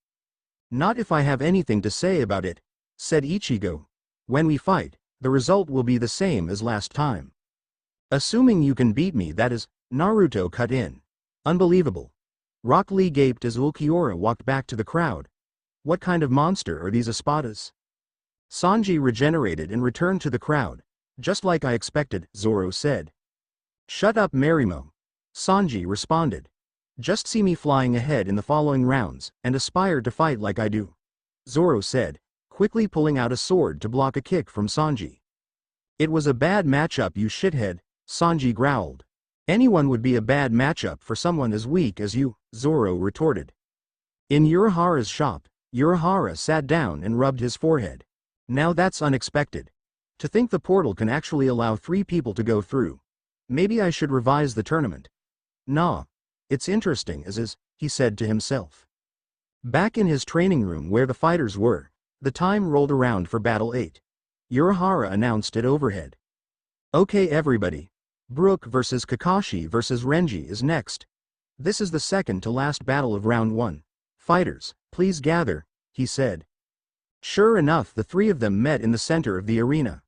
Not if I have anything to say about it, said Ichigo. When we fight, the result will be the same as last time. Assuming you can beat me, that is, Naruto cut in. Unbelievable. Rock Lee gaped as Ulquiorra walked back to the crowd. What kind of monster are these Espadas? Sanji regenerated and returned to the crowd. Just like I expected, Zoro said. Shut up, Marimo. Sanji responded. Just see me flying ahead in the following rounds, and aspire to fight like I do. Zoro said, quickly pulling out a sword to block a kick from Sanji. It was a bad matchup, you shithead, Sanji growled. Anyone would be a bad matchup for someone as weak as you, Zoro retorted. In Urahara's shop, Urahara sat down and rubbed his forehead. Now that's unexpected. To think the portal can actually allow 3 people to go through. Maybe I should revise the tournament. Nah. It's interesting as is, he said to himself. Back in his training room where the fighters were, the time rolled around for Battle 8. Urahara announced it overhead. Okay everybody. Brook vs Kakashi vs Renji is next. This is the second to last battle of round 1. Fighters, please gather, he said. Sure enough, the 3 of them met in the center of the arena.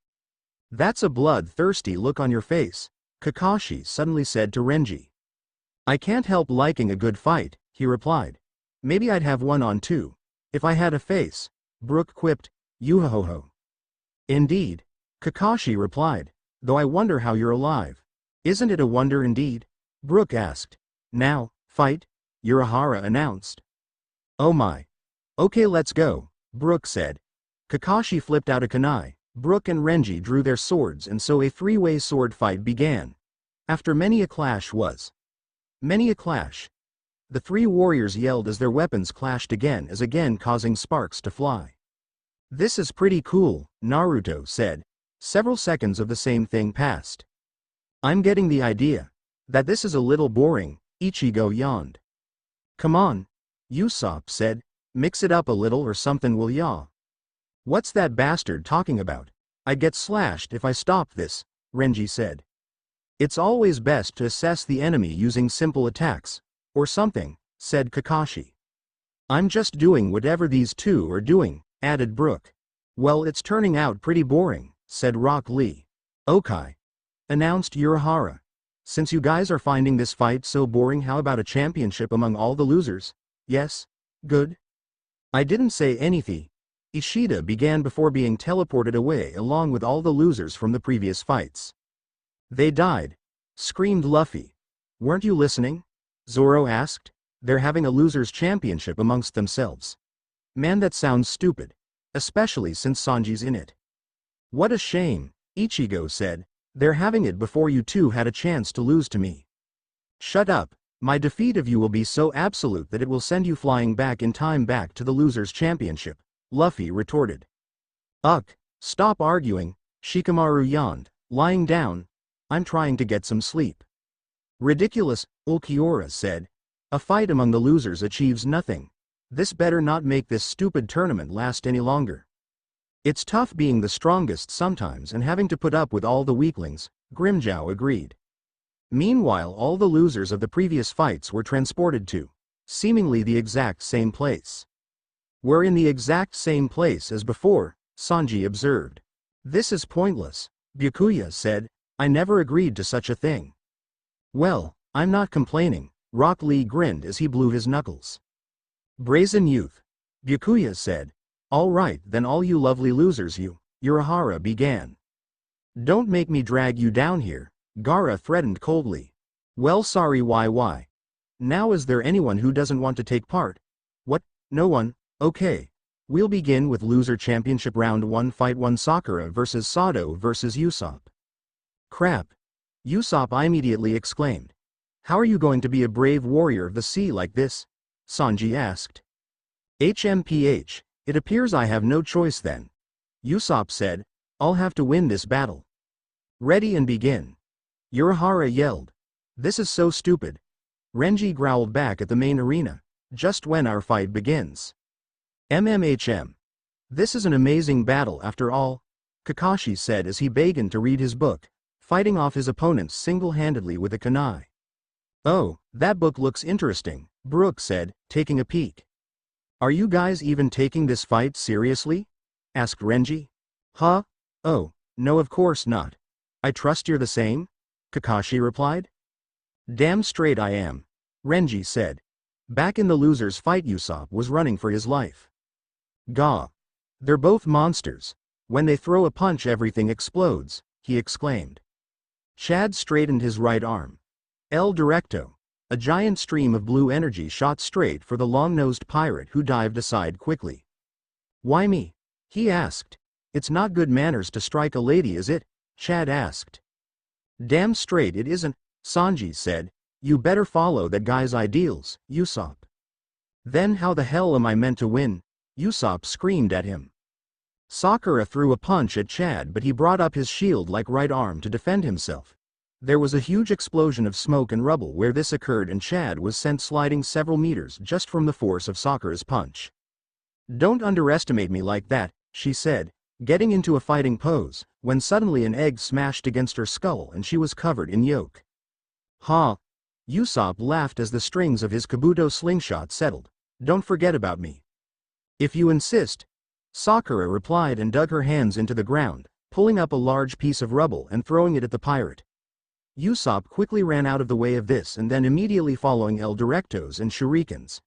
That's a bloodthirsty look on your face, Kakashi suddenly said to Renji. I can't help liking a good fight, he replied. Maybe I'd have one on too, if I had a face, Brook quipped, Yuhoho. Indeed, Kakashi replied, though I wonder how you're alive. Isn't it a wonder indeed? Brook asked. Now, fight, Urahara announced. Oh my. Okay, let's go, Brook said. Kakashi flipped out a kunai, Brook and Renji drew their swords, and so a 3-way sword fight began. After many a clash the 3 warriors yelled as their weapons clashed again causing sparks to fly. This is pretty cool, Naruto said. Several seconds of the same thing passed. I'm getting the idea. That this is a little boring, Ichigo yawned. Come on, Usopp said. Mix it up a little or something will yaw. What's that bastard talking about? I'd get slashed if I stopped this, Renji said. It's always best to assess the enemy using simple attacks, or something, said Kakashi. I'm just doing whatever these 2 are doing, added Brook. Well, it's turning out pretty boring, said Rock Lee. Okay, announced Urahara. Since you guys are finding this fight so boring, how about a championship among all the losers? Yes? Good. I didn't say anything. Ishida began before being teleported away along with all the losers from the previous fights. They died, screamed Luffy. Weren't you listening? Zoro asked. They're having a losers championship amongst themselves. Man, that sounds stupid. Especially since Sanji's in it. What a shame, Ichigo said. They're having it before you two had a chance to lose to me. Shut up, my defeat of you will be so absolute that it will send you flying back in time back to the losers' championship, Luffy retorted. Ugh, stop arguing, Shikamaru yawned, lying down. I'm trying to get some sleep. Ridiculous, Ulquiorra said. A fight among the losers achieves nothing. This better not make this stupid tournament last any longer. It's tough being the strongest sometimes and having to put up with all the weaklings, Grimmjow agreed. Meanwhile, all the losers of the previous fights were transported to, seemingly the exact same place. We're in the exact same place as before, Sanji observed. This is pointless, Byakuya said. I never agreed to such a thing. Well, I'm not complaining, Rock Lee grinned as he blew his knuckles. Brazen youth, Byakuya said. All right then, all you lovely losers, Urahara began. Don't make me drag you down here, Gaara threatened coldly. Well, sorry, why? Now is there anyone who doesn't want to take part? What, no one? Okay. We'll begin with loser championship round 1 fight 1 Sakura versus Sado versus Usopp. Crap. Usopp immediately exclaimed. How are you going to be a brave warrior of the sea like this? Sanji asked. HMPH, it appears I have no choice then. Usopp said, I'll have to win this battle. Ready and begin. Urahara yelled. This is so stupid. Renji growled back at the main arena. Just when our fight begins. MMHM. This is an amazing battle after all, Kakashi said as he began to read his book, fighting off his opponents single-handedly with a kunai. Oh, that book looks interesting, Brook said, taking a peek. Are you guys even taking this fight seriously? Asked Renji. Huh? Oh, no, of course not. I trust you're the same? Kakashi replied. Damn straight I am, Renji said. Back in the losers' fight, Usopp was running for his life. Gah. They're both monsters. When they throw a punch everything explodes, he exclaimed. Chad straightened his right arm. El Directo. A giant stream of blue energy shot straight for the long-nosed pirate who dived aside quickly. Why me? He asked. It's not good manners to strike a lady, is it? Chad asked. Damn straight it isn't, Sanji said. You better follow that guy's ideals, Usopp. Then how the hell am I meant to win? Usopp screamed at him. Sakura threw a punch at Chad, but he brought up his shield-like right arm to defend himself. There was a huge explosion of smoke and rubble where this occurred, and Chad was sent sliding several meters just from the force of Sakura's punch. Don't underestimate me like that, she said, getting into a fighting pose, when suddenly an egg smashed against her skull and she was covered in yolk. Ha! Usopp laughed as the strings of his Kabuto slingshot settled. Don't forget about me. If you insist, Sakura replied and dug her hands into the ground, pulling up a large piece of rubble and throwing it at the pirate. Usopp quickly ran out of the way of this and then immediately following El Directos and shurikens.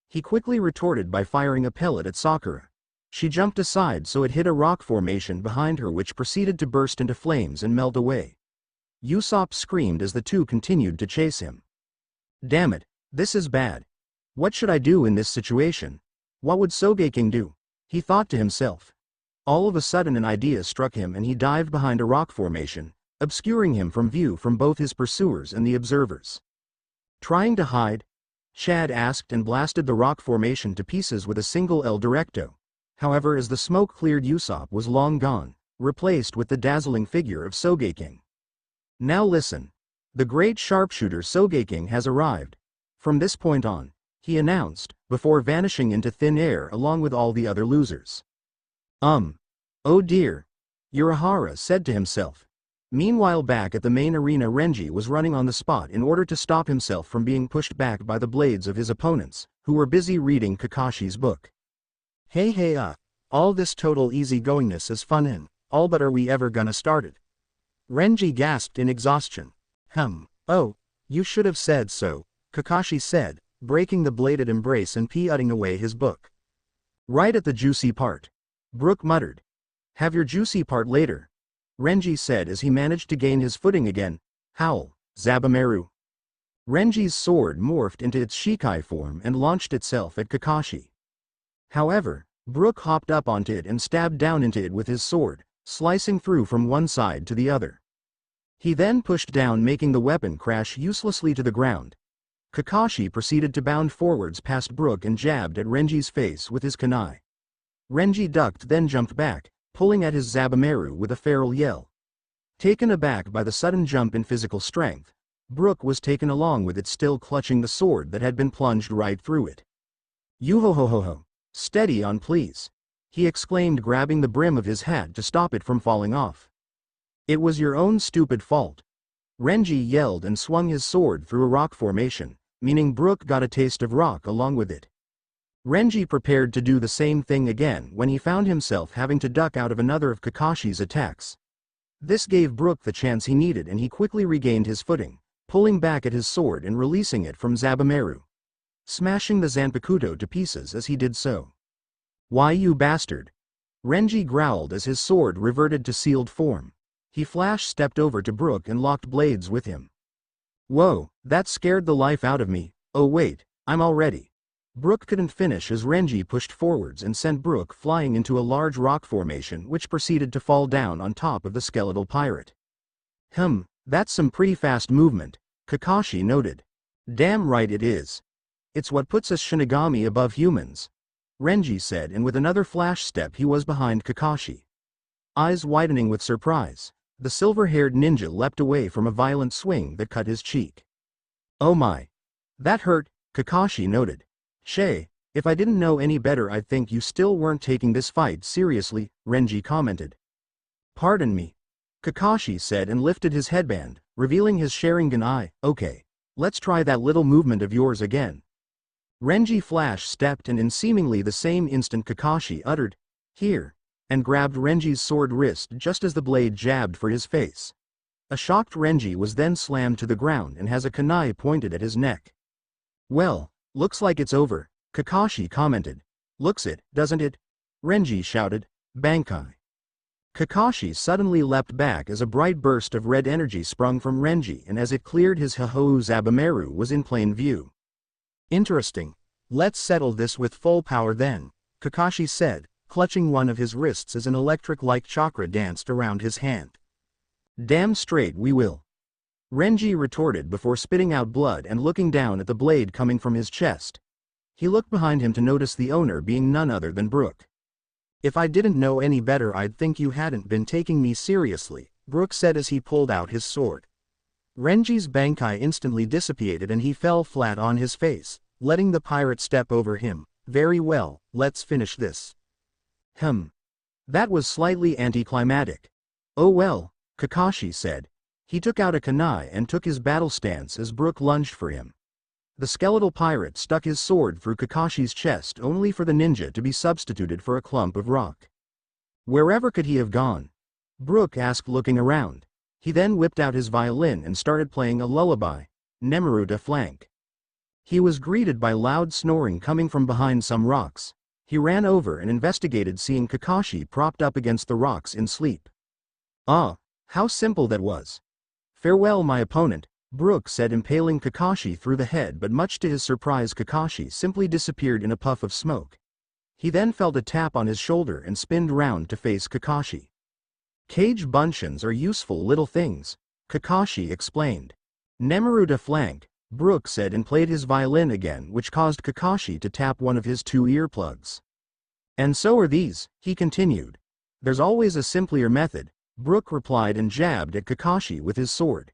He quickly retorted by firing a pellet at Sakura. She jumped aside so it hit a rock formation behind her, which proceeded to burst into flames and melt away. Usopp screamed as the two continued to chase him. Damn it, this is bad. What should I do in this situation? What would Sogeking do? He thought to himself. All of a sudden an idea struck him and he dived behind a rock formation, obscuring him from view from both his pursuers and the observers. Trying to hide? Chad asked and blasted the rock formation to pieces with a single El Directo. However, as the smoke cleared, Usopp was long gone, replaced with the dazzling figure of Sogeking. Now listen. The great sharpshooter Sogeking has arrived. From this point on, he announced, before vanishing into thin air along with all the other losers. Oh dear. Urahara said to himself. Meanwhile, back at the main arena, Renji was running on the spot in order to stop himself from being pushed back by the blades of his opponents, who were busy reading Kakashi's book. Hey, all this total easygoingness is fun and all, but are we ever gonna start it? Renji gasped in exhaustion. Oh, you should have said so, Kakashi said, breaking the bladed embrace and putting away his book. Right at the juicy part. Brook muttered. Have your juicy part later, Renji said as he managed to gain his footing again. Howl, Zabumaru. Renji's sword morphed into its Shikai form and launched itself at Kakashi. However, Brook hopped up onto it and stabbed down into it with his sword, slicing through from one side to the other. He then pushed down, making the weapon crash uselessly to the ground. Kakashi proceeded to bound forwards past Brook and jabbed at Renji's face with his kunai. Renji ducked, then jumped back, pulling at his Zabumaru with a feral yell. Taken aback by the sudden jump in physical strength, Brook was taken along with it, still clutching the sword that had been plunged right through it. "Yo-ho-ho-ho-ho. Steady on, please," he exclaimed, grabbing the brim of his hat to stop it from falling off. "It was your own stupid fault." Renji yelled and swung his sword through a rock formation, meaning Brook got a taste of rock along with it. Renji prepared to do the same thing again when he found himself having to duck out of another of Kakashi's attacks. This gave Brook the chance he needed, and he quickly regained his footing, pulling back at his sword and releasing it from Zabumaru, smashing the Zanpakuto to pieces as he did so. "Why, you bastard!" Renji growled as his sword reverted to sealed form. He flash-stepped over to Brook and locked blades with him. "Whoa, that scared the life out of me. Oh wait, I'm all ready." Brook couldn't finish as Renji pushed forwards and sent Brook flying into a large rock formation which proceeded to fall down on top of the skeletal pirate. That's some pretty fast movement," Kakashi noted. "Damn right it is. It's what puts us Shinigami above humans," Renji said, and with another flash step he was behind Kakashi. Eyes widening with surprise, the silver-haired ninja leapt away from a violent swing that cut his cheek. "Oh my. That hurt," Kakashi noted. "Shay, if I didn't know any better I'd think you still weren't taking this fight seriously," Renji commented. "Pardon me," Kakashi said and lifted his headband, revealing his Sharingan. "Okay. Let's try that little movement of yours again." Renji flash-stepped, and in seemingly the same instant Kakashi uttered, "Here," and grabbed Renji's sword wrist just as the blade jabbed for his face. A shocked Renji was then slammed to the ground and has a kunai pointed at his neck. "Well, looks like it's over," Kakashi commented. "Looks it, doesn't it?" Renji shouted. "Bankai." Kakashi suddenly leapt back as a bright burst of red energy sprung from Renji, and as it cleared his Hahou Zabumaru was in plain view. "Interesting. Let's settle this with full power then," Kakashi said, clutching one of his wrists as an electric-like chakra danced around his hand. "Damn straight we will," Renji retorted before spitting out blood and looking down at the blade coming from his chest. He looked behind him to notice the owner being none other than Brook. "If I didn't know any better I'd think you hadn't been taking me seriously," Brook said as he pulled out his sword. Renji's Bankai instantly dissipated and he fell flat on his face, letting the pirate step over him. "Very well, let's finish this." That was slightly anticlimactic. "Oh well," Kakashi said. He took out a kunai and took his battle stance as Brook lunged for him. The skeletal pirate stuck his sword through Kakashi's chest only for the ninja to be substituted for a clump of rock. "Wherever could he have gone?" Brook asked, looking around. He then whipped out his violin and started playing a lullaby, Naruto flank. He was greeted by loud snoring coming from behind some rocks. He ran over and investigated, seeing Kakashi propped up against the rocks in sleep. "Ah, how simple that was. Farewell my opponent," Brook said, impaling Kakashi through the head, but much to his surprise Kakashi simply disappeared in a puff of smoke. He then felt a tap on his shoulder and spinned round to face Kakashi. "Cage buncheons are useful little things," Kakashi explained. "Naruto flank," Brook said and played his violin again, which caused Kakashi to tap one of his 2 earplugs. "And so are these," he continued. "There's always a simpler method," Brook replied and jabbed at Kakashi with his sword.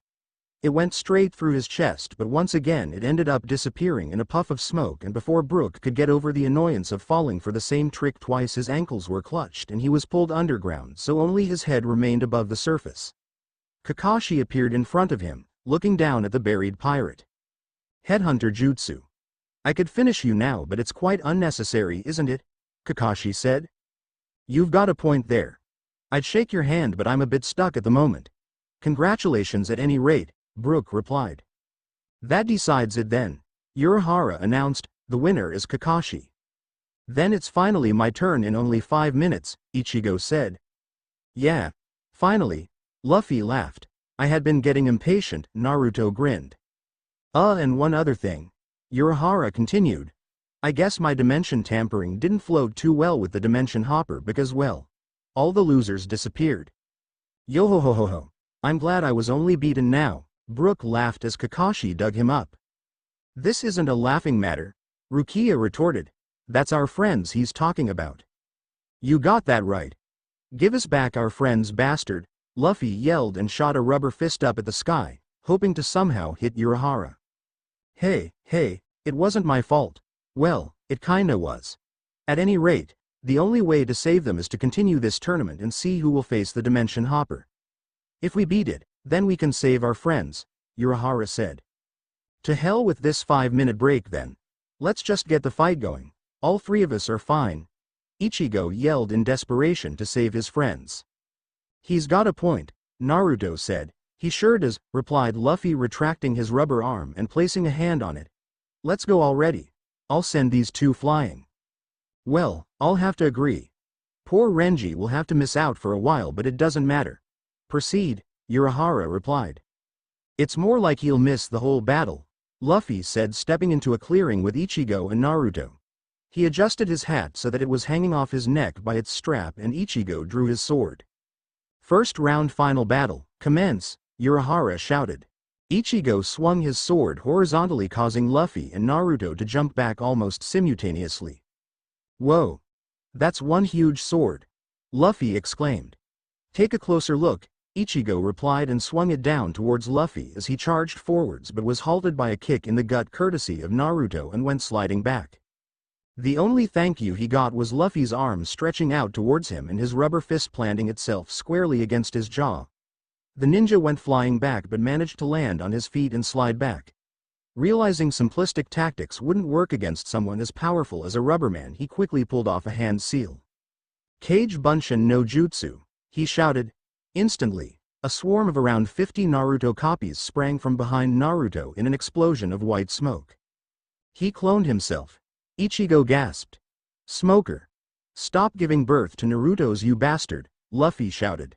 It went straight through his chest, but once again it ended up disappearing in a puff of smoke, and before Brook could get over the annoyance of falling for the same trick twice, his ankles were clutched and he was pulled underground, so only his head remained above the surface. Kakashi appeared in front of him, looking down at the buried pirate. "Headhunter jutsu. I could finish you now, but it's quite unnecessary, isn't it?" Kakashi said. "You've got a point there. I'd shake your hand, but I'm a bit stuck at the moment." "Congratulations at any rate," Brook replied. "That decides it then," Ulquiorra announced. "The winner is Kakashi." "Then it's finally my turn in only 5 minutes," Ichigo said. "Yeah. Finally," Luffy laughed. "I had been getting impatient," Naruto grinned. And one other thing," Ulquiorra continued. "I guess my dimension tampering didn't float too well with the dimension hopper because, well, all the losers disappeared. Yo ho ho ho ho. I'm glad I was only beaten now, Brook laughed as Kakashi dug him up. This isn't a laughing matter, Rukia retorted. That's our friends he's talking about. You got that right. Give us back our friends, bastard, Luffy yelled and shot a rubber fist up at the sky, hoping to somehow hit Urahara. Hey, it wasn't my fault. Well, it kinda was. At any rate, the only way to save them is to continue this tournament and see who will face the Dimension Hopper. If we beat it, then we can save our friends, Urahara said. To hell with this 5-minute break then. Let's just get the fight going. All three of us are fine. Ichigo yelled in desperation to save his friends. He's got a point, Naruto said. He sure does, replied Luffy, retracting his rubber arm and placing a hand on it. Let's go already. I'll send these two flying. Well, I'll have to agree. Poor Renji will have to miss out for a while, but it doesn't matter. Proceed, Urahara replied. It's more like he'll miss the whole battle, Luffy said, stepping into a clearing with Ichigo and Naruto. He adjusted his hat so that it was hanging off his neck by its strap, and Ichigo drew his sword. First round, final battle, commence, Urahara shouted. Ichigo swung his sword horizontally, causing Luffy and Naruto to jump back almost simultaneously. Whoa! That's one huge sword! Luffy exclaimed. Take a closer look, Ichigo replied and swung it down towards Luffy as he charged forwards, but was halted by a kick in the gut courtesy of Naruto and went sliding back. The only thank you he got was Luffy's arm stretching out towards him and his rubber fist planting itself squarely against his jaw. The ninja went flying back but managed to land on his feet and slide back. Realizing simplistic tactics wouldn't work against someone as powerful as a rubberman, he quickly pulled off a hand seal. Kage Bunshin no Jutsu, he shouted. Instantly, a swarm of around 50 Naruto copies sprang from behind Naruto in an explosion of white smoke. He cloned himself. Ichigo gasped. Smoker! Stop giving birth to Narutos, you bastard, Luffy shouted.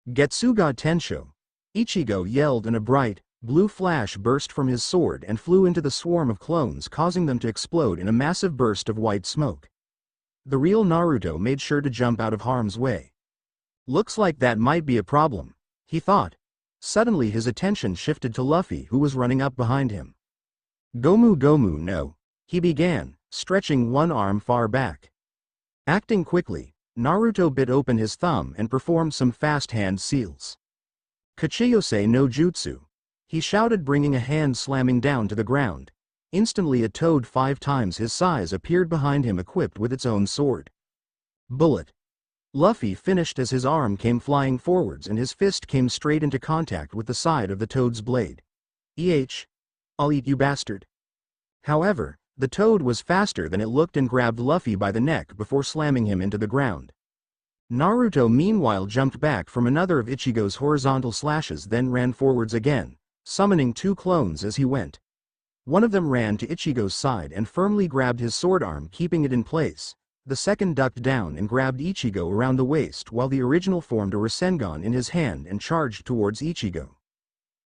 Getsuga Tensho! Ichigo yelled, and a bright, blue flash burst from his sword and flew into the swarm of clones, causing them to explode in a massive burst of white smoke. The real Naruto made sure to jump out of harm's way. Looks like that might be a problem, he thought. Suddenly his attention shifted to Luffy, who was running up behind him. Gomu no, he began, stretching one arm far back. Acting quickly, Naruto bit open his thumb and performed some fast hand seals. Kachiyose no Jutsu, he shouted, bringing a hand slamming down to the ground. Instantly a toad 5 times his size appeared behind him, equipped with its own sword. Bullet! Luffy finished as his arm came flying forwards and his fist came straight into contact with the side of the toad's blade. I'll eat you, bastard. However, the toad was faster than it looked and grabbed Luffy by the neck before slamming him into the ground. Naruto meanwhile jumped back from another of Ichigo's horizontal slashes, then ran forwards again, summoning 2 clones as he went. One of them ran to Ichigo's side and firmly grabbed his sword arm, keeping it in place. The second ducked down and grabbed Ichigo around the waist, while the original formed a Rasengan in his hand and charged towards Ichigo.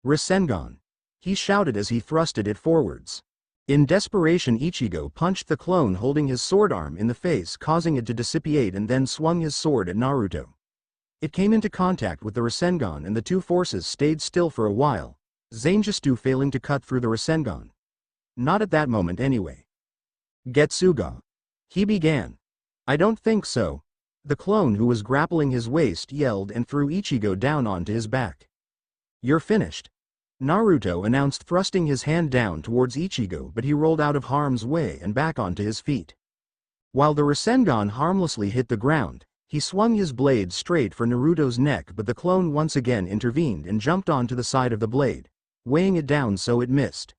Rasengan! He shouted as he thrusted it forwards. In desperation, Ichigo punched the clone holding his sword arm in the face, causing it to dissipate, and then swung his sword at Naruto. It came into contact with the Rasengan and the two forces stayed still for a while, Zangetsu failing to cut through the Rasengan. Not at that moment anyway. Getsuga! He began. I don't think so. The clone who was grappling his waist yelled and threw Ichigo down onto his back. You're finished, Naruto announced, thrusting his hand down towards Ichigo, but he rolled out of harm's way and back onto his feet. While the Rasengan harmlessly hit the ground, he swung his blade straight for Naruto's neck, but the clone once again intervened and jumped onto the side of the blade, weighing it down so it missed.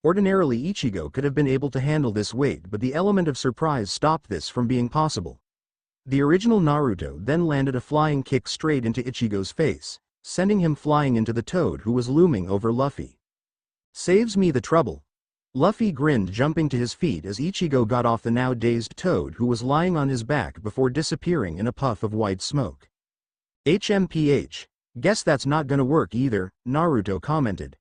Ordinarily Ichigo could have been able to handle this weight, but the element of surprise stopped this from being possible. The original Naruto then landed a flying kick straight into Ichigo's face, sending him flying into the toad who was looming over Luffy. Saves me the trouble. Luffy grinned, jumping to his feet as Ichigo got off the now dazed toad who was lying on his back before disappearing in a puff of white smoke. HMPH. Guess that's not gonna work either, Naruto commented.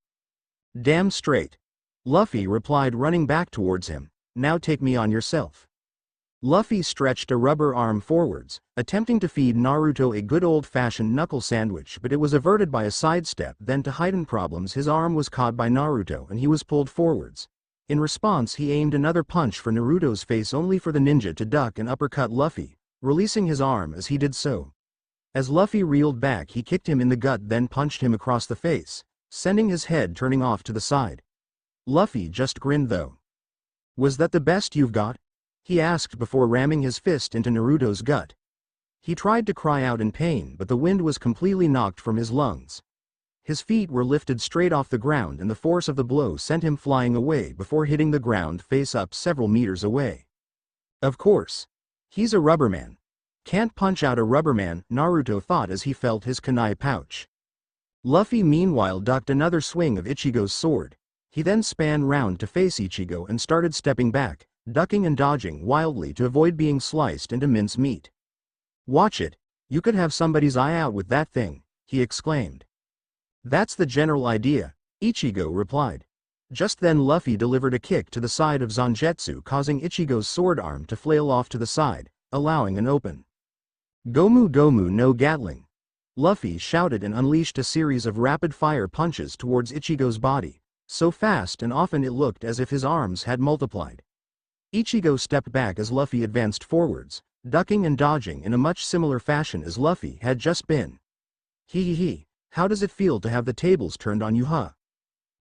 Damn straight. Luffy replied, running back towards him. Now take me on yourself. Luffy stretched a rubber arm forwards, attempting to feed Naruto a good old-fashioned knuckle sandwich, but it was averted by a sidestep. Then, to heighten problems, his arm was caught by Naruto and he was pulled forwards. In response, he aimed another punch for Naruto's face, only for the ninja to duck and uppercut Luffy, releasing his arm as he did so. As Luffy reeled back, he kicked him in the gut, then punched him across the face, sending his head turning off to the side. Luffy just grinned though. "Was that the best you've got?" he asked before ramming his fist into Naruto's gut. He tried to cry out in pain, but the wind was completely knocked from his lungs. His feet were lifted straight off the ground and the force of the blow sent him flying away before hitting the ground face up several meters away. Of course. He's a rubberman. Can't punch out a rubberman, Naruto thought as he felt his kunai pouch. Luffy meanwhile ducked another swing of Ichigo's sword. He then span round to face Ichigo and started stepping back, ducking and dodging wildly to avoid being sliced into mince meat. "Watch it, you could have somebody's eye out with that thing," he exclaimed. "That's the general idea," Ichigo replied. Just then Luffy delivered a kick to the side of Zangetsu, causing Ichigo's sword arm to flail off to the side, allowing an open Gomu Gomu no Gatling. Luffy shouted and unleashed a series of rapid-fire punches towards Ichigo's body, so fast and often it looked as if his arms had multiplied. Ichigo stepped back as Luffy advanced forwards, ducking and dodging in a much similar fashion as Luffy had just been. Hee, how does it feel to have the tables turned on you, huh?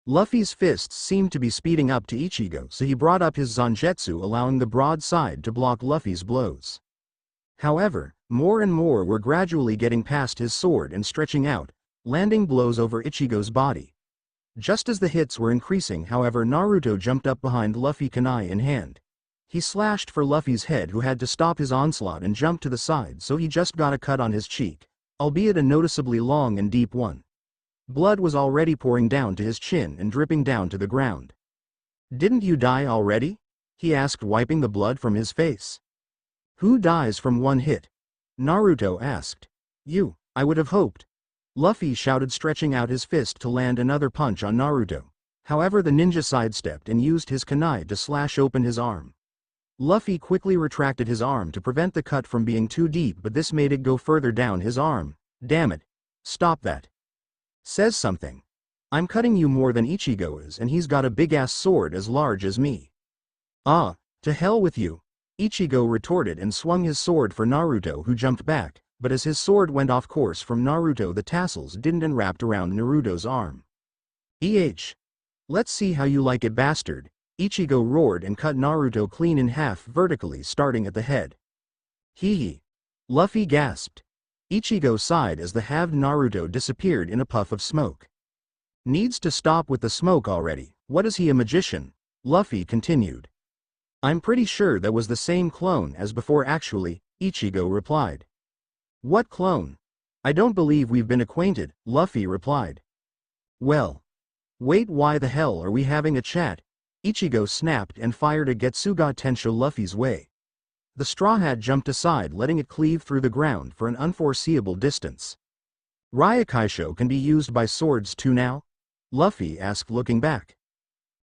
Luffy's fists seemed to be speeding up to Ichigo, so he brought up his Zangetsu, allowing the broadside to block Luffy's blows. However, more and more were gradually getting past his sword and stretching out, landing blows over Ichigo's body. Just as the hits were increasing, however, Naruto jumped up behind Luffy, kunai in hand. He slashed for Luffy's head, who had to stop his onslaught and jump to the side, so he just got a cut on his cheek, albeit a noticeably long and deep one. Blood was already pouring down to his chin and dripping down to the ground. "Didn't you die already?" he asked, wiping the blood from his face. "Who dies from one hit?" Naruto asked. "You, I would have hoped." Luffy shouted, stretching out his fist to land another punch on Naruto. However, the ninja sidestepped and used his kunai to slash open his arm. Luffy quickly retracted his arm to prevent the cut from being too deep, but this made it go further down his arm. "Damn it. Stop that. Says something. I'm cutting you more than Ichigo is, and he's got a big-ass sword as large as me." "Ah, to hell with you," Ichigo retorted and swung his sword for Naruto, who jumped back, but as his sword went off course from Naruto, the tassels didn't and wrapped around Naruto's arm. Let's see how you like it, bastard," Ichigo roared and cut Naruto clean in half vertically, starting at the head. Hee. Luffy gasped. Ichigo sighed as the halved Naruto disappeared in a puff of smoke. "Needs to stop with the smoke already. What is he, a magician?" Luffy continued. "I'm pretty sure that was the same clone as before actually," Ichigo replied. "What clone? I don't believe we've been acquainted," Luffy replied. "Well. Wait, why the hell are we having a chat?" Ichigo snapped and fired a Getsuga Tensho Luffy's way. The Straw Hat jumped aside, letting it cleave through the ground for an unforeseeable distance. "Ryukaisho can be used by swords too now?" Luffy asked, looking back.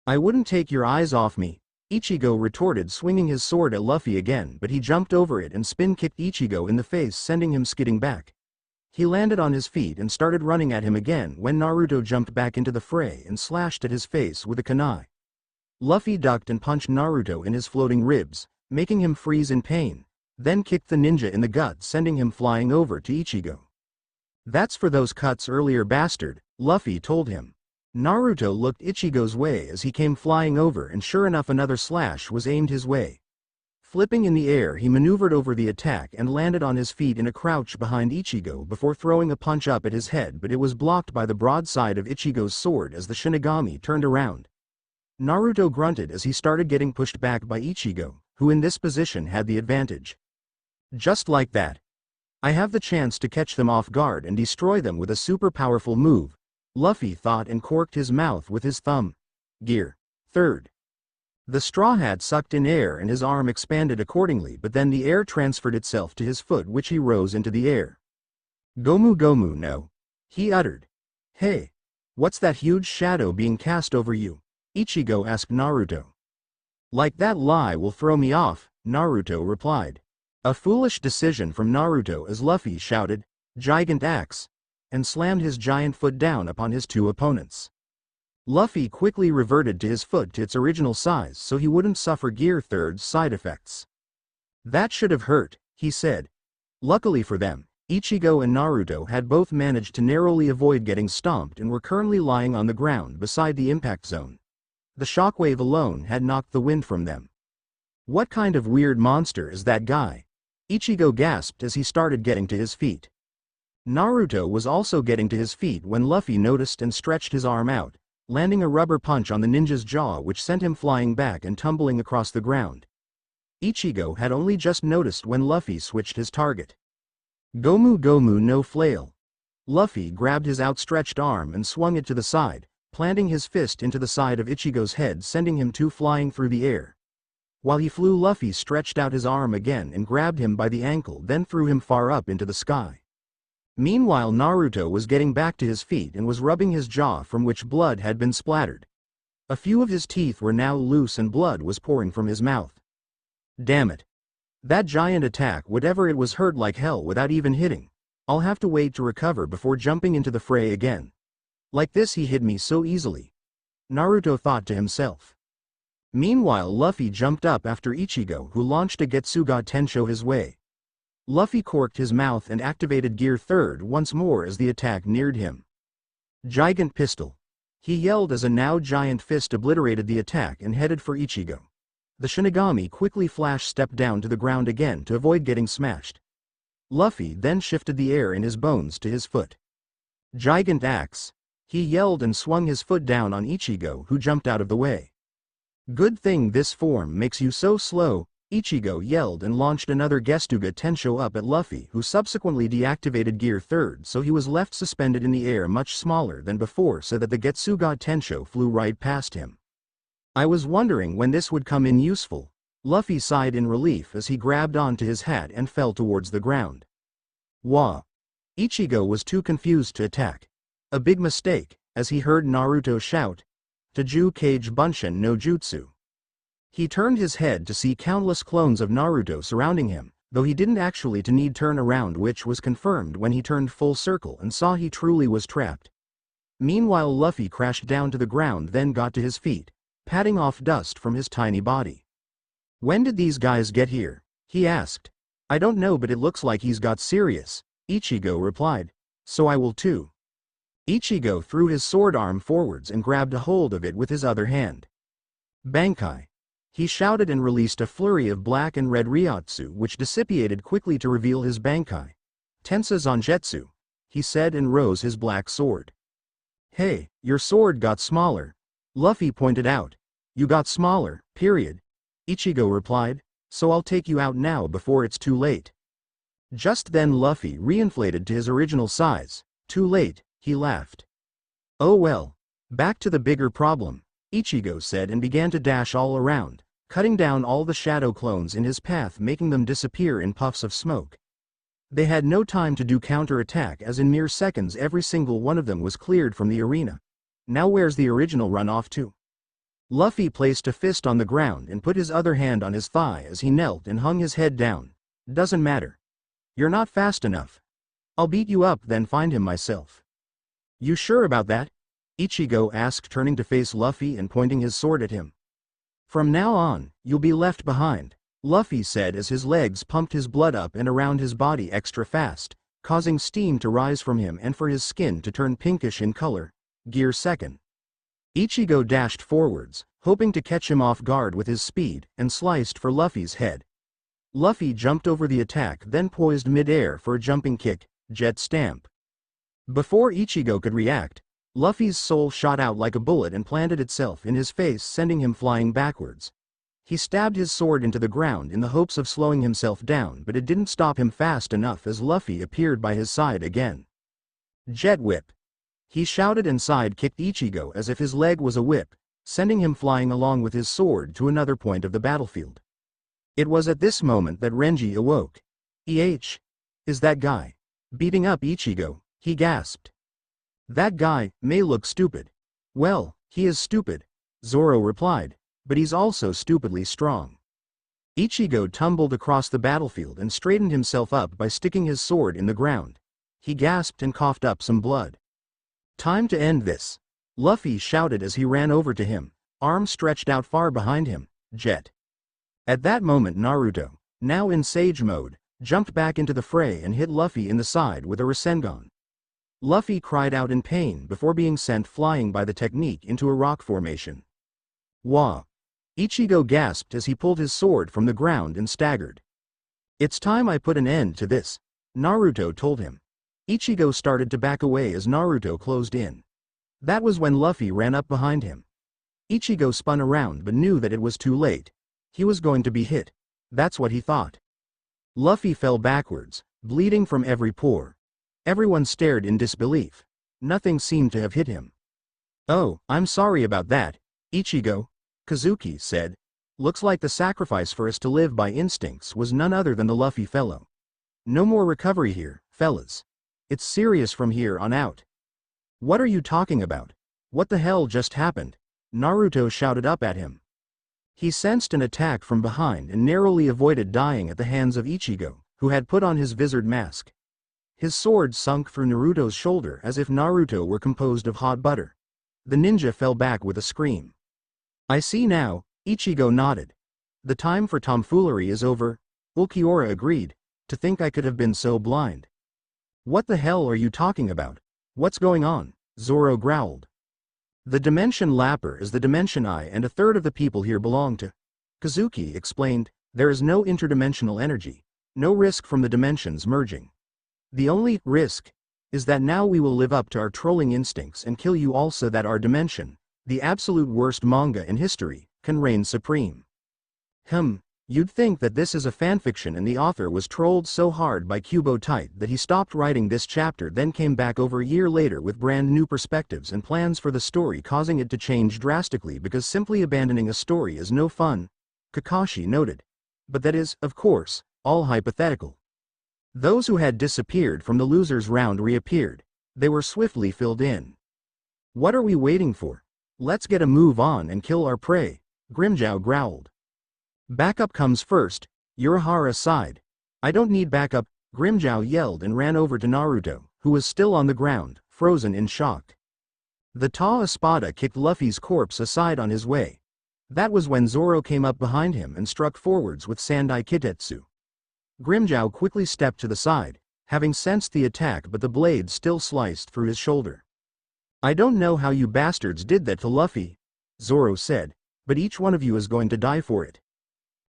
"I wouldn't take your eyes off me," Ichigo retorted, swinging his sword at Luffy again, but he jumped over it and spin-kicked Ichigo in the face, sending him skidding back. He landed on his feet and started running at him again when Naruto jumped back into the fray and slashed at his face with a kunai. Luffy ducked and punched Naruto in his floating ribs, making him freeze in pain, then kicked the ninja in the gut, sending him flying over to Ichigo. "That's for those cuts earlier, bastard," Luffy told him. Naruto looked Ichigo's way as he came flying over, and sure enough, another slash was aimed his way. Flipping in the air, he maneuvered over the attack and landed on his feet in a crouch behind Ichigo before throwing a punch up at his head, but it was blocked by the broadside of Ichigo's sword as the Shinigami turned around. Naruto grunted as he started getting pushed back by Ichigo, who in this position had the advantage. "Just like that. I have the chance to catch them off guard and destroy them with a super powerful move," Luffy thought and corked his mouth with his thumb. Gear. Third. The Straw Hat sucked in air and his arm expanded accordingly, but then the air transferred itself to his foot, which he rose into the air. "Gomu Gomu no," he uttered. "Hey. What's that huge shadow being cast over you?" Ichigo asked Naruto. "Like that lie will throw me off," Naruto replied. A foolish decision from Naruto as Luffy shouted, "Gigant axe," and slammed his giant foot down upon his two opponents. Luffy quickly reverted to his foot to its original size so he wouldn't suffer Gear Third's side effects. "That should have hurt," he said. Luckily for them, Ichigo and Naruto had both managed to narrowly avoid getting stomped and were currently lying on the ground beside the impact zone. The shockwave alone had knocked the wind from them. "What kind of weird monster is that guy?" Ichigo gasped as he started getting to his feet. Naruto was also getting to his feet when Luffy noticed and stretched his arm out, landing a rubber punch on the ninja's jaw which sent him flying back and tumbling across the ground. Ichigo had only just noticed when Luffy switched his target. "Gomu Gomu no flail." Luffy grabbed his outstretched arm and swung it to the side, planting his fist into the side of Ichigo's head, sending him flying through the air. While he flew, Luffy stretched out his arm again and grabbed him by the ankle, then threw him far up into the sky. Meanwhile, Naruto was getting back to his feet and was rubbing his jaw from which blood had been splattered. A few of his teeth were now loose and blood was pouring from his mouth. "Damn it. That giant attack, whatever it was, hurt like hell without even hitting. I'll have to wait to recover before jumping into the fray again. Like this he hit me so easily," Naruto thought to himself. Meanwhile, Luffy jumped up after Ichigo, who launched a Getsuga Tensho his way. Luffy corked his mouth and activated Gear Third once more as the attack neared him. "Gigant pistol," he yelled as a now giant fist obliterated the attack and headed for Ichigo. The Shinigami quickly stepped down to the ground again to avoid getting smashed. Luffy then shifted the air in his bones to his foot. "Gigant axe," he yelled and swung his foot down on Ichigo, who jumped out of the way. "Good thing this form makes you so slow," Ichigo yelled and launched another Getsuga Tensho up at Luffy, who subsequently deactivated Gear Third, so he was left suspended in the air much smaller than before so that the Getsuga Tensho flew right past him. "I was wondering when this would come in useful," Luffy sighed in relief as he grabbed onto his hat and fell towards the ground. "Wah!" Ichigo was too confused to attack. A big mistake, as he heard Naruto shout, "Taju Kage Bunshin no Jutsu." He turned his head to see countless clones of Naruto surrounding him, though he didn't actually need turn around, which was confirmed when he turned full circle and saw he truly was trapped. Meanwhile, Luffy crashed down to the ground, then got to his feet, patting off dust from his tiny body. "When did these guys get here?" he asked. "I don't know, but it looks like he's got serious," Ichigo replied. "So I will too." Ichigo threw his sword arm forwards and grabbed a hold of it with his other hand. "Bankai!" he shouted and released a flurry of black and red Ryotsu, which dissipated quickly to reveal his Bankai. "Tensa Zanjetsu," he said and rose his black sword. "Hey, your sword got smaller," Luffy pointed out. "You got smaller, period," Ichigo replied, "so I'll take you out now before it's too late." Just then Luffy reinflated to his original size. "Too late," he laughed. "Oh well. Back to the bigger problem," Ichigo said and began to dash all around, cutting down all the shadow clones in his path, making them disappear in puffs of smoke. They had no time to do counter-attack, as in mere seconds every single one of them was cleared from the arena. Now where's the original run off to? Luffy placed a fist on the ground and put his other hand on his thigh as he knelt and hung his head down. "Doesn't matter. You're not fast enough. I'll beat you up, then find him myself." "You sure about that?" Ichigo asked, turning to face Luffy and pointing his sword at him. "From now on, you'll be left behind," Luffy said as his legs pumped his blood up and around his body extra fast, causing steam to rise from him and for his skin to turn pinkish in color. Gear Second. Ichigo dashed forwards, hoping to catch him off guard with his speed, and sliced for Luffy's head. Luffy jumped over the attack, then poised mid-air for a jumping kick, Jet Stamp. Before Ichigo could react, Luffy's soul shot out like a bullet and planted itself in his face, sending him flying backwards. He stabbed his sword into the ground in the hopes of slowing himself down, but it didn't stop him fast enough as Luffy appeared by his side again. "Jet Whip!" he shouted and side-kicked Ichigo as if his leg was a whip, sending him flying along with his sword to another point of the battlefield. It was at this moment that Renji awoke. Is that guy beating up Ichigo?" he gasped. "That guy may look stupid. Well, he is stupid," Zoro replied, "but he's also stupidly strong." Ichigo tumbled across the battlefield and straightened himself up by sticking his sword in the ground. He gasped and coughed up some blood. "Time to end this," Luffy shouted as he ran over to him, arms stretched out far behind him. Jet. At that moment Naruto, now in Sage mode, jumped back into the fray and hit Luffy in the side with a Rasengan. Luffy cried out in pain before being sent flying by the technique into a rock formation. "Wah!" Ichigo gasped as he pulled his sword from the ground and staggered. "It's time I put an end to this," Naruto told him. Ichigo started to back away as Naruto closed in. That was when Luffy ran up behind him. Ichigo spun around but knew that it was too late. He was going to be hit. That's what he thought. Luffy fell backwards, bleeding from every pore. Everyone stared in disbelief. Nothing seemed to have hit him. "Oh, I'm sorry about that, Ichigo," Kazuki said. "Looks like the sacrifice for us to live by instincts was none other than the Luffy fellow. No more recovery here, fellas. It's serious from here on out." "What are you talking about? What the hell just happened?" Naruto shouted up at him. He sensed an attack from behind and narrowly avoided dying at the hands of Ichigo, who had put on his visored mask. His sword sunk through Naruto's shoulder as if Naruto were composed of hot butter. The ninja fell back with a scream. "I see now," Ichigo nodded. "The time for tomfoolery is over," Ulquiorra agreed. "To think I could have been so blind." "What the hell are you talking about? What's going on?" Zoro growled. "The Dimension Lapper is the Dimension Eye and a third of the people here belong to," Kazuki explained. "There is no interdimensional energy, no risk from the dimensions merging. The only risk is that now we will live up to our trolling instincts and kill you all so that our dimension, the absolute worst manga in history, can reign supreme." You'd think that this is a fanfiction and the author was trolled so hard by Kubo Tite that he stopped writing this chapter, then came back over a year later with brand new perspectives and plans for the story, causing it to change drastically because simply abandoning a story is no fun, Kakashi noted. But that is, of course, all hypothetical. Those who had disappeared from the losers round reappeared. They were swiftly filled in. "What are we waiting for? Let's get a move on and kill our prey," Grimmjow growled. "Backup comes first," Urahara sighed. "I don't need backup," Grimmjow yelled and ran over to Naruto, who was still on the ground, frozen in shock. The Ta Espada kicked Luffy's corpse aside on his way. That was when Zoro came up behind him and struck forwards with Sandai Kitetsu. Grimmjow quickly stepped to the side, having sensed the attack, but the blade still sliced through his shoulder. "I don't know how you bastards did that to Luffy," Zoro said, "but each one of you is going to die for it."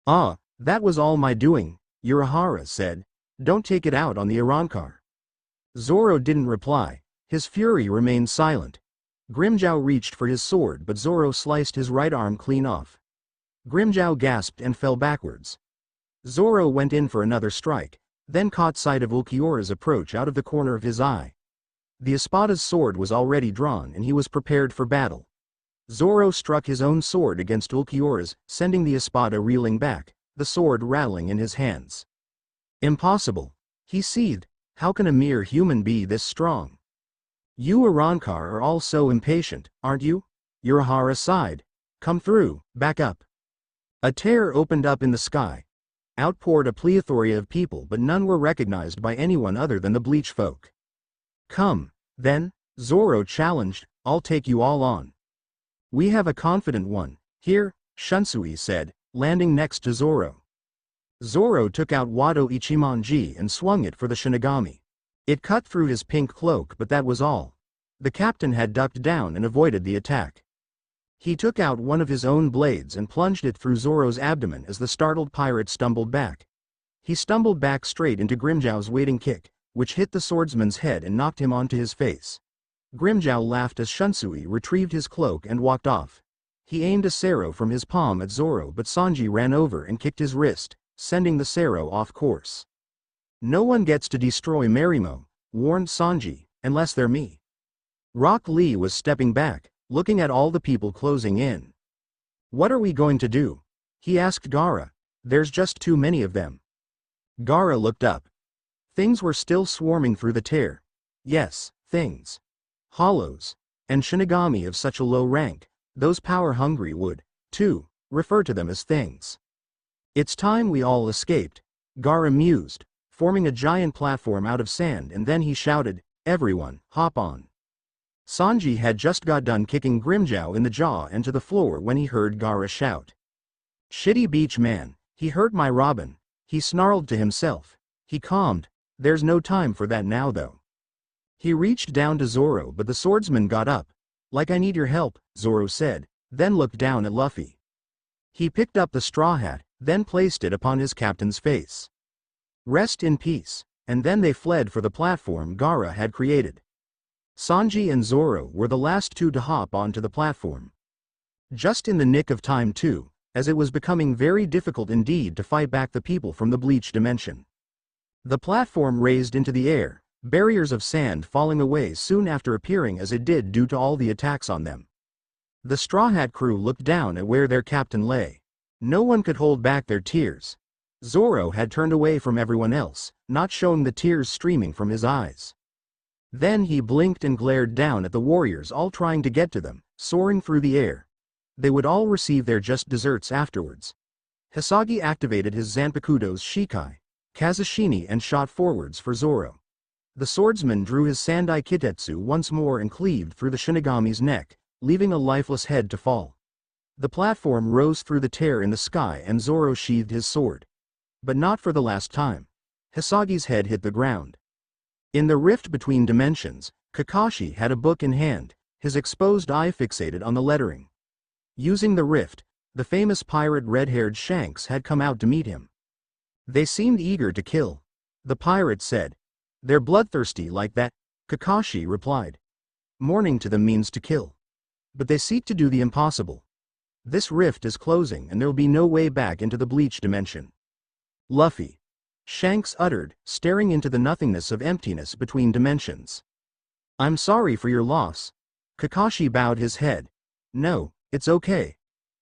"Ah, that was all my doing," Urahara said. "Don't take it out on the Arrancar." Zoro didn't reply. His fury remained silent. Grimmjow reached for his sword, but Zoro sliced his right arm clean off. Grimmjow gasped and fell backwards. Zoro went in for another strike, then caught sight of Ulquiorra's approach out of the corner of his eye. The Espada's sword was already drawn and he was prepared for battle. Zoro struck his own sword against Ulquiorra's, sending the Espada reeling back, the sword rattling in his hands. "Impossible," he seethed. "How can a mere human be this strong?" "You Arrancar are all so impatient, aren't you?" Urahara sighed. "Come through, back up." A tear opened up in the sky. Out poured a plethora of people, but none were recognized by anyone other than the Bleach folk. "Come, then," Zoro challenged, "I'll take you all on." "We have a confident one here," Shunsui said, landing next to Zoro. Zoro took out Wado Ichimonji and swung it for the Shinigami. It cut through his pink cloak, but that was all. The captain had ducked down and avoided the attack. He took out one of his own blades and plunged it through Zoro's abdomen as the startled pirate stumbled back. He stumbled back straight into Grimmjow's waiting kick, which hit the swordsman's head and knocked him onto his face. Grimmjow laughed as Shunsui retrieved his cloak and walked off. He aimed a Sero from his palm at Zoro, but Sanji ran over and kicked his wrist, sending the Sero off course. "No one gets to destroy Marimo," warned Sanji, "unless they're me." Rock Lee was stepping back, looking at all the people closing in. "What are we going to do?" he asked Gaara. "There's just too many of them." Gaara looked up. Things were still swarming through the tear. Yes, things. Hollows. And Shinigami of such a low rank, those power-hungry would, too, refer to them as things. It's time we all escaped, Gaara mused, forming a giant platform out of sand, and then he shouted, "Everyone, hop on." Sanji had just got done kicking Grimmjow in the jaw and to the floor when he heard Gaara shout. "Shitty beach man, he hurt my Robin," he snarled to himself. He calmed, "There's no time for that now though." He reached down to Zoro, but the swordsman got up. "Like I need your help," Zoro said, then looked down at Luffy. He picked up the straw hat, then placed it upon his captain's face. "Rest in peace," and then they fled for the platform Gaara had created. Sanji and Zoro were the last two to hop onto the platform. Just in the nick of time too, as it was becoming very difficult indeed to fight back the people from the Bleach dimension. The platform raised into the air, barriers of sand falling away soon after appearing as it did due to all the attacks on them. The Straw Hat crew looked down at where their captain lay. No one could hold back their tears. Zoro had turned away from everyone else, not showing the tears streaming from his eyes. Then he blinked and glared down at the warriors all trying to get to them, soaring through the air. They would all receive their just desserts afterwards. Hisagi activated his Zanpakuto's Shikai, Kazashini, and shot forwards for Zoro. The swordsman drew his Sandai Kitetsu once more and cleaved through the Shinigami's neck, leaving a lifeless head to fall. The platform rose through the tear in the sky and Zoro sheathed his sword. But not for the last time. Hisagi's head hit the ground. In the rift between dimensions, Kakashi had a book in hand, his exposed eye fixated on the lettering. Using the rift, the famous pirate red-haired Shanks had come out to meet him. They seemed eager to kill. The pirate said, "They're bloodthirsty like that," Kakashi replied. "Mourning to them means to kill. But they seek to do the impossible. This rift is closing and there'll be no way back into the Bleach dimension." "Luffy," Shanks uttered, staring into the nothingness of emptiness between dimensions. "I'm sorry for your loss." Kakashi bowed his head. "No, it's okay."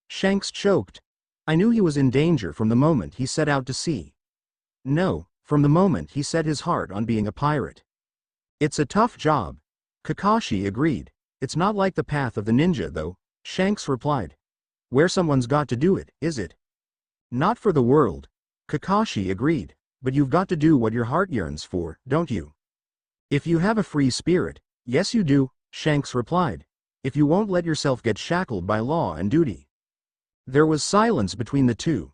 Shanks choked. "I knew he was in danger from the moment he set out to sea." "No, from the moment he set his heart on being a pirate." "It's a tough job." Kakashi agreed. "It's not like the path of the ninja though," Shanks replied. "Where someone's got to do it, is it?" "Not for the world." Kakashi agreed. "But you've got to do what your heart yearns for, don't you?" "If you have a free spirit, yes you do," Shanks replied. "If you won't let yourself get shackled by law and duty." There was silence between the two.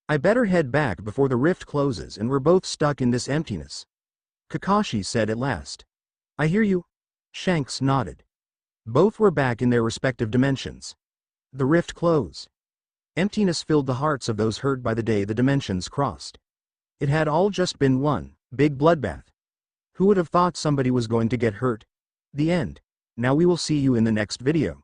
"I better head back before the rift closes and we're both stuck in this emptiness," Kakashi said at last. "I hear you," Shanks nodded. Both were back in their respective dimensions. The rift closed. Emptiness filled the hearts of those hurt by the day the dimensions crossed. It had all just been one big bloodbath. Who would have thought somebody was going to get hurt? The end. Now we will see you in the next video.